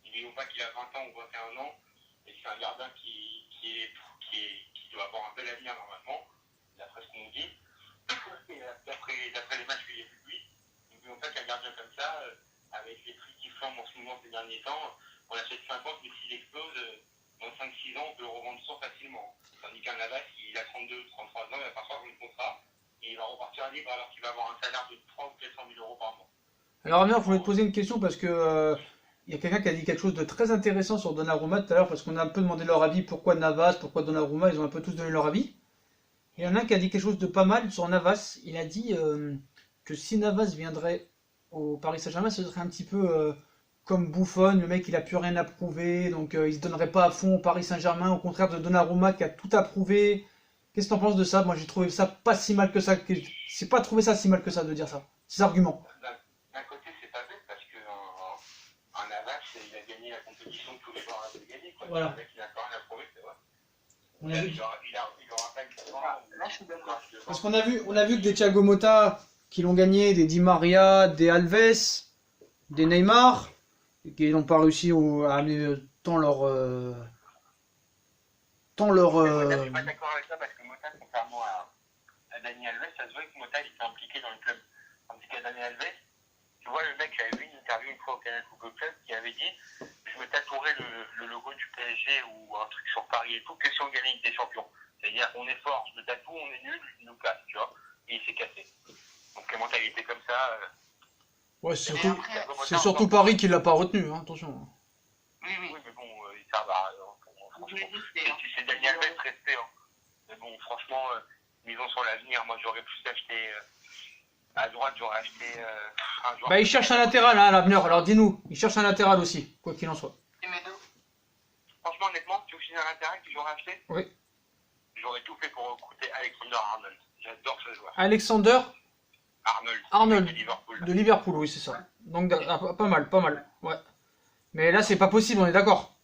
n'oublions pas qu'il a 20 ans ou 21 ans. Et c'est un gardien qui doit avoir un bel avenir normalement, d'après ce qu'on nous dit. Et d'après les matchs que j'ai vus de lui, n'oublions pas qu'un gardien comme ça, avec les prix qui flambent en ce moment ces derniers temps, on achète 50, mais s'il explose, dans 5-6 ans, on peut le revendre sans facilement. Tandis qu'un Navas, il a 32, 33 ans, il va parfois avoir un contrat, et il va repartir libre alors qu'il va avoir un salaire de 3 ou 400 000 euros par mois. Alors, Avenir, je voulais te poser une question parce que il y a quelqu'un qui a dit quelque chose de très intéressant sur Donnarumma tout à l'heure, parce qu'on a un peu demandé leur avis, pourquoi Navas, pourquoi Donnarumma, ils ont un peu tous donné leur avis. Il y en a un qui a dit quelque chose de pas mal sur Navas. Il a dit que si Navas viendrait au Paris Saint-Germain, ce serait un petit peu comme Buffon. Le mec, il a plus rien à prouver, donc il se donnerait pas à fond au Paris Saint-Germain, au contraire de Donnarumma qui a tout à prouver. Qu'est-ce que t'en penses de ça? Moi, j'ai trouvé ça pas si mal que ça. C'est pas trouvé ça si mal que ça de dire ça. Ces arguments. D'un côté, c'est pas bête parce que en Navas, il a gagné la compétition que tous les joueurs avaient gagné. Voilà. Le mec, il a encore rien à prouver, c'est vrai. On a vu. Il aura pas une Là, je suis d'accord. Parce qu'on a vu que des Thiago Motta qui l'ont gagné, des Di Maria, des Alves, des Neymar, qui n'ont pas réussi à amener tant leur. Mota, je suis pas d'accord avec ça parce que Mota, contrairement à Dani Alves, ça se voit que Mota il était impliqué dans le club. Tandis qu'à Dani Alves, tu vois, le mec, j'avais vu une interview une fois au Canal Football Club qui avait dit je me tatouerai le logo du PSG ou un truc sur Paris et tout que si on gagne avec des champions. C'est-à-dire qu'on est fort, je me tatoue, on est nul, il nous casse, tu vois. Et il s'est cassé. Donc la mentalité comme ça. Ouais, Et après, c'est surtout Paris qui l'a pas retenu, hein, attention. oui, Oui, mais bon, ça va. Franchement, c'est Daniel Alves, respect. Hein. Mais bon, franchement, misons sur l'avenir. Moi, j'aurais plus acheté. À droite, j'aurais acheté un joueur. Bah, il cherche un latéral, hein, à l'avenir. Alors dis-nous, il cherche un latéral aussi, quoi qu'il en soit. Et mes deux. Franchement, honnêtement, tu veux que je dise un latéral que j'aurais acheté? Oui. J'aurais tout fait pour recruter Alexander-Arnold. J'adore ce joueur. Alexander Arnold. de Liverpool. Liverpool, oui, c'est ça. Donc, pas mal, pas mal. Ouais. Mais là, c'est pas possible, on est d'accord.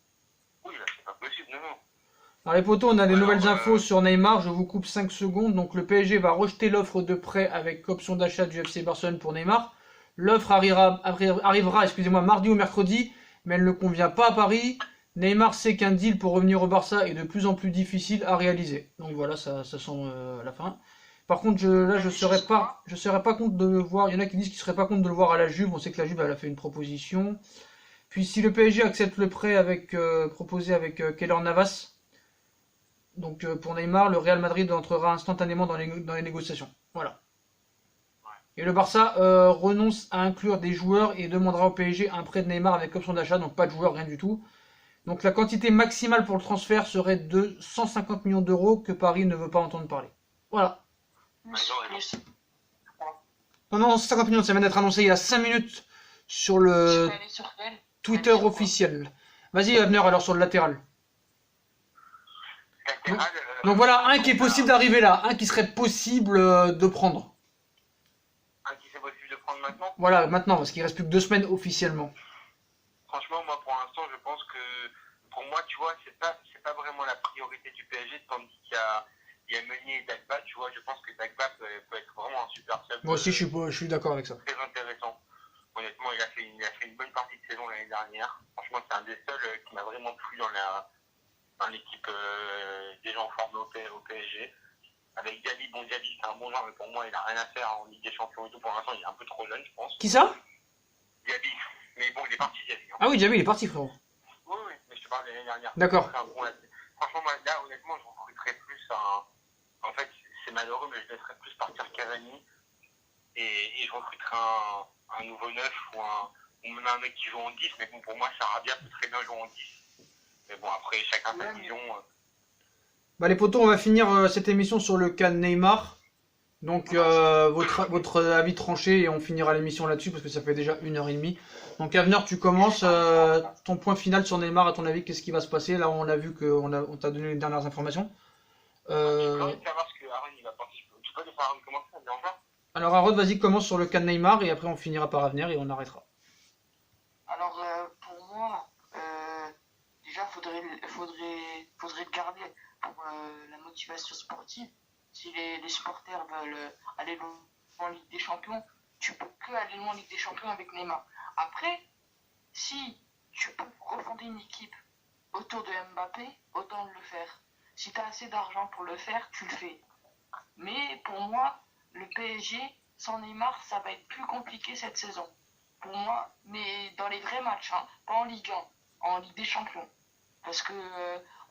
Oui, là, c'est pas possible, non. Alors les potos, on a des nouvelles infos sur Neymar, je vous coupe 5 secondes. Donc le PSG va rejeter l'offre de prêt avec option d'achat du FC Barcelone pour Neymar. L'offre arrivera mardi ou mercredi, mais elle ne convient pas à Paris. Neymar sait qu'un deal pour revenir au Barça est de plus en plus difficile à réaliser. Donc voilà, ça sent la fin. Par contre, je serais pas contre de le voir. Il y en a qui disent qu'ils seraient pas contre de le voir à la Juve. On sait que la Juve elle a fait une proposition. Puis si le PSG accepte le prêt proposé avec Keylor Navas, donc pour Neymar, le Real Madrid entrera instantanément dans les négociations. Voilà. Et le Barça renonce à inclure des joueurs et demandera au PSG un prêt de Neymar avec option d'achat, donc pas de joueurs, rien du tout. Donc la quantité maximale pour le transfert serait de 150 millions d'euros que Paris ne veut pas entendre parler. Voilà. Plus. Non, 150 millions, ça vient d'être annoncé il y a 5 minutes sur Je le vais aller sur quel? Twitter officiel. Vas-y, Avenir, alors sur le latéral. Latéral, Donc voilà, un qui est possible d'arriver là, un qui serait possible de prendre. un qui c'est possible de prendre maintenant. Voilà, maintenant, parce qu'il reste plus que 2 semaines officiellement. Franchement, moi, pour l'instant, je pense que, pour moi, tu vois, c'est pas vraiment la priorité du PSG, tandis qu'il y a Meunier et Dagba, tu vois, je pense que Dagba peut être vraiment un super sub. Moi aussi, je suis d'accord avec ça. Très intéressant. Honnêtement, il a fait une bonne partie de saison l'année dernière. Franchement, c'est un des seuls qui m'a vraiment plu dans l'équipe des gens formés au PSG. Avec Diaby, Diaby, c'est un bon joueur, mais pour moi, il a rien à faire en Ligue des Champions et tout. Pour l'instant, il est un peu trop jeune, je pense. Qui ça? Diaby. Mais bon, il est parti, Diaby. Hein. Ah oui, Diaby, il est parti, frérot. Oui, mais je te parle de l'année dernière. D'accord. Franchement, moi, là, honnêtement, je recruterais plus en fait, c'est malheureux, mais je laisserais plus partir Cavani et je recruterais un nouveau neuf ou même un mec qui joue en 10. Mais bon, pour moi, Sarabia peut très bien jouer en 10. Mais bon, après, chacun sa vision. Bah les potos, on va finir cette émission sur le cas de Neymar. Donc votre avis tranché et on finira l'émission là-dessus parce que ça fait déjà 1h30. Donc Avenir, tu commences ton point final sur Neymar, à ton avis, qu'est-ce qui va se passer? Là on a vu qu'on t'a donné les dernières informations. J'ai envie de savoir ce que Aaron il va participer. Tu peux laisser Aaron commencer, ça me dérange pas? Alors Aaron, vas-y, commence sur le cas de Neymar et après on finira par Avenir et on arrêtera. Alors, pour moi, déjà, faudrait le garder pour la motivation sportive. Si les supporters veulent aller loin en Ligue des Champions, tu peux que aller loin en Ligue des Champions avec Neymar. Après, si tu peux refonder une équipe autour de Mbappé, autant le faire. Si tu as assez d'argent pour le faire, tu le fais. Mais pour moi, le PSG, sans Neymar, ça va être plus compliqué cette saison. Pour moi, mais dans les vrais matchs, hein, pas en Ligue 1, en Ligue des Champions. Parce que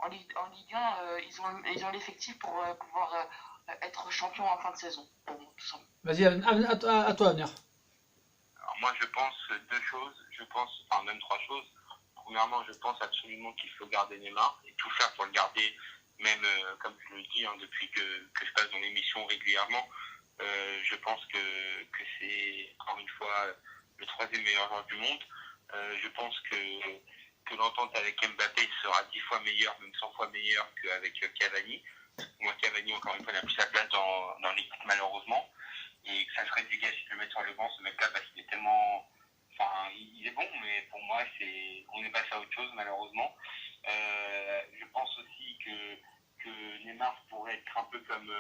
en Ligue 1, ils ont l'effectif pour pouvoir être champion en fin de saison. Pour moi, tout simplement. Vas-y, à toi Avenir. Alors moi, je pense deux choses. Même trois choses. Premièrement, je pense absolument qu'il faut garder Neymar et tout faire pour le garder même comme je le dis, hein, depuis que je passe dans l'émission régulièrement, je pense que c'est encore une fois le troisième meilleur joueur du monde. Je pense que l'entente avec Mbappé sera 10 fois meilleure, même 100 fois meilleure qu'avec Cavani. Moi, Cavani, encore une fois, n'a plus sa place dans l'équipe, malheureusement. Et que ça serait dégagé de le mettre sur le banc, ce mec-là, parce qu'il est tellement... Enfin, il est bon, mais pour moi, on est passé à autre chose, malheureusement. Je pense aussi que Neymar pourrait être un peu comme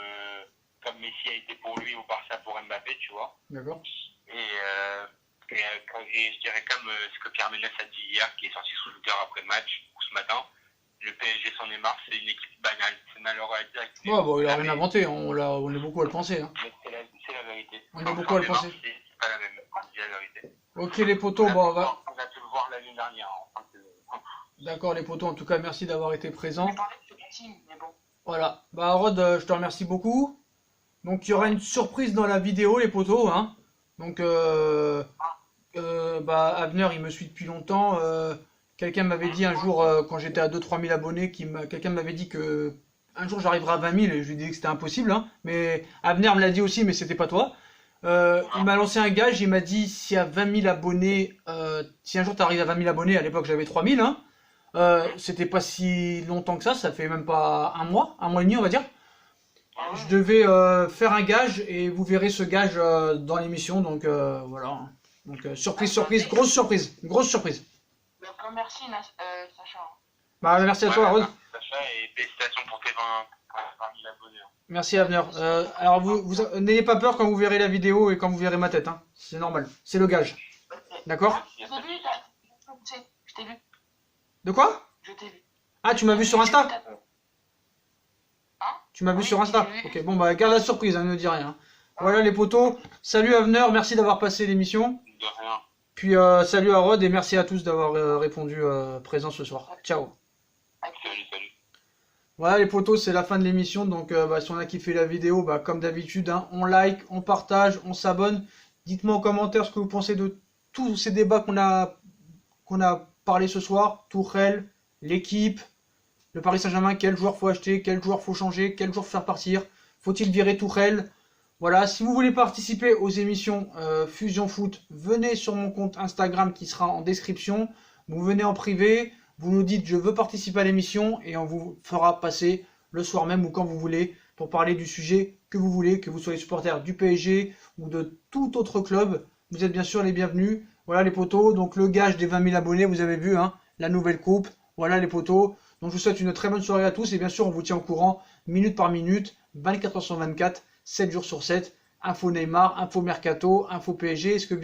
Messi a été pour lui au Barça pour Mbappé, tu vois. D'accord. Et je dirais comme ce que Pierre Ménès a dit hier, qui est sorti sous Twitter après le match, ou ce matin, le PSG sans Neymar, c'est une équipe banale. C'est malheureux à dire. Ouais, bon, il a rien inventé, on est beaucoup à le penser. Hein. C'est la vérité. On est beaucoup à le penser. C'est pas la même, c'est la vérité. Ok les potos, bon, on va... On a pu le voir l'année dernière. Enfin, D'accord les potos, en tout cas merci d'avoir été présents. Je parlais de ce team, mais bon. Voilà, bah Rod, je te remercie beaucoup. Donc il y aura une surprise dans la vidéo les potos, hein. Donc bah Abner il me suit depuis longtemps. Quelqu'un m'avait dit un jour quand j'étais à 2-3 000 abonnés, quelqu'un m'avais dit que un jour j'arriverai à 20 000 et je lui ai dit que c'était impossible, hein. Mais Abner me l'a dit aussi, mais c'était pas toi. Il m'a lancé un gage, il m'a dit si à 20 000 abonnés, si un jour tu arrives à 20 000 abonnés, à l'époque j'avais 3 000, hein, c'était pas si longtemps que ça fait même pas un mois et demi on va dire. Je devais faire un gage et vous verrez ce gage dans l'émission, donc voilà. Donc surprise, grosse surprise. Donc, merci Sacha. Bah merci à toi Rod. Sacha, et félicitations pour tes 20 000 abonnés. Merci Abner. Alors vous n'ayez pas peur quand vous verrez la vidéo et quand vous verrez ma tête, hein. C'est normal, c'est le gage. D'accord? Je t'ai vu, je t'ai vu. De quoi? Je t'ai vu. Ah tu m'as vu sur Insta? Hein? Tu m'as vu Oui, sur Insta? j'ai vu. Ok, bon bah garde la surprise, hein, ne dis rien. Voilà les potos. Salut Abner, merci d'avoir passé l'émission. De rien. Puis salut à Rod et merci à tous d'avoir répondu présent ce soir. Ciao. Salut. Voilà les potos, c'est la fin de l'émission. Donc si on a kiffé la vidéo, bah, comme d'habitude, hein, on like, on partage, on s'abonne. Dites-moi en commentaire ce que vous pensez de tous ces débats qu'on a parlé ce soir. Tourelle, l'équipe, le Paris Saint-Germain, quel joueur faut acheter, quel joueur faut changer, quel joueur faire partir. Faut-il virer Tourelle? Voilà, si vous voulez participer aux émissions Fusion Foot, venez sur mon compte Instagram qui sera en description. Vous venez en privé, vous nous dites je veux participer à l'émission et on vous fera passer le soir même ou quand vous voulez pour parler du sujet que vous voulez, que vous soyez supporter du PSG ou de tout autre club. Vous êtes bien sûr les bienvenus. Voilà les potos, donc le gage des 20 000 abonnés, vous avez vu, hein, la nouvelle coupe. Voilà les potos. Donc je vous souhaite une très bonne soirée à tous et bien sûr on vous tient au courant minute par minute, 24 heures sur 24. 7 jours sur 7, info Neymar, info Mercato, info PSG, est-ce que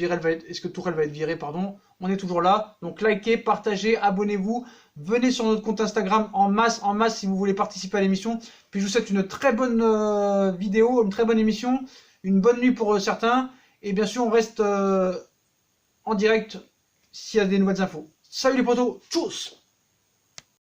Tourelle va être viré, pardon. On est toujours là, donc likez, partagez, abonnez-vous, venez sur notre compte Instagram en masse si vous voulez participer à l'émission. Puis je vous souhaite une très bonne vidéo, une très bonne émission, une bonne nuit pour certains, et bien sûr on reste en direct s'il y a des nouvelles infos. Salut les potos, tchuss!